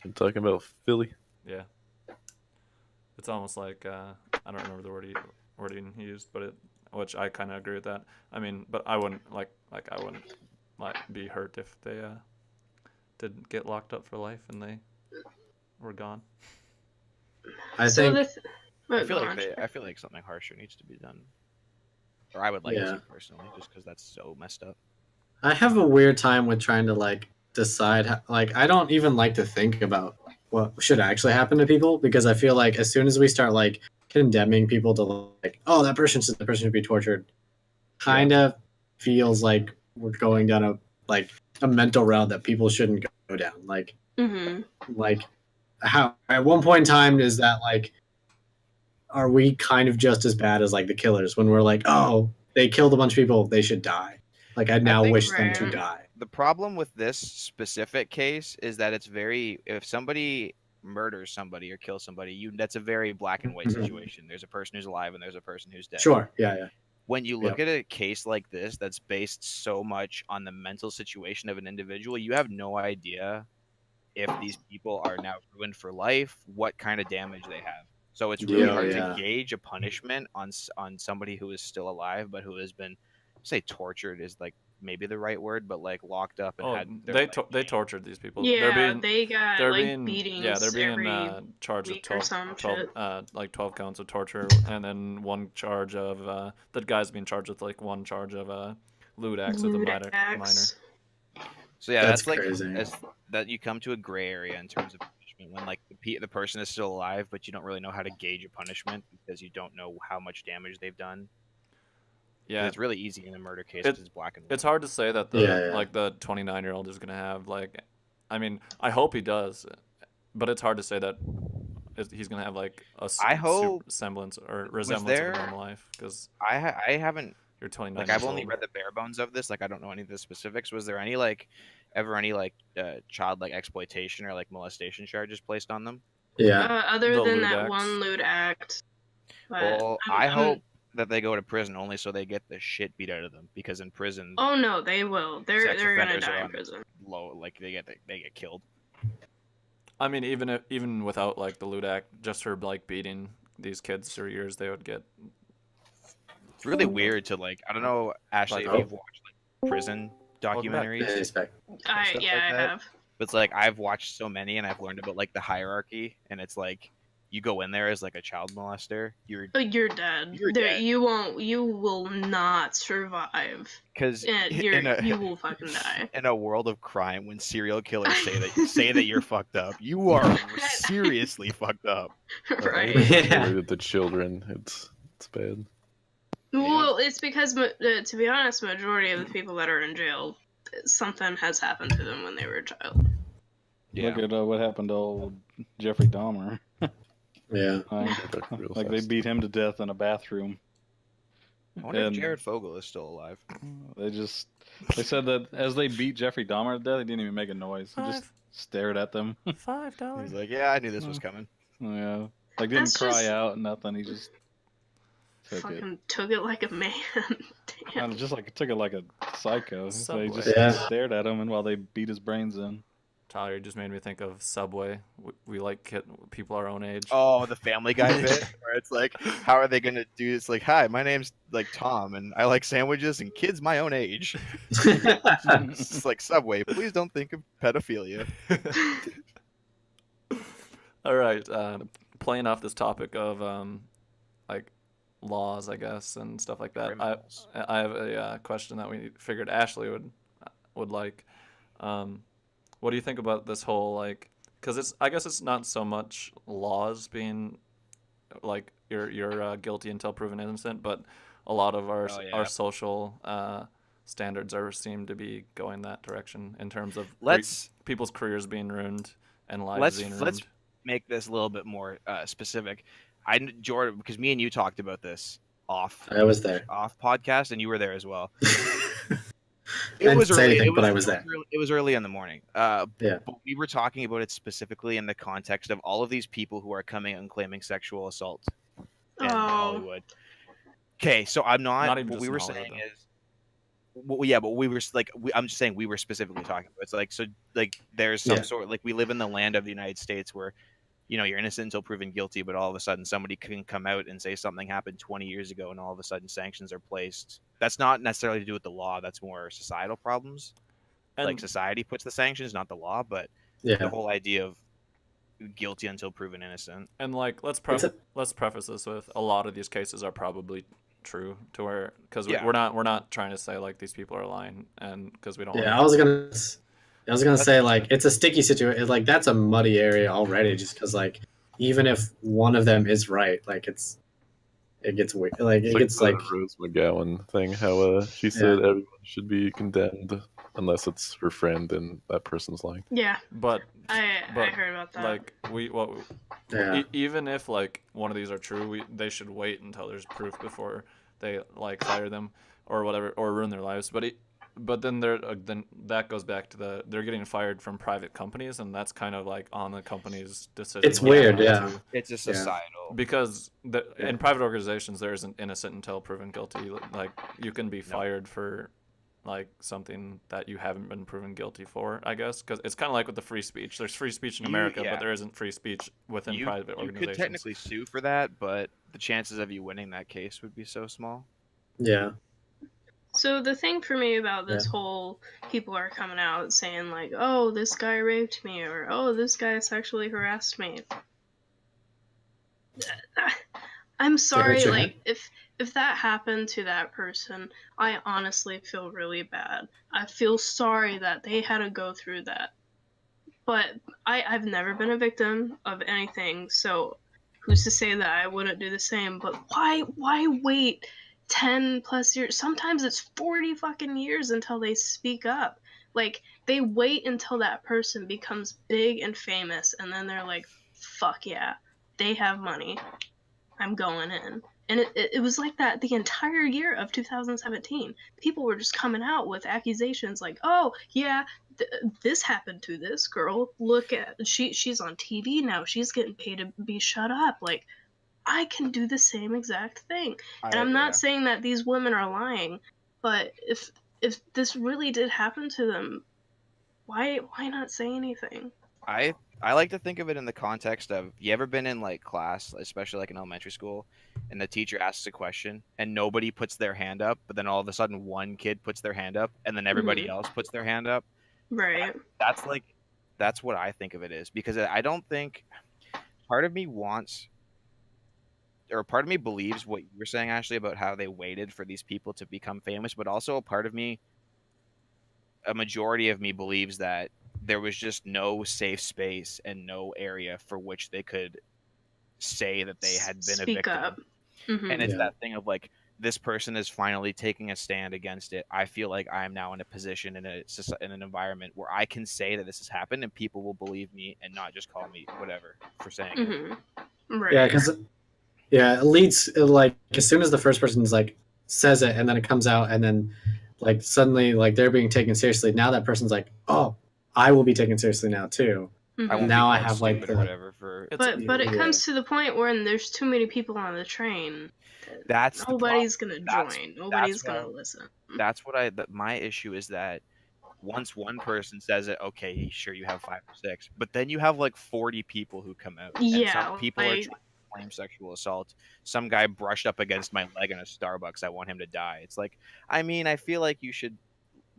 You're talking about Philly. yeah, it's almost like I don't remember the wording he used, but which I kind of agree with that. I mean, but I wouldn't I wouldn't be hurt if they didn't get locked up for life and they were gone. I So think. I feel like something harsher needs to be done, or I would like Yeah. to personally, just because that's so messed up. I have a weird time with trying to like decide. Like, I don't even like to think about what should actually happen to people because I feel like as soon as we start like condemning people to like, oh, that person should be tortured, kind of feels like we're going down a mental route that people shouldn't go down. Like how at one point in time is that like, are we kind of just as bad as like the killers when we're like, oh, they killed a bunch of people, they should die. Like I now think- wish them to Right. die. The problem with this specific case is that it's very, if somebody murders somebody or kills somebody, that's a very black and white Mhm. situation. There's a person who's alive and there's a person who's dead. Sure, yeah. When you look at a case like this that's based so much on the mental situation of an individual, you have no idea if these people are now ruined for life, what kind of damage they have. So it's really Yeah, hard yeah. to gauge a punishment on somebody who is still alive but who has been, say, tortured is like maybe the right word, but like locked up and Oh, had their they life they changed. tortured these people. Yeah, they got they're like being beatings they're being every charged with week or 12, some 12 shit. like 12 counts of torture, and then one charge of the guy's being charged with like one charge of lewd acts with a Lewd minor. acts. So yeah, That's that's like crazy. that you come to a gray area in terms of punishment when like the person is still alive, but you don't really know how to gauge a punishment because you don't know how much damage they've done. 'Cause Yeah, it's really easy in a murder case It- because it's black and white. it's hard to say that Yeah. like the 29-year-old is gonna have like, I mean, I hope he does, but it's hard to say that he's gonna have like a I hope semblance or resemblance of a there- normal life because I haven't you're 29 like years I've only old. read the bare bones of this. Like I don't know any of the specifics. Was there any like ever any like child like exploitation or like molestation charges placed on them? Yeah. Other The than lewd that acts. one lewd act. But Well, I'm- I I'm- hope that they go to prison only so they get the shit beat out of them because in prison, Oh no, they will. They're sex gonna offenders die are in on prison. low, like they get killed. I mean, even without like the lewd act, just for like beating these kids for years, they would get. It's really weird to like I don't know, Ashley, if Oh. you've watched like prison Welcome back. documentaries. Respect. stuff like I that. have. But it's like I've watched so many and I've learned about like the hierarchy and it's like you go in there as like a child molester, you're You're dead. You're dead. You won't. You will not survive. because You will fucking die. in a world of crime when serial killers say that you're fucked up, you are seriously fucked up. Right. Yeah. Related to children, it's bad. Well, it's because, to be honest, majority of the people that are in jail, something has happened to them when they were a child. Yeah. Look at what happened to old Jeffrey Dahmer. Yeah. Real Like they fast. beat him to death in a bathroom. I wonder And if Jared Fogle is still alive. They said that as they beat Jeffrey Dahmer to death, he didn't even make a noise. He just stared at them. $5. He's like, yeah, I knew this was coming. Yeah. Like didn't That's cry just- out, nothing. He just took it. Fucking took it like a man. Damn. Just like took it like a psycho. So he Subway. just Yeah. stared at him, and while they beat his brains in. Tyler, you just made me think of Subway. We like people our own age. Oh, the Family Guy bit where it's like, how are they gonna do this? Like, hi, my name's like Tom, and I like sandwiches and kids my own age. It's like Subway. Please don't think of pedophilia. All right, playing off this topic of like laws, I guess, and stuff like that. Criminals. I have a question that we figured Ashley would like. What do you think about this whole like? Because I guess it's not so much laws being like you're guilty until proven innocent, but a lot of our Oh, yeah. our social standards seem to be going that direction in terms of Let's people's careers being ruined and lives being ruined. let's make this a little bit more specific. Jordan, because me and you talked about this off I was there. podcast, and you were there as well. I didn't say anything, but I was there. It was early in the morning. Yeah. But we were talking about it specifically in the context of all of these people who are coming out and claiming sexual assault in Oh. Hollywood. Okay, so I'm not. Not even what just we in were Hollywood, saying though. is, well, yeah, but we were like, I'm just saying we were specifically talking about. It's like so, like there's some Yeah. sort like we live in the land of the United States where, you're innocent until proven guilty, but all of a sudden somebody can come out and say something happened 20 years ago, and all of a sudden sanctions are placed. That's not necessarily to do with the law. That's more societal problems. And Like society puts the sanctions, not the law. But Yeah. the whole idea of guilty until proven innocent. And like, let's preface this with a lot of these cases are probably true to where because we're not trying to say like these people are lying and because we don't. Yeah, I was gonna say like it's a sticky situation. Like that's a muddy area already, just because like even if one of them is right, like it gets weird. Like it gets the like Rose McGowan thing. How she said everyone should be condemned unless it's her friend and that person's lying. Yeah, but I heard about that. Like even if like one of these are true, they should wait until there's proof before they like fire them or whatever or ruin their lives. But then then that goes back to they're getting fired from private companies, and that's kind of like on the company's decision. It's weird, yeah. It's a societal because in private organizations there isn't innocent until proven guilty. Like you can be fired for like something that you haven't been proven guilty for, I guess, because it's kind of like with the free speech. There's free speech in America, but there isn't free speech within private organizations. You could technically sue for that, but the chances of you winning that case would be so small. Yeah. So the thing for me about this whole people are coming out saying like, oh, this guy raped me, or oh, this guy sexually harassed me. I'm sorry, like if that happened to that person, I honestly feel really bad. I feel sorry that they had to go through that. But I've never been a victim of anything, so who's to say that I wouldn't do the same? But why wait 10 plus years? Sometimes it's 40 fucking years until they speak up. Like, they wait until that person becomes big and famous, and then they're like, fuck yeah, they have money. I'm going in. And it was like that the entire year of 2017. People were just coming out with accusations like, oh, yeah, this happened to this girl. Look at, she's on TV now. She's getting paid to be shut up. Like, I can do the same exact thing. And I'm not saying that these women are lying, but if this really did happen to them, why not say anything? I like to think of it in the context of, you ever been in like class, especially like in elementary school, and the teacher asks a question and nobody puts their hand up, but then all of a sudden one kid puts their hand up and then everybody else puts their hand up. Right. That's what I think of it is, because I don't think part of me believes what you were saying, Ashley, about how they waited for these people to become famous, but also a majority of me believes that there was just no safe space and no area for which they could say that they had been Speak a victim. up. Mm-hmm. And it's that thing of like, this person is finally taking a stand against it. I feel like I am now in a position in an environment where I can say that this has happened and people will believe me and not just call me whatever for saying it. Right. Yeah, because it leads like as soon as the first person's like says it and then it comes out and then like suddenly like they're being taken seriously. Now that person's like, oh, I will be taken seriously now too. Now I have like whatever for. But it comes to the point where there's too many people on the train. Nobody's gonna join. Nobody's gonna listen. That's what my issue is, that once one person says it, okay, sure, you have 5 or 6, but then you have like 40 people who come out. Yeah, and some people are trying to claim sexual assault. Some guy brushed up against my leg in a Starbucks. I want him to die. It's like, I mean, I feel like you should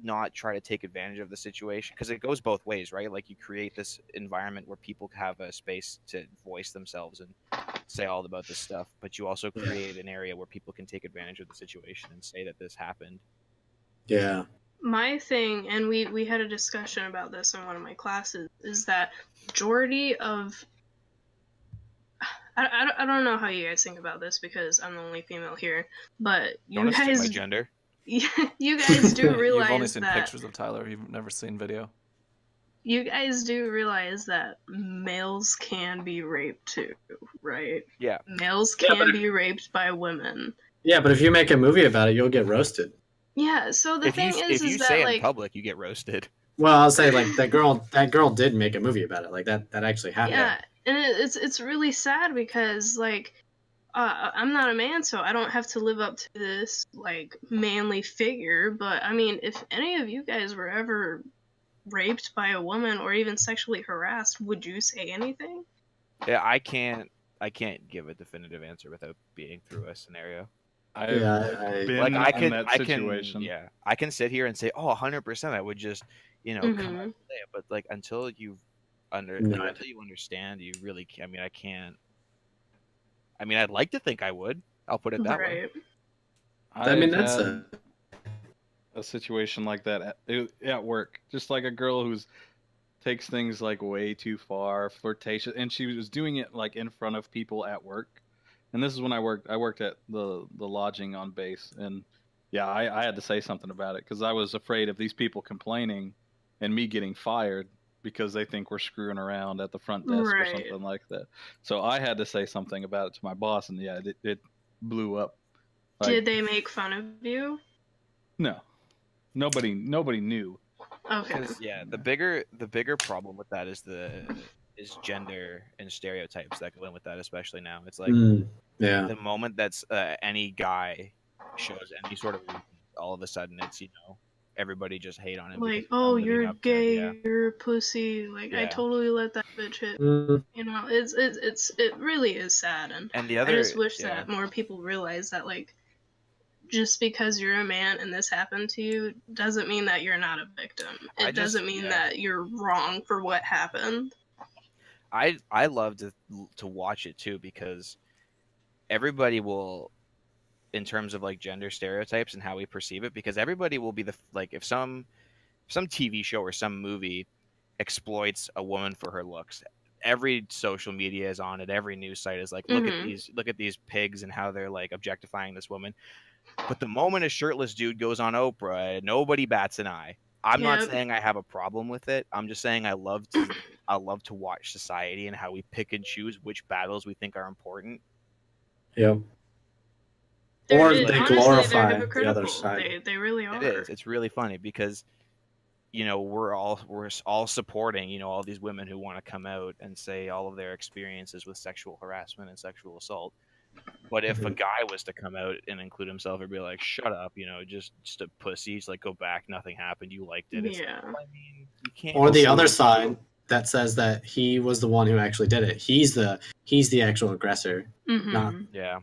not try to take advantage of the situation, because it goes both ways, right? Like, you create this environment where people have a space to voice themselves and say all about this stuff, but you also create an area where people can take advantage of the situation and say that this happened. Yeah. My thing, and we had a discussion about this in one of my classes, is that majority of I don't know how you guys think about this because I'm the only female here, but you guys, my gender. You guys do realize you've only seen that pictures of Tyler. You've never seen video. You guys do realize that males can be raped too, right? Yeah. Males can be raped by women. Yeah, but if you make a movie about it, you'll get roasted. Yeah. So the thing is, if you that say like in public, you get roasted. Well, I'll say like that girl did make a movie about it. Like that actually happened. Yeah, and it's really sad because like I'm not a man, so I don't have to live up to this like manly figure. But I mean, if any of you guys were ever raped by a woman or even sexually harassed, would you say anything? Yeah, I can't give a definitive answer without being through a scenario. I've been like in that situation. I can sit here and say, oh, 100%, I would just, come out and say it. But like, until you've No. until you understand, you really can't. I mean, I can't. I mean, I'd like to think I would. I'll put it that way. Right. I mean, I've that's had a situation like that at work. Just like a girl who's takes things like way too far, flirtatious, and she was doing it like in front of people at work. And this is when I worked at the lodging on base, and yeah, I had to say something about it because I was afraid of these people complaining and me getting fired because they think we're screwing around at the front desk or Right. something like that. So I had to say something about it to my boss, and yeah, it blew up. Like, Did they make fun of you? no, nobody knew. Okay. Because the bigger problem with that is gender and stereotypes that go in with that, especially now. It's like yeah. the moment that's any guy shows any sort of weakness, all of a sudden it's everybody just hate on him. Like, because he's oh, not living you're up to it, gay, yeah. you're a pussy. Like, I Yeah. totally let that bitch hit. Mm, You know, it really is sad, and And the I other, just wish that more people realize that, like, just because you're a man and this happened to you doesn't mean that you're not a victim. It doesn't mean that you're wrong for what happened. I love to watch it too, because everybody will, in terms of like gender stereotypes and how we perceive it, because everybody will be like, if some TV show or some movie exploits a woman for her looks, every social media is on it, every news site is like, look at these pigs and how they're like objectifying this woman. But the moment a shirtless dude goes on Oprah, nobody bats an eye. I'm not saying I have a problem with it. I'm just saying I love to watch society and how we pick and choose which battles we think are important. yeah. Or they glorify the other side. They really are. It is. It's really funny because we're all supporting all these women who want to come out and say all of their experiences with sexual harassment and sexual assault. But if a guy was to come out and include himself and be like, "Shut up, just a pussy," he's like, "Go back, nothing happened, you liked it." It's Yeah. like, I mean, you can't. Or the other side that says that he was the one who actually did it. He's the actual aggressor. Not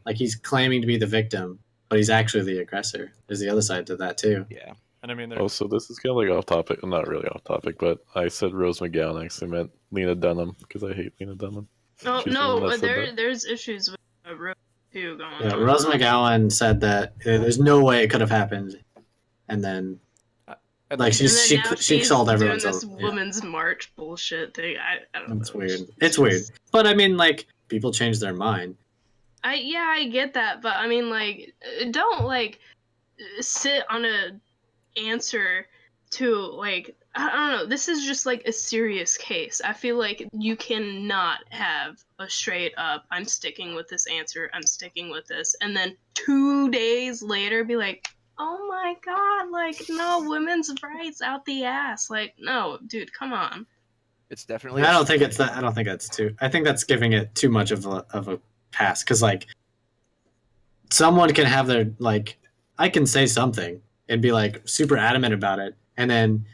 like he's claiming to be the victim, but he's actually the aggressor. There's the other side to that too. Yeah. And I mean, Also, this is kind of like off topic. Not really off topic, but I said Rose McGowan. I actually meant Lena Dunham because I hate Lena Dunham. Oh She's the one no, that said that. there's issues with Rose too going on. Yeah, Rose McGowan said that there's no way it could have happened, and then like she called everyone doing this women's march bullshit thing. I don't know. It's weird. It's weird. But I mean, like, people change their mind. I get that, but I mean, like, don't like sit on a answer to like, I don't know. This is just like a serious case. I feel like you cannot have a straight up, I'm sticking with this answer, I'm sticking with this, and then 2 days later be like, oh my god, like, no, women's rights out the ass. Like, no, dude, come on. It's definitely. I don't think it's that. I don't think that's too. I think that's giving it too much of a pass, because like, someone can have their like, I can say something and be like super adamant about it, and then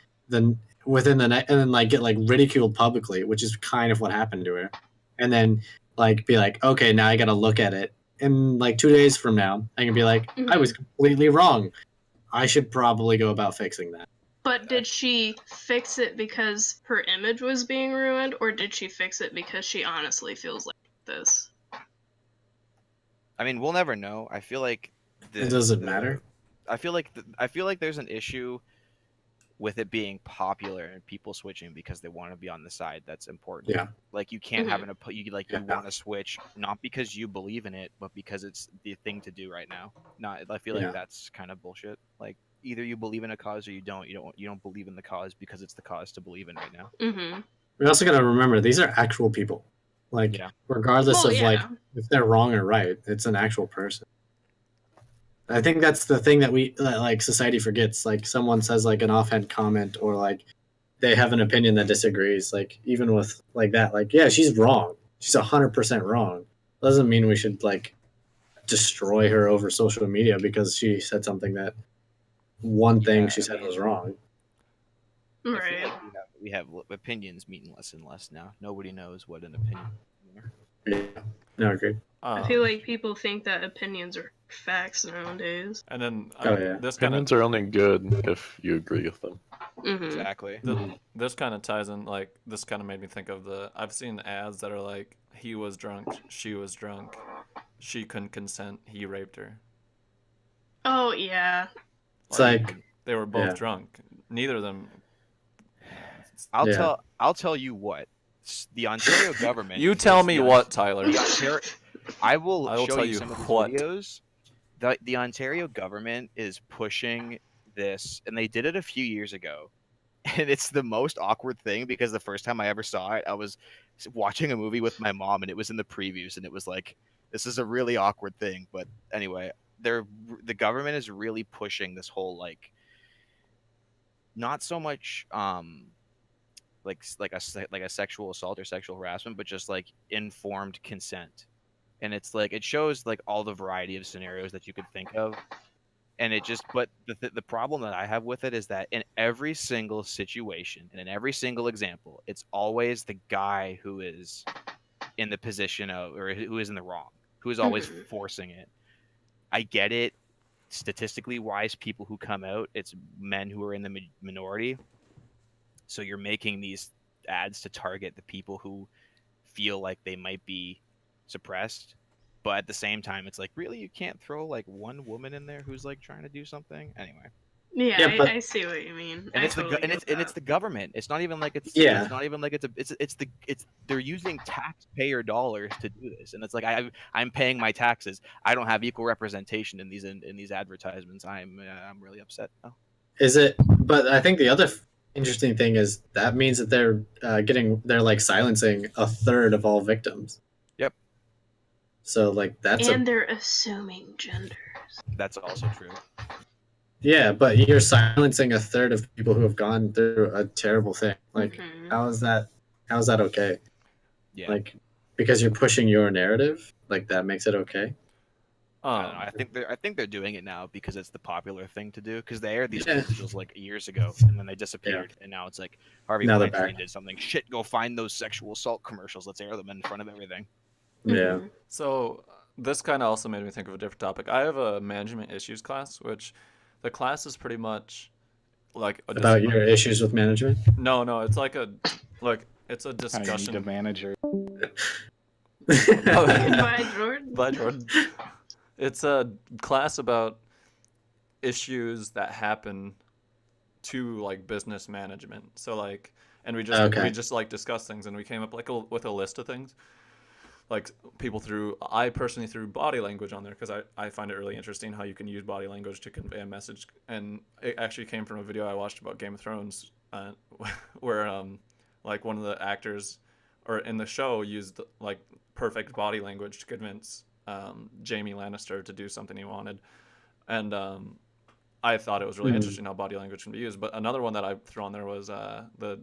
within the night, and then like get like ridiculed publicly, which is kind of what happened to her, and then like be like, okay, now I got to look at it. And like 2 days from now, I can be like, I was completely wrong. I should probably go about fixing that. But did she fix it because her image was being ruined, or did she fix it because she honestly feels like this? I mean, we'll never know. I feel like It doesn't matter. I feel like there's an issue with it being popular and people switching because they want to be on the side that's important. Yeah. Like you can't have you want to switch not because you believe in it, but because it's the thing to do right now. I feel like that's kind of bullshit. Like either you believe in a cause or you don't. You don't believe in the cause because it's the cause to believe in right now. Mm-hmm. We also got to remember these are actual people. Like regardless of like if they're wrong or right, it's an actual person. I think that's the thing that like society forgets. Like someone says like an offhand comment, or like they have an opinion that disagrees. Like even with like that, like yeah, she's wrong. She's 100% wrong. Doesn't mean we should like destroy her over social media because she said something that one thing she said was wrong. Right. I feel like we have opinions mean less and less now. Nobody knows what an opinion is anymore. Yeah, no, I agree. I feel like people think that opinions are facts nowadays. And then this opinions are only good if you agree with them. Mhm. Exactly. This kind of ties in, like, this kind of made me think of I've seen ads that are like, he was drunk, she was drunk, she couldn't consent, he raped her. Oh yeah. It's like, They were both yeah. drunk. Neither of them. Yeah. I'll tell you what. The Ontario government. You tell is me the what, Tyler. The Ontario, I will I will show tell you you some of these what. videos. The Ontario government is pushing this, and they did it a few years ago. And it's the most awkward thing because the first time I ever saw it, I was watching a movie with my mom, and it was in the previews, and it was like, this is a really awkward thing. But anyway, the government is really pushing this whole, like, not so much like a sexual assault or sexual harassment, but just like informed consent. And it's like, it shows like all the variety of scenarios that you could think of. And it just, but the problem that I have with it is that in every single situation and in every single example, it's always the guy who is in the position of, or who is in the wrong, who is always forcing it. I get it. Statistically wise, people who come out, it's men who are in the minority. So you're making these ads to target the people who feel like they might be suppressed. But at the same time, it's like, really, you can't throw like one woman in there who's like trying to do something anyway. Yeah, Yeah, but- I see what you mean. And I it's totally get that. it's the government. It's not even like it's Yeah. It's not even like it's they're using taxpayer dollars to do this, and it's like I'm paying my taxes. I don't have equal representation in these advertisements. I'm really upset now. Is it? But I think the other interesting thing is that means that they're like silencing a third of all victims. Yep. So like that's and they're assuming genders. That's also true. Yeah, but you're silencing a third of people who have gone through a terrible thing. Like, Mhm. how is that okay? Yeah. Like, because you're pushing your narrative, like that makes it okay. I don't know. I think they're doing it now because it's the popular thing to do. Because they aired these Yeah. commercials like years ago, and then they disappeared, and now it's like Harvey Now they're Weinstein back. did something. Shit, go find those sexual assault commercials. Let's air them in front of everything. Yeah. Mhm. So this kind of also made me think of a different topic. I have a management issues class, which the class is pretty much like About your issues with management. No, it's like it's a How you need discussion. to manage your Goodbye, Jordan. Bye, Jordan. It's a class about issues that happen to like business management. So like, and we just like discuss things, and we came up like with a list of things. Like I personally threw body language on there because I find it really interesting how you can use body language to convey a message. And it actually came from a video I watched about Game of Thrones, where like one of the actors or in the show used like perfect body language to convince Jaime Lannister to do something he wanted. And I thought it was really interesting how body language can be used. But another one that I threw on there was the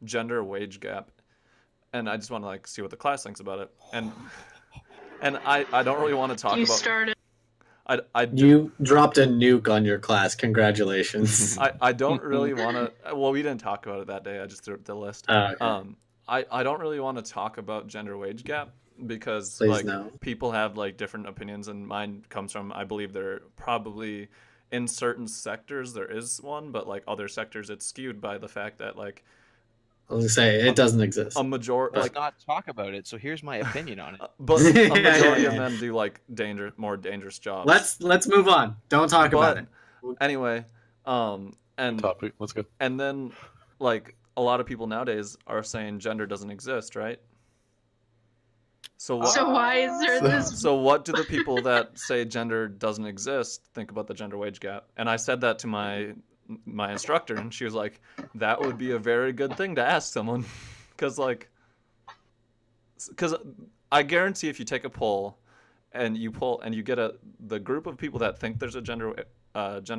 gender wage gap. And I just want to like see what the class thinks about it. And I don't really want to talk You about. started. You dropped a nuke on your class. Congratulations. I don't really want to. Well, we didn't talk about it that day. I just threw up the list. Okay. I don't really want to talk about gender wage gap because Please like no. people have like different opinions, and mine comes from I believe there probably in certain sectors there is one, but like other sectors it's skewed by the fact that like I was gonna say it doesn't exist. a majority Let's like not talk about it. So here's my opinion on it. but a majority of Yeah. them do like more dangerous jobs. Let's move on. Don't talk about it. Anyway, and Topic. Let's go. and then like a lot of people nowadays are saying gender doesn't exist, right? So what? So why is there this? So what do the people that say gender doesn't exist think about the gender wage gap? And I said that to my instructor, and she was like, "That would be a very good thing to ask someone," because I guarantee if you take a poll, and you get the group of people that think there's a gender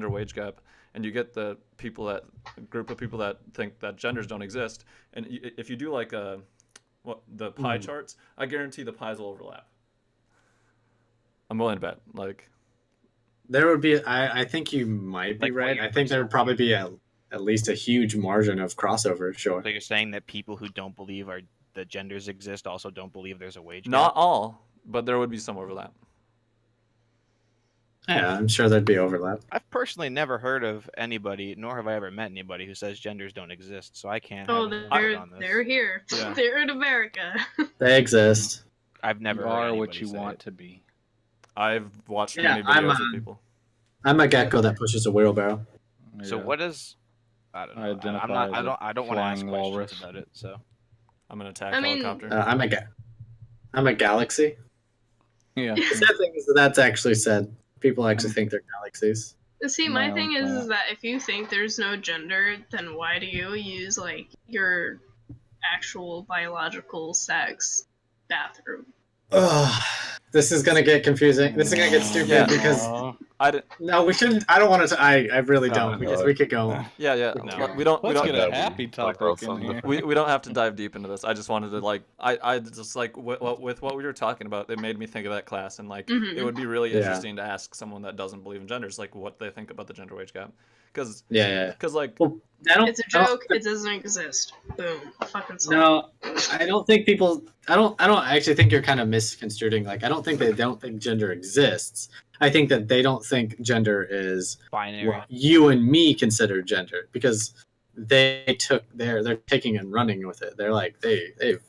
wage gap, and you get the group of people that think that genders don't exist, and if you do like the pie charts, I guarantee the pies will overlap. I'm willing to bet. Like, There would be. I think you might be Like, what right. you're I think there would probably be at least a huge margin of crossover. Sure. So you're saying that people who don't believe the genders exist also don't believe there's a wage gap? not all, but there would be some overlap. Yeah, I'm sure there'd be overlap. I've personally never heard of anybody, nor have I ever met anybody who says genders don't exist. So I can't have Oh, an input they're on this. they're here. Yeah. They're in America. They exist. I've never You heard are anybody what you say want it. to be. I've watched Yeah, many I'm videos a- of people. I'm a gecko that pushes a wheelbarrow. So Yeah. what is? I don't know. Identify I'm not. as I a don't want to ask flying questions walrus. about it. So I'm an attack I mean- helicopter. I'm a galaxy. Yeah. The sad thing is that's actually said. People actually think they're galaxies. See, My my own thing is planet. that if you think there's no gender, then why do you use like your actual biological sex bathroom? Ugh, this is gonna get confusing. This is gonna get stupid Yeah. because I didn't. no, we shouldn't. I don't want to. I really No, don't because we could go. Yeah, yeah. No. We don't. Let's we get don't. a happy topic in here. We don't have to dive deep into this. I just wanted to like. I just like with what we were talking about. It made me think of that class and like Mhm. it would be really Yeah. interesting to ask someone that doesn't believe in genders like what they think about the gender wage gap. Because Yeah. like Well, I don't. It's a I don't- joke. It doesn't exist. Boom. Fucking solved. No, I don't think people. I don't actually think you're kind of misconstruing. Like, I don't think they don't think gender exists. I think that they don't think gender is binary. what you and me consider gender because they're taking and running with it. They're like they've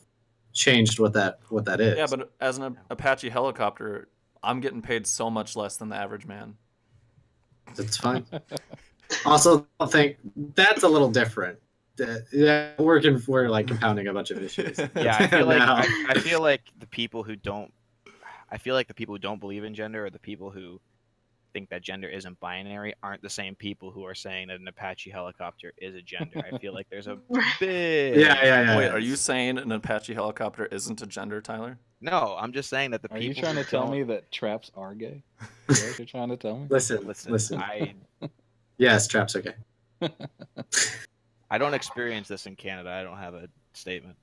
changed what that is. yeah, but as an Apache helicopter, I'm getting paid so much less than the average man. It's fine. Also, I think that's a little different. Yeah, we're like compounding a bunch of issues. Yeah, I feel like Now. I feel like the people who don't. I feel like the people who don't believe in gender or the people who think that gender isn't binary aren't the same people who are saying that an Apache helicopter is a gender. I feel like there's a big. Yeah. Wait, are you saying an Apache helicopter isn't a gender, Tyler? No, I'm just saying that the Are people. you trying to who tell don't- me that traps are gay? Is that what you're trying to tell me? Listen. I Yes, traps okay. I don't experience this in Canada. I don't have a statement.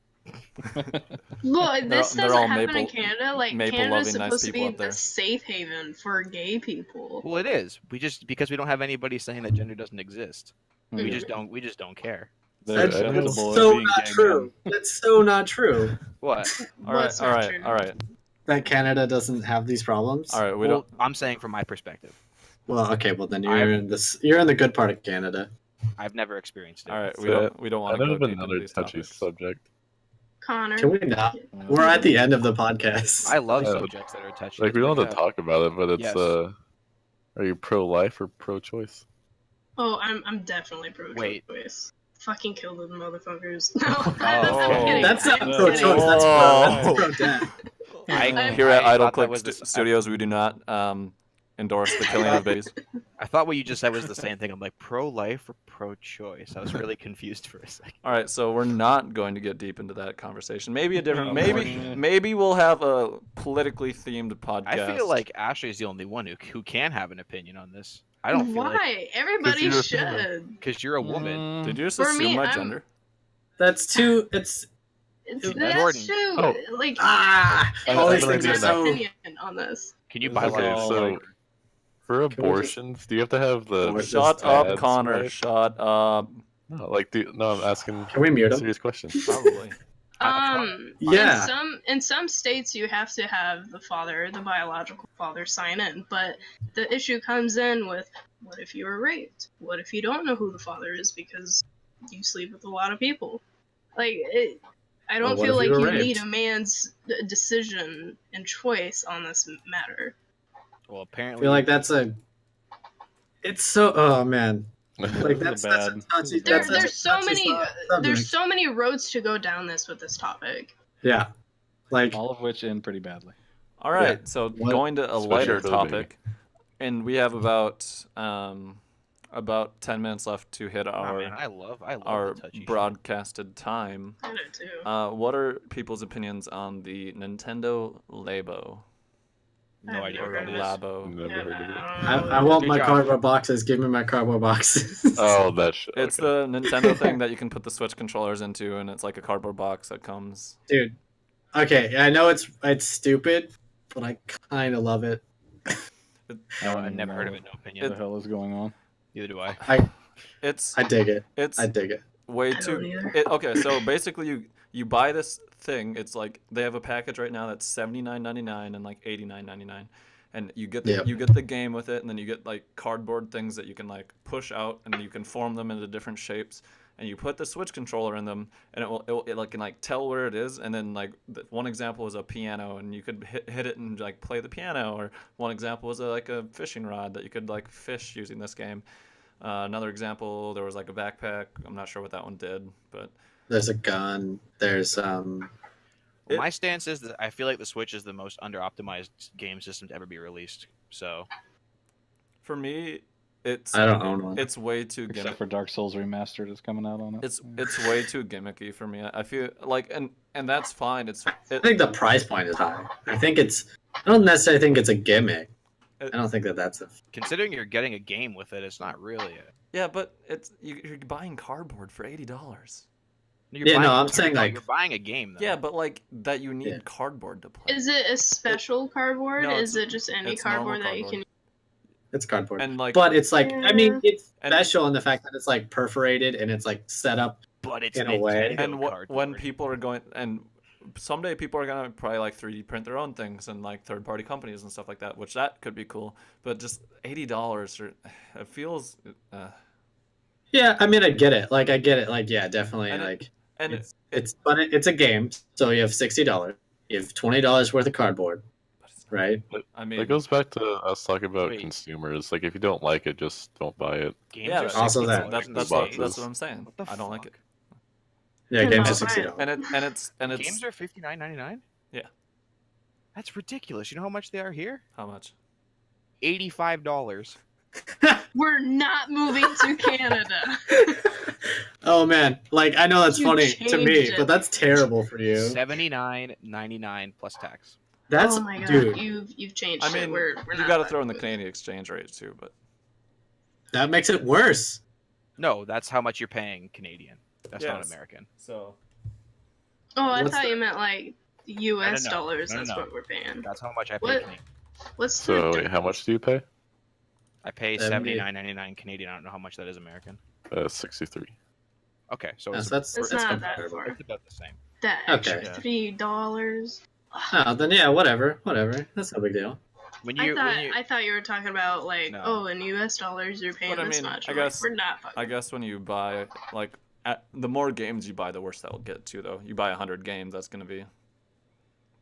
Look, this they're all doesn't happen in maple- Canada. Like maple-loving, Canada's nice supposed to people be up there. the safe haven for gay people. Well, it is. We just because we don't have anybody saying that gender doesn't exist. We Yeah. just don't. We just don't care. They're That's acceptable as so being not gay true. That's so not true. What? All right, What's all not right, true? all right, That Canada doesn't have these problems. all right. We Well, don't. I'm saying from my perspective. Well, okay. Well, then I've- you're in the good part of Canada. I've never experienced it. All right, we So, don't want I to know go of deep into another these touchy topics. subject. Connor. Can we not? We're at the end of the podcast. I love Yeah. subjects that are touchy. Like we don't have to Yeah. talk about it, but it's Yes. Are you pro-life or pro-choice? Oh, I'm definitely pro Wait. choice. Fucking kill those motherfuckers. No, okay. I'm kidding. That's not I'm pro kidding. choice. That's Oh. pro death. I- Here at I Idle thought that Click was the- Studios, we do not endorse the killing of babies. I thought what you just said was the same thing. I'm like pro-life or pro-choice. I was really confused for a second. All right, so we're not going to get deep into that conversation. Maybe a different. No, Maybe unfortunately. maybe we'll have a politically themed podcast. I feel like Ashleigh's the only one who can have an opinion on this. I don't feel Why? like Everybody you're a should. because you're a woman. Did you just For assume me, my I'm- gender? That's too. It's That's Jordan. true. Oh. Like, ah. I All these really things do are my know. so. opinion on this. Can you Okay, biological? so- like, For we just- abortions, do you have to have the Abortions. Shut up, ads, Connor. right? Shut up. No, like no, I'm asking Can we mute a him? serious question. Probably. Yeah. In some states you have to have the biological father sign in, but the issue comes in with what if you were raped? What if you don't know who the father is because you sleep with a lot of people? Like I Well, don't what feel if like you you were need raped? a man's decision and choice on this matter. well, I apparently, feel like that's a. It's so. Oh man. Like This is that's a such a bad- touchy. this is a bad- That's such a There's so touchy many subject. there's so many roads to go down this with this topic. Yeah. Like All of which end pretty badly. All right, Yeah. so What- going to a Especially lighter for the baby. topic, and we have about 10 minutes left to hit oh, our man, I love our the touchy shit. broadcasted time. I do too. What are people's opinions on the Nintendo Labo? No I've idea never what heard it of is. Never Labo. heard of it. I want Good my job. cardboard boxes. Give me my cardboard boxes. Oh, that shit. It's the Nintendo thing that you can put the Switch controllers into, and it's like a cardboard box that comes. Dude. Okay, I know it's stupid, but I kind of love it. No, I've never heard of it. No What opinion. the hell is going on? Neither do I. It's I dig it. it's I dig it. way don't too. either. Okay, so basically you buy this thing. It's like they have a package right now that's $79.99 and like $89.99, and you get Yep. you get the game with it, and then you get like cardboard things that you can like push out, and you can form them into different shapes, and you put the Switch controller in them, and it like can like tell where it is, and then like one example was a piano, and you could hit it and like play the piano, or one example was like a fishing rod that you could like fish using this game. Another example, there was like a backpack. I'm not sure what that one did, but There's a gun. There's Well, my stance is that I feel like the Switch is the most under-optimized game system to ever be released. So for me, it's I don't own one. it's way too Except gimmicky. for Dark Souls Remastered is coming out on it. It's way too gimmicky for me. I feel like and that's fine. I think the price point is high. I don't necessarily think it's a gimmick. I don't think that's a. considering you're getting a game with it, it's not really a. yeah, but you're buying cardboard for $80. You're Yeah, no, buying- I'm saying, like- you're buying a game. Though. Yeah, but like that you need Yeah. cardboard to play. Is it a special cardboard? No, Is it just any it's normal cardboard that you cardboard. can? It's cardboard. And like But it's like, I mean, it's And- special in the fact that it's like perforated and it's like set up. but it's in a way. Nintendo and when cardboard. people are going and someday people are gonna probably like 3D print their own things and like third party companies and stuff like that, which that could be cool. But just $80 or it feels Yeah, I mean, I get it. Like, yeah, definitely. And it- Like, and it's a game, so you have $60. You have $20 worth of cardboard, right? I mean It goes back to us talking about Wait. consumers. Like, if you don't like it, just don't buy it. Games yeah, are that's, Also $60 that. that's, these that's, boxes. that's what I'm saying. What the I don't like fuck? it. Yeah, Yeah, games no, are $60. And it's Games are $59.99. Yeah. That's ridiculous. You know how much they are here? how much? $85. We're not moving to Canada. Oh man, like I know that's You funny to me, changed it. but that's terrible for you. $79.99 plus tax. That's Oh my god, dude. you've changed I it. mean, We're you not got to fucking throw in the with it. Canadian exchange rate too, but That makes it worse. No, that's how much you're paying Canadian. That's not Yes. American. so Oh, I What's thought the- you meant like U.S. No, dollars. no, That's no. what we're paying. That's how much I pay What? Canadian. What's So, the wait, how much do you pay? I pay 70. $79.99 Canadian. I don't know how much that is American. 63. Okay, so Yes, it's, that's It's that's not that comparable. far. it's about the same. that Okay. extra $3? Oh, then yeah, whatever. That's no big deal. When I you, thought when you I thought you were talking about like, No. oh, in U.S. dollars you're paying But I this mean, much. I I'm like, guess- we're not fucking. I guess when you buy like the more games you buy, the worse that will get too. Though you buy 100 games, that's gonna be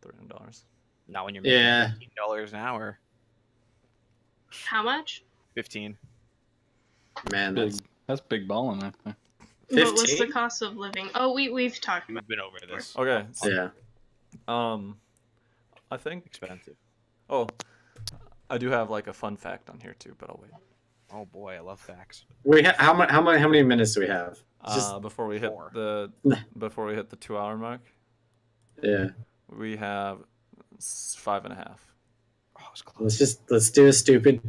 $300. not when you're making Yeah. $15 an hour. How much? 15. Man, Big, that's that's big balling right there. What was the 15? cost of living? Oh, we've talked about. We've been over this. Okay. yeah. I think. Expensive. Oh, I do have like a fun fact on here too, but I'll wait. Oh boy, I love facts. How many minutes do we have? Just Before we hit four. the 2-hour mark, yeah. we have 5.5. Oh, it's close. Let's do a stupid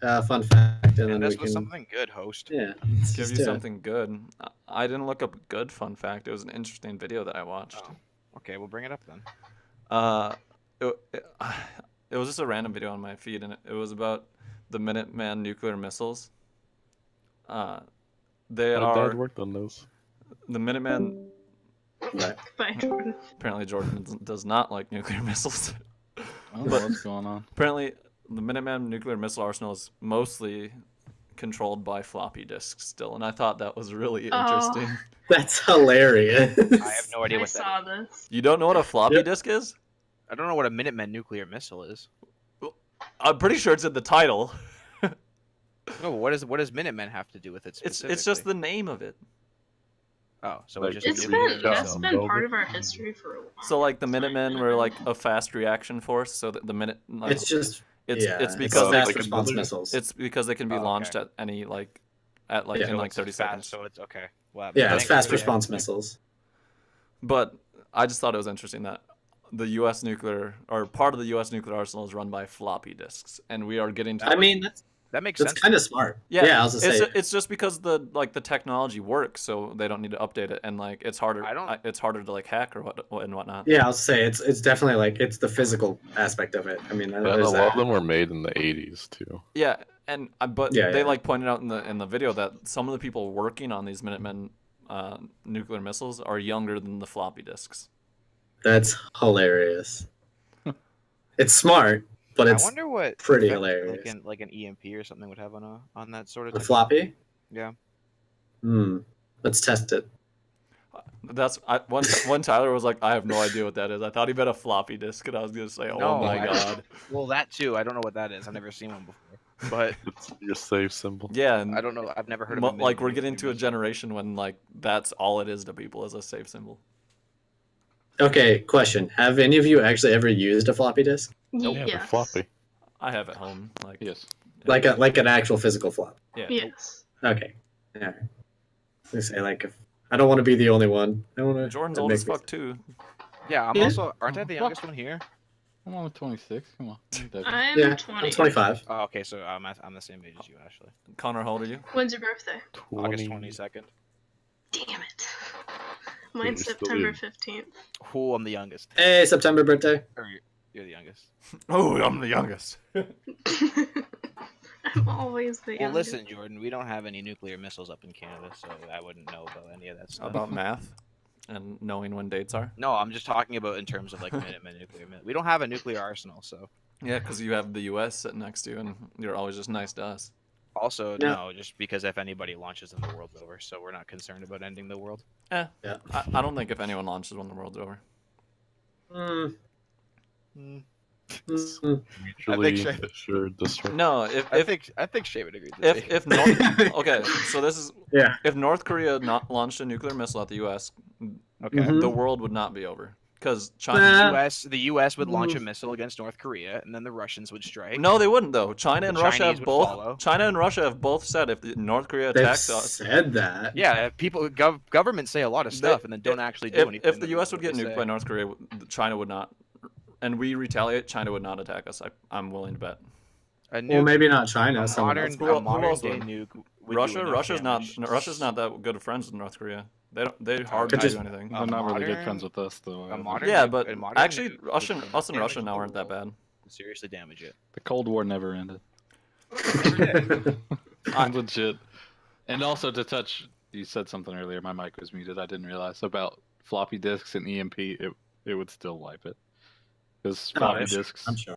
fun fact, and then And we this can. was something good, host. Yeah. let's Give just you do it. something good. I didn't look up a good fun fact. It was an interesting video that I watched. Oh. Okay, we'll bring it up then. It was just a random video on my feed, and it was about the Minuteman nuclear missiles. They My are dad worked on those. the Minuteman. Right. By Jordan. Apparently, Jordan does not like nuclear missiles. I don't know what's going on. Apparently, the Minuteman nuclear missile arsenal is mostly controlled by floppy disks still, and I thought that was really Oh. interesting. That's hilarious. I have no idea I what that saw is. this. You don't know what a floppy Yep. disk is? I don't know what a Minuteman nuclear missile is. I'm pretty sure it's in the title. No, but what does Minutemen have to do with it It's specifically? just the name of it. Oh, so Like, it's just It's It's been really that's dumb. been part of our history for a while. So like the Minutemen were like a fast reaction force, so that the minute like, It's just it's because they- fast like response another- missiles. it's because they can be Oh, okay. launched at any like at like Yeah. in so like it's 30 fast, seconds. So it's okay. Well, yeah, it's thank fast you. response missiles. But I just thought it was interesting that the U.S. nuclear or part of the U.S. nuclear arsenal is run by floppy disks, and we are getting to. I mean, That makes that's sense. kind of smart. yeah, I was gonna it's say. it's just because the technology works, so they don't need to update it, and like it's harder. I don't- It's harder to like hack or and whatnot. Yeah, I'll say it's definitely like it's the physical aspect of it. I mean, And a there's lot that. of them were made in the 80s, too. Yeah, and but Yeah, they yeah. like pointed out in the video that some of the people working on these Minutemen nuclear missiles are younger than the floppy disks. That's hilarious. It's smart. but I it's wonder what pretty effect, hilarious. like an EMP or something would have on that sort of The technology. floppy. Yeah. Let's test it. That's one Tyler was like, I have no idea what that is. I thought he meant a floppy disk, and I was gonna say, oh No, my I- god. Well, that too. I don't know what that is. I've never seen one before. But It's your save symbol. Yeah, and I don't know. I've never heard of mo- a like we're mini-nuclear getting to a missile. generation when like that's all it is to people is a save symbol. Okay, question: have any of you actually ever used a floppy disk, Yeah, they're Yes. floppy. I have at home. Like Yes. like an actual physical flop? yeah. Yes. Okay, all right. I say like if I don't want to be the only one. I want to. Jordan's old as fuck too. Yeah, I'm Yeah. also. Aren't I the youngest one here? I'm on 26. Come on. I'm Yeah, 20. I'm 25. Oh, okay. So I'm the same age as you, Ashley. Connor, how old are you? When's your birthday? August 22nd. Damn it. Mine's you're still September in. 15th. Who? I'm the youngest. Hey, September birthday. Or you're the youngest. Oh, I'm the youngest. I'm always the Well, youngest. listen, Jordan. We don't have any nuclear missiles up in Canada, so I wouldn't know about any of that stuff. About math and knowing when dates are. No, I'm just talking about in terms of like Minuteman nuclear. We don't have a nuclear arsenal, so. Yeah, because you have the U.S. sitting next to you, and you're always just nice to us. Also, Yeah. no, just because if anybody launches them, the world's over. So we're not concerned about ending the world. Eh, Yeah. I don't think if anyone launches when the world's over. Mm, Hmm. mm, Mutually Shay- assured destruction. No, I think Shay would agree. With me. if North okay, so this is Yeah. if North Korea not launched a nuclear missile at the U.S., Okay. Mhm. the world would not be over because China. Nah. The U.S. would launch a Mm. missile against North Korea, and then the Russians would strike. No, they wouldn't though. China and The Russia Chinese have would both. follow. China and Russia have both said if the North Korea They've attacks us, said that. Yeah, people, governments say a lot of stuff and then don't actually do anything. if the U.S. would get They nuked say. by North Korea, China would not, and we retaliate, China would not attack us. I'm willing to bet. A Well, nuke, maybe not China. a someone modern, else. Who a modern else day would? nuke. Would do Russia, enough Russia's damage. not that good of friends with North Korea. They hardly Could do just- anything. They're not really good modern- friends with us, though. a modern Yeah, nuke- but a modern actually, nuke would us do and enough Russia damage now to aren't the that world bad. to seriously damage it. The Cold War never ended. I- Legit. And also to touch, you said something earlier. My mic was muted. I didn't realize about floppy disks and EMP. It would still wipe it because Oh, floppy I'm sure- disks. I'm sure.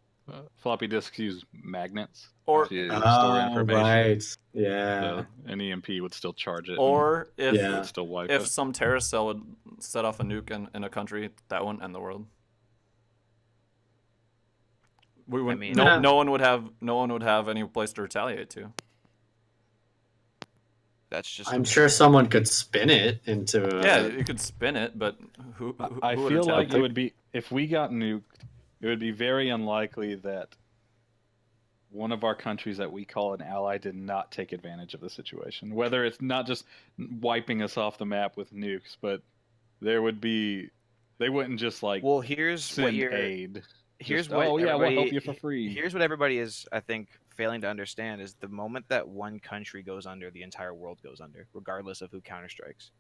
Floppy disks use magnets Or to store Oh, information. right. Yeah. So an EMP would still charge it. or if and it Yeah. would still wipe if it. some terrorist cell would set off a nuke in a country, that wouldn't end the world. We wouldn't. mean- no one would have any place to retaliate to. That's just. I'm sure someone could spin it into. Yeah, you could spin it, but who I would feel attack? like it would be if we got nuked. It would be very unlikely that one of our countries that we call an ally did not take advantage of the situation. Whether it's not just wiping us off the map with nukes, but they wouldn't just like Well, here's what send you're. aid. Here's Just, what oh yeah, we'll help everybody- you for free. Here's what everybody is, I think, failing to understand is the moment that one country goes under, the entire world goes under, regardless of who counterstrikes.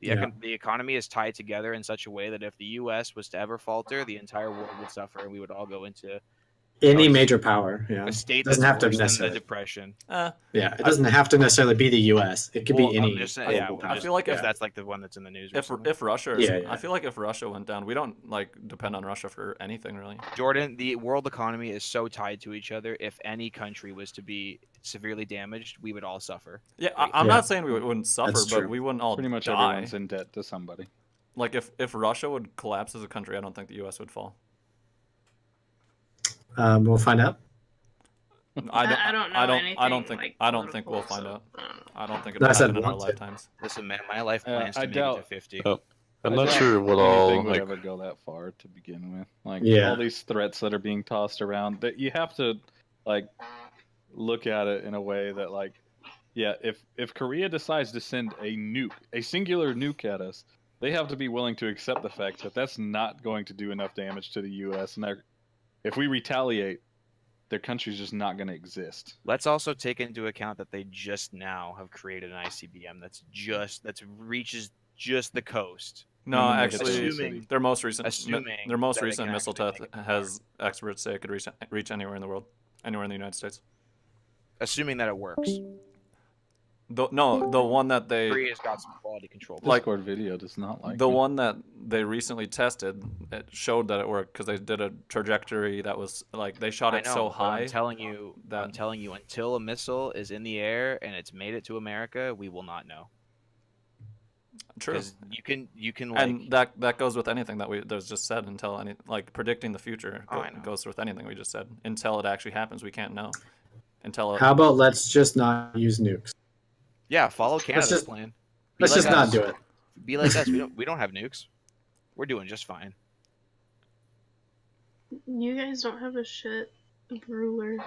The economy is tied together in such a way that if the U.S. was to ever falter, the entire world would suffer, and we would all go into Any major power. Yeah. a state Doesn't that's have to worse than the necessarily. depression. Yeah. It doesn't have to necessarily be the U.S. It could Well, be I'm any. just saying, yeah, global I power. feel like if if that's like the one that's in the news. if recently. if Russia, Yeah. I feel like if Russia went down, we don't like depend on Russia for anything really. Jordan, the world economy is so tied to each other. If any country was to be severely damaged, we would all suffer. Yeah, I'm Yeah. not saying we wouldn't suffer, That's but true. we wouldn't all Pretty much die. everyone's in debt to somebody. Like if Russia would collapse as a country, I don't think the U.S. would fall. We'll find out. I don't know anything. I don't think. Like, I don't think we'll political, find so, out. I don't know. I don't think No, I it'll said happen in our want to. lifetimes. Listen, man, my life plans I to make it doubt- to 50. Oh, I'm I not doubt sure what all anything would like ever go that far to begin with. Like Yeah. all these threats that are being tossed around, that you have to like look at it in a way that like, yeah, if Korea decides to send a nuke, a singular nuke at us, they have to be willing to accept the fact that that's not going to do enough damage to the U.S. and if we retaliate, their country's just not going to exist. Let's also take into account that they just now have created an ICBM that reaches just the coast. No, Mm, actually, assuming- their most recent assuming their most that it recent can missile actually test make it has experts say it could reach anywhere in the world, anywhere in the United States. Assuming that it works. The one that they Korea's got some quality control. Like- Discord video does not like the me. one that they recently tested, it showed that it worked because they did a trajectory that was like they shot I it know, so but high. I'm telling you, that- until a missile is in the air and it's made it to America, we will not know. True. Because you can like And that goes with anything that was just said until predicting the future Oh, I know. goes with anything we just said. Until it actually happens, we can't know. Until How about let's just not use nukes? yeah, follow Canada's just- plan. Be Let's like just not us. do it. Be like us. We don't have nukes. We're doing just fine. You guys don't have a shit ruler.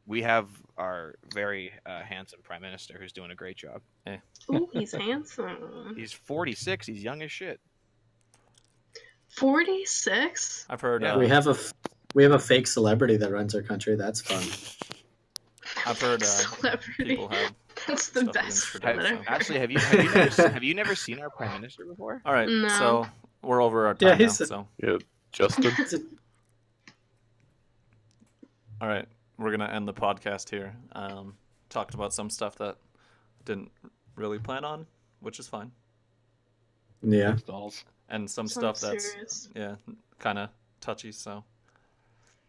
We have our very handsome prime minister who's doing a great job. Ooh, he's handsome. He's 46. He's young as shit. 46? I've heard Yeah. We have a fake celebrity that runs our country. That's fun. I've heard Celebrity. people have That's the stuff best against Have, Trudeau, Twitter. so. actually, have you never seen our prime minister before? All right, No. so we're over our Yeah, time now. he's- So Yeah, Justin. all right, we're gonna end the podcast here. Talked about some stuff that didn't really plan on, which is fine, Yeah. Dolls. and some Sounds stuff that's serious. kind of touchy. So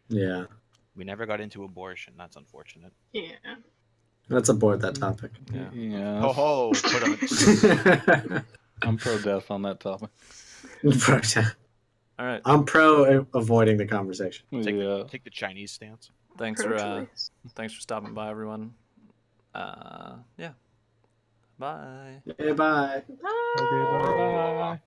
Yeah. We never got into abortion. That's unfortunate. Yeah. Let's abort that topic. yeah, Yeah. Ho ho! Put on. I'm pro death on that topic. all right. I'm pro avoiding the conversation. Yeah. Take the Chinese stance. Thanks for Pro-choice. stopping by, everyone. Yeah, bye. Okay, bye. Bye. Bye.